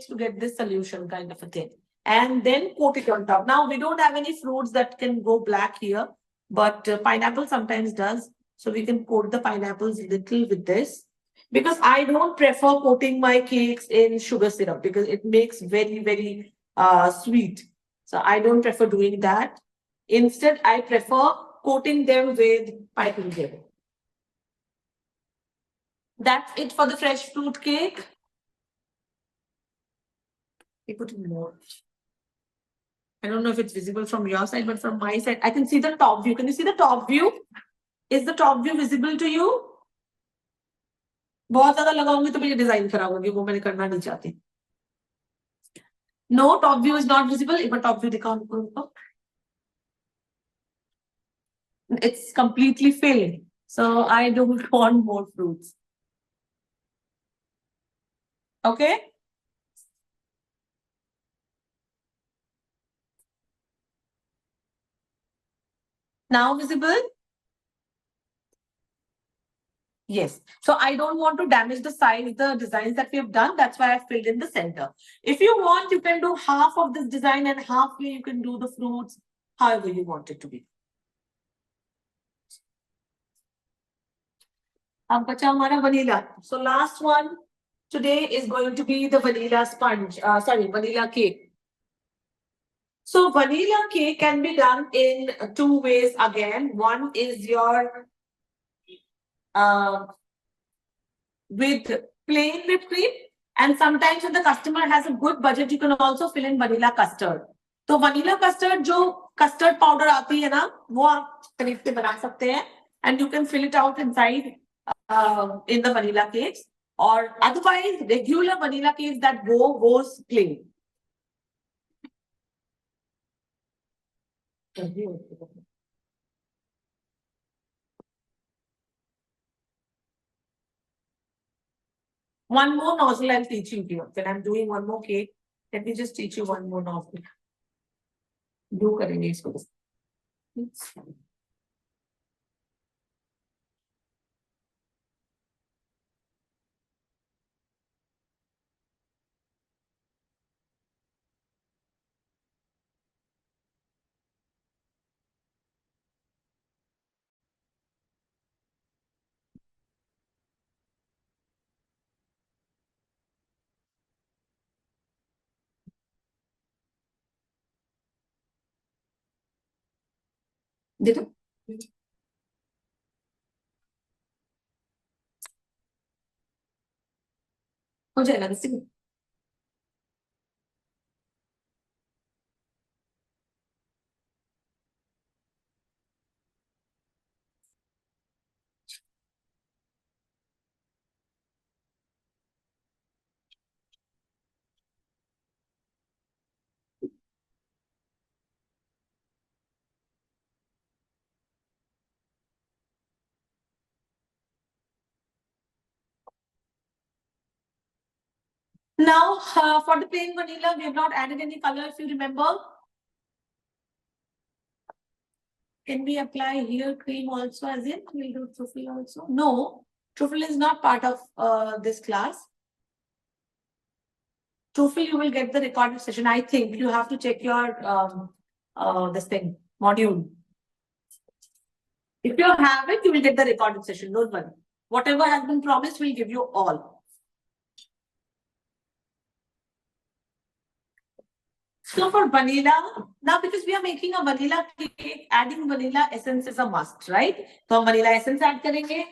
to get this solution kind of a thing. And then coat it on top. Now we don't have any fruits that can go black here, but pineapple sometimes does. So we can coat the pineapples a little with this. Because I don't prefer coating my cakes in sugar syrup because it makes very sweet. So I don't prefer doing that. Instead, I prefer coating them with piping gel. That's it for the fresh fruit cake. We put in more. I don't know if it's visible from your side, but from my side, I can see the top view. Can you see the top view? Is the top view visible to you? बहुत ज़्यादा लगाऊंगी तो मेरी design खराब होगी, वो मैंने करना नहीं चाहती. No, top view is not visible. एक बार top view दिखाओ उनको. It's completely filled. So I don't want more fruits. Okay? Now visible? Yes. So I don't want to damage the size, the designs that we have done. That's why I filled in the center. If you want, you can do half of this design and halfway you can do the fruits, however you want it to be. Vanilla. So last one today is going to be the vanilla sponge, vanilla cake. So vanilla cake can be done in 2 ways again. One is your with plain whipped cream, and sometimes if the customer has a good budget, you can also fill in vanilla custard. So vanilla custard, जो custard powder आती है ना, वो आप खरीद के बना सकते हैं, and you can fill it out inside in the vanilla cakes. Or otherwise, regular vanilla cakes that goes plain. One more nozzle I'll teach you here. When I'm doing one more cake, let me just teach you one more nozzle. Do करेंगे इसको. देखो हो जाएगा किसी को। Now, for the plain vanilla, we have not added any color, if you remember. Can we apply here cream also as in? We'll do truffle also. No, truffle is not part of this class. Truffle, you will get the recorded session. I think you have to check your this thing, module. If you have it, you will get the recorded session. Don't worry. Whatever has been promised, we'll give you all. So for vanilla, now because we are making a vanilla cake, adding vanilla essence is a must, right? So vanilla essence add करेंगे.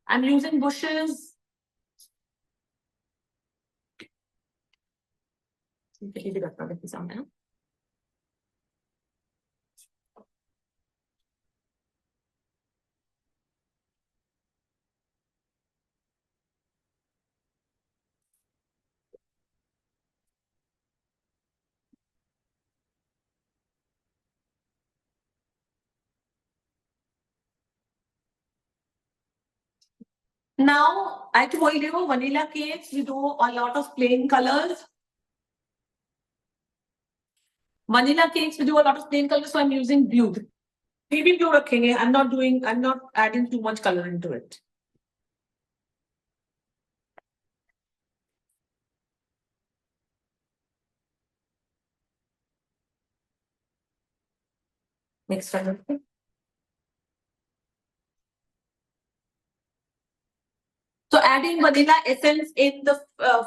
I'm using bushes. Now, I told you vanilla cakes, we do a lot of plain colors. Vanilla cakes, we do a lot of plain colors, so I'm using blue. Baby blue रखेंगे. I'm not adding too much color into it. Next one. So adding vanilla essence in the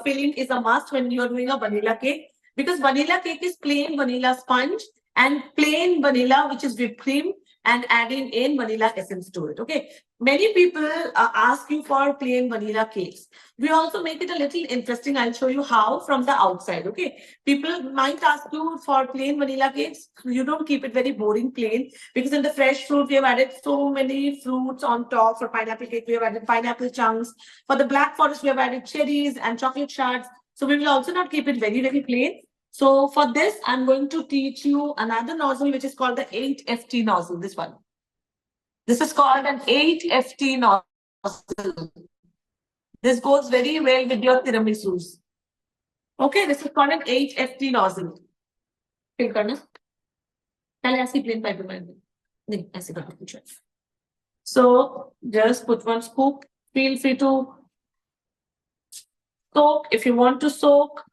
filling is a must when you're doing a vanilla cake, because vanilla cake is plain vanilla sponge and plain vanilla, which is whipped cream, and adding in vanilla essence to it. Okay. Many people ask you for plain vanilla cakes. We also make it a little interesting. I'll show you how from the outside. Okay. People might ask you for plain vanilla cakes. You don't keep it very boring plain, because in the fresh fruit, we have added so many fruits on top. For pineapple cake, we have added pineapple chunks. For the black forest, we have added cherries and chocolate shards. So we will also not keep it very, very plain. So for this, I'm going to teach you another nozzle, which is called the 8FT nozzle, this one. This is called an 8FT nozzle. This goes very well with your tiramisus. Okay, this is called an 8FT nozzle. Fill करना. पहले ऐसे plain pipe में नहीं ऐसे करना कुछ. So just put one scoop. Feel free to soak if you want to soak.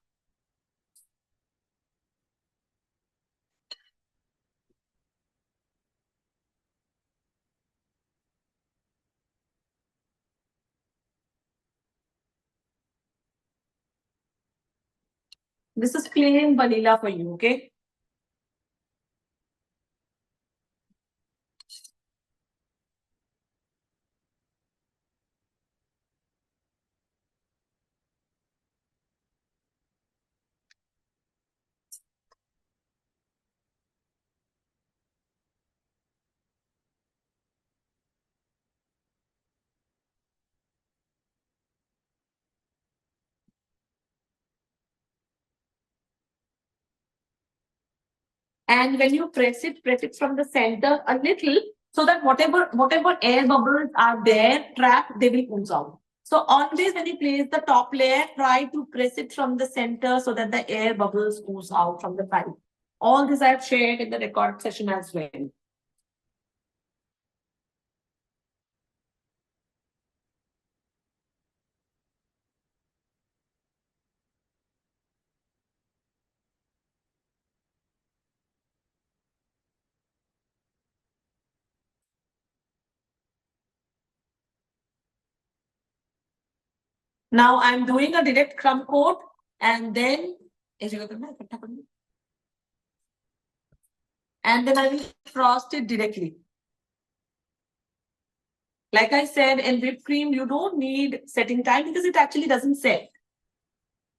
This is plain vanilla for you, okay? And when you press it from the center a little, so that whatever air bubbles are there trapped, they will ooze out. So always when you place the top layer, try to press it from the center so that the air bubbles ooze out from the pipe. All this I've shared in the record session as well. Now I'm doing a direct crumb coat, and then and then I will frost it directly. Like I said, in whipped cream, you don't need setting time because it actually doesn't set.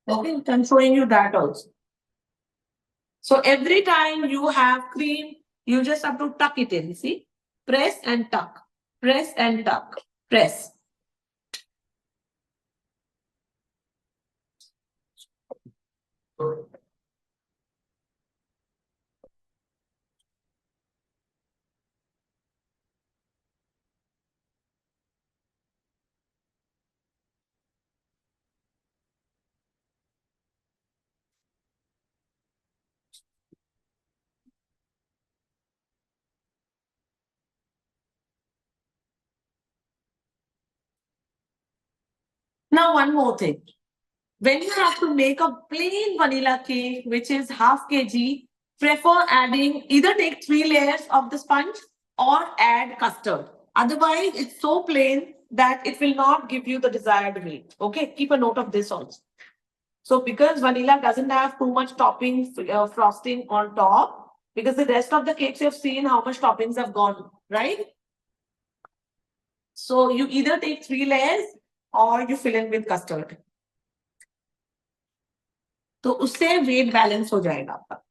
Okay, I'm showing you that also. So every time you have cream, you just have to tuck it in. See? Press and tuck. Press and tuck. Press. Now, one more thing. When you have to make a plain vanilla cake, which is half kg, prefer adding either take 3 layers of the sponge or add custard. Otherwise, it's so plain that it will not give you the desired weight. Okay, keep a note of this also. So because vanilla doesn't have too much topping, frosting on top, because the rest of the cakes you've seen how much toppings have gone, right? So you either take 3 layers or you fill in with custard. तो उससे wait balance हो जाएगा आपका.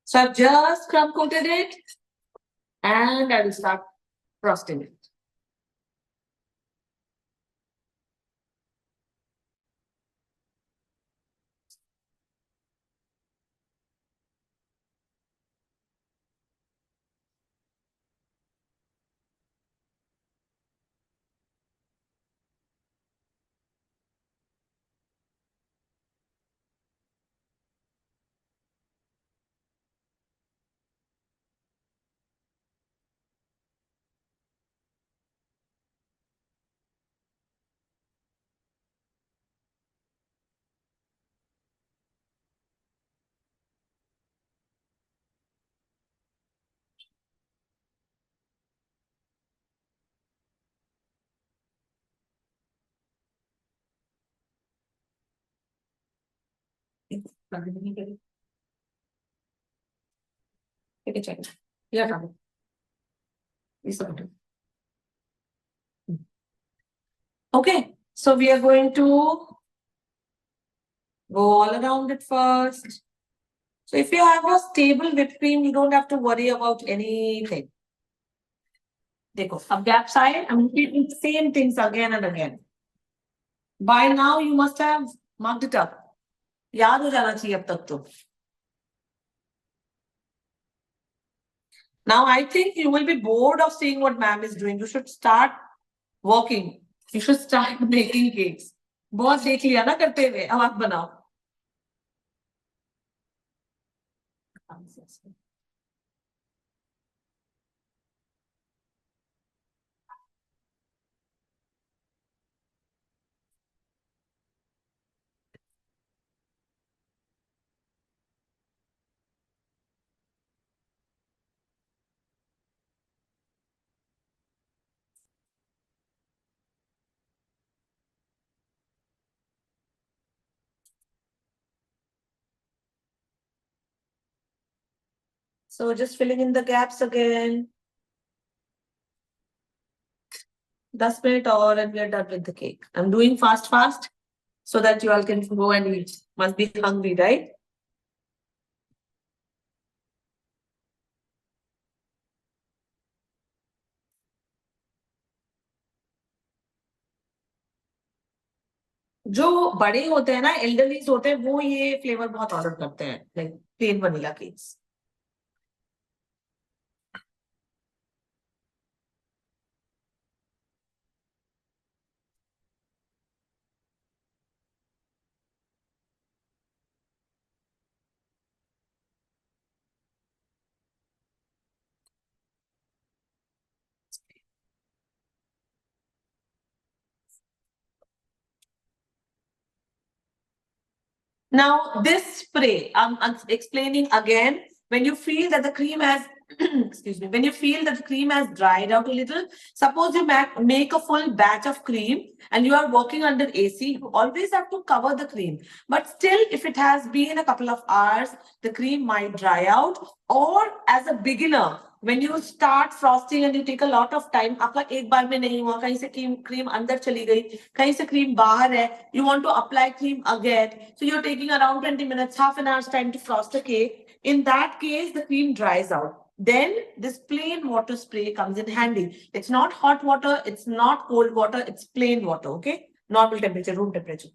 So I've just crumb coated it and I will start frosting it. Yeah. Okay, so we are going to go all around it first. So if you have a stable whipped cream, you don't have to worry about anything. देखो, अब gap side, I'm repeating the same things again and again. By now, you must have marked it up. याद हो जाना चाहिए अब तक तो. Now, I think you will be bored of seeing what ma'am is doing. You should start working. You should start making cakes. बहुत देख लिया ना करते हुए, अब आप बनाओ. So just filling in the gaps again. 10 minutes or and we are done with the cake. I'm doing fast so that you all can go and eat. Must be hungry, right? जो बड़े होते हैं ना elderlies होते हैं वो ये flavour बहुत ऑर्डर करते हैं like plane vanilla cakes. Now, this spray, I'm explaining again. When you feel that the cream has, excuse me, when you feel that the cream has dried out a little, suppose you make a full batch of cream and you are working under AC, you always have to cover the cream. But still, if it has been a couple of hours, the cream might dry out. Or as a beginner, when you start frosting and you take a lot of time, आपका एक बार में नहीं हुआ, कहीं से cream अंदर चली गई, कहीं से cream बाहर है, you want to apply cream again, so you're taking around 20 minutes, half an hour's time to frost a cake. In that case, the cream dries out. Then this plain water spray comes in handy. It's not hot water, it's not cold water, it's plain water, okay? Normal temperature, room temperature.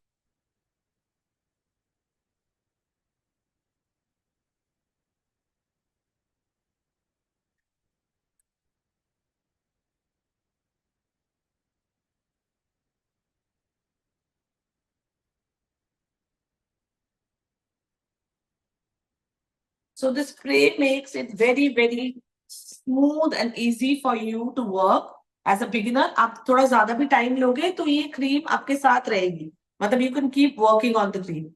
So the spray makes it very, very smooth and easy for you to work. As a beginner, आप थोड़ा ज़्यादा भी time लोगे तो ये cream आपके साथ रहेगी. मतलब you can keep working on the cream.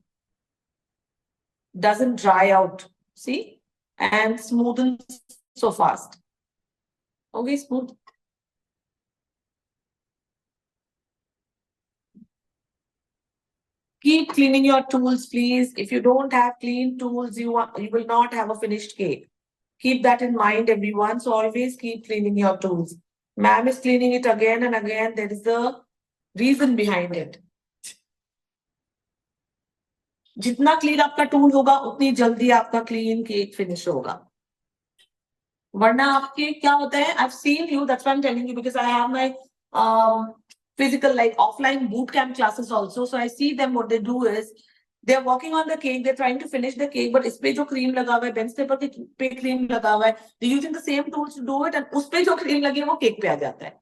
Doesn't dry out. See? And smoothens so fast. Okay, smooth. Keep cleaning your tools, please. If you don't have clean tools, you will not have a finished cake. Keep that in mind, everyone. So always keep cleaning your tools. Ma'am is cleaning it again and again. There is a reason behind it. जितना clean आपका tool होगा उतनी जल्दी आपका clean cake finish होगा. वरना आपके क्या होता है, I've seen you, that's why I'm telling you, because I have my physical, like offline bootcamp classes also. So I see them, what they do is they're working on the cake, they're trying to finish the cake, but इस पे जो cream लगा हुआ है, bench paper पे cream लगा हुआ है, they're using the same tools to do it, and उस पे जो cream लगी है वो cake पे आ जाता है.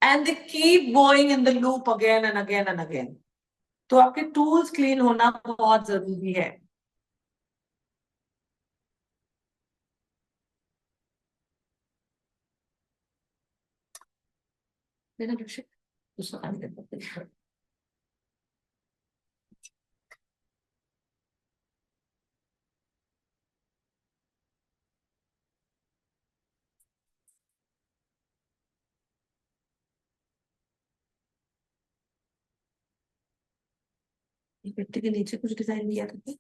And they keep going in the loop again and again and again. तो आपके tools clean होना बहुत जरूरी है. मिट्टी के नीचे कुछ डिजाइन दिया था.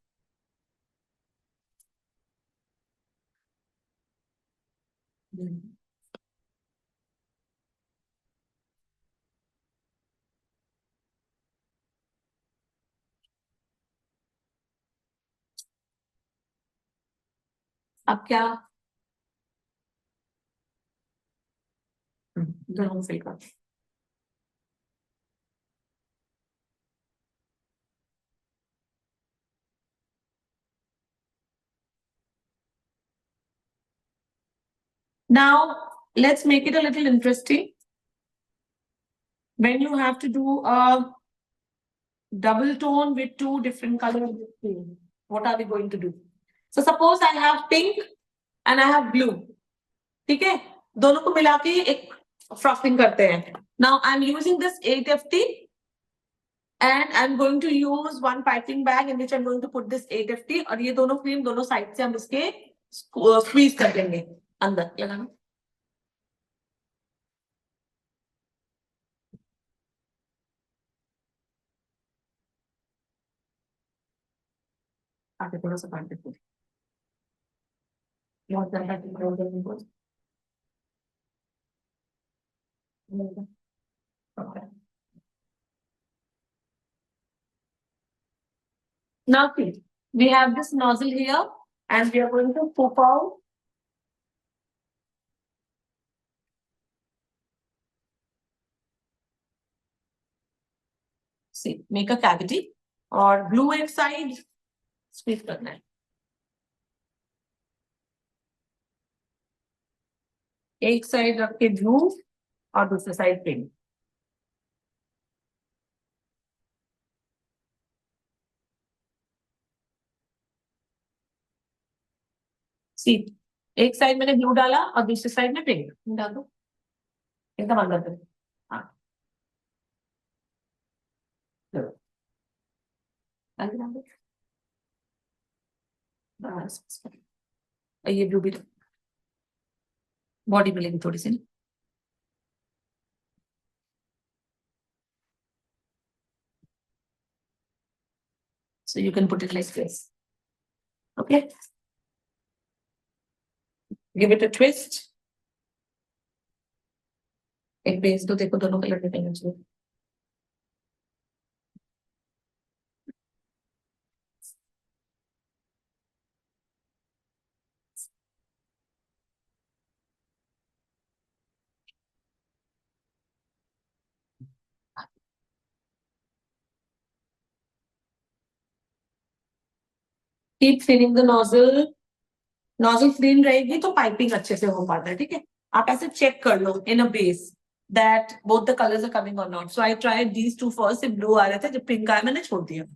अब क्या दोनों फिल कर. Now let's make it a little interesting. When you have to do a double tone with two different colors, what are we going to do? So suppose I have pink and I have blue. ठीक है, दोनों को मिला के एक frosting करते हैं. Now I'm using this 8FT and I'm going to use one piping bag in which I'm going to put this 8FT, और ये दोनों cream दोनों साइड से हम इसके squeeze कर देंगे अंदर. लगाना. आगे थोड़ा सा काट देते हैं. बहुत ज्यादा okay. Now see, we have this nozzle here and we are going to pop out. See, make a cavity और glue एक side squeeze करना है. एक साइड रख के glue और दूसरे साइड pink. See, एक साइड मैंने glue डाला और दूसरी साइड में pink डाल दो. एकदम अंदर तक. हाँ. चलो. ये ब्लू भी बॉडी मिलेगी थोड़ी सी. So you can put it like this. Okay. Give it a twist. एक बेस तो देखो दोनों कलर के पहनने चाहिए. Keep filling the nozzle. Nozzle clean रहेगी तो पाइपिंग अच्छे से हो पाता है. ठीक है, आप ऐसे चेक कर लो in a base that both the colors are coming or not. So I tried these two first. जब blue आ रहे थे, जब pink आया मैंने छोड़ दिया.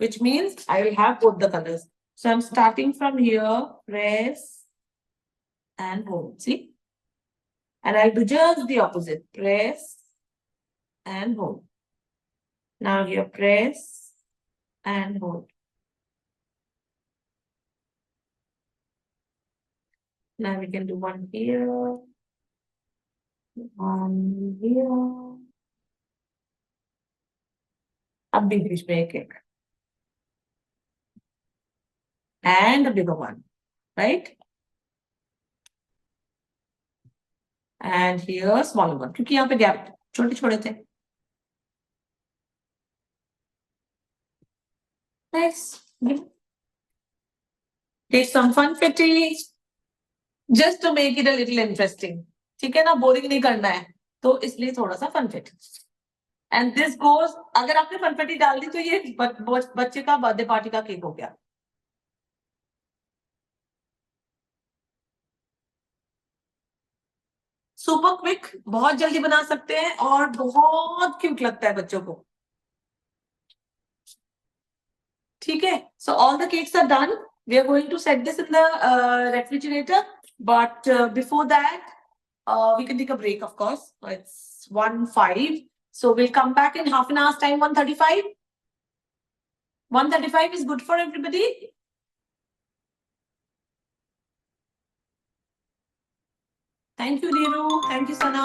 Which means I will have both the colors. So I'm starting from here, press and hold. See? And I'll do just the opposite. Press and hold. Now here, press and hold. Now we can do one here, one here. अब भी बीच में एक and a bigger one, right? And here smaller one, क्योंकि यहाँ पे gap छोटे छोटे थे. Nice. Take some funfetti just to make it a little interesting. ठीक है ना, बोरिंग नहीं करना है तो इसलिए थोड़ा सा funfetti. And this goes, अगर आपने funfetti डाल दी तो ये बच्चे का बर्थडे पार्टी का केक हो गया. सुपर क्विक, बहुत जल्दी बना सकते हैं और बहुत क्यूट लगता है बच्चों को. ठीक है, so all the cakes are done. We are going to set this in the refrigerator, but before that we can take a break, of course. It's 1:05, so we'll come back in half an hour's time. 1:35. 1:35 is good for everybody. Thank you, Neeru. Thank you, Sana.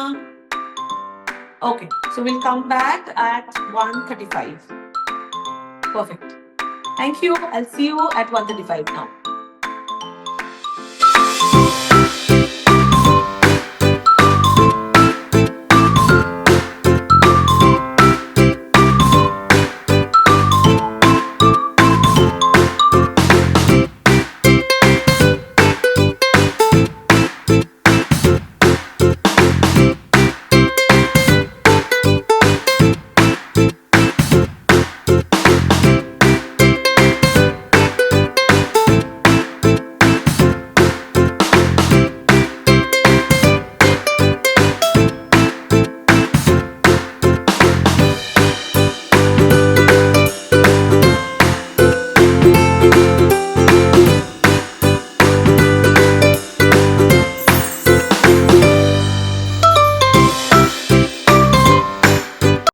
Okay, so we'll come back at 1:35. Perfect. Thank you. I'll see you at 1:35 now.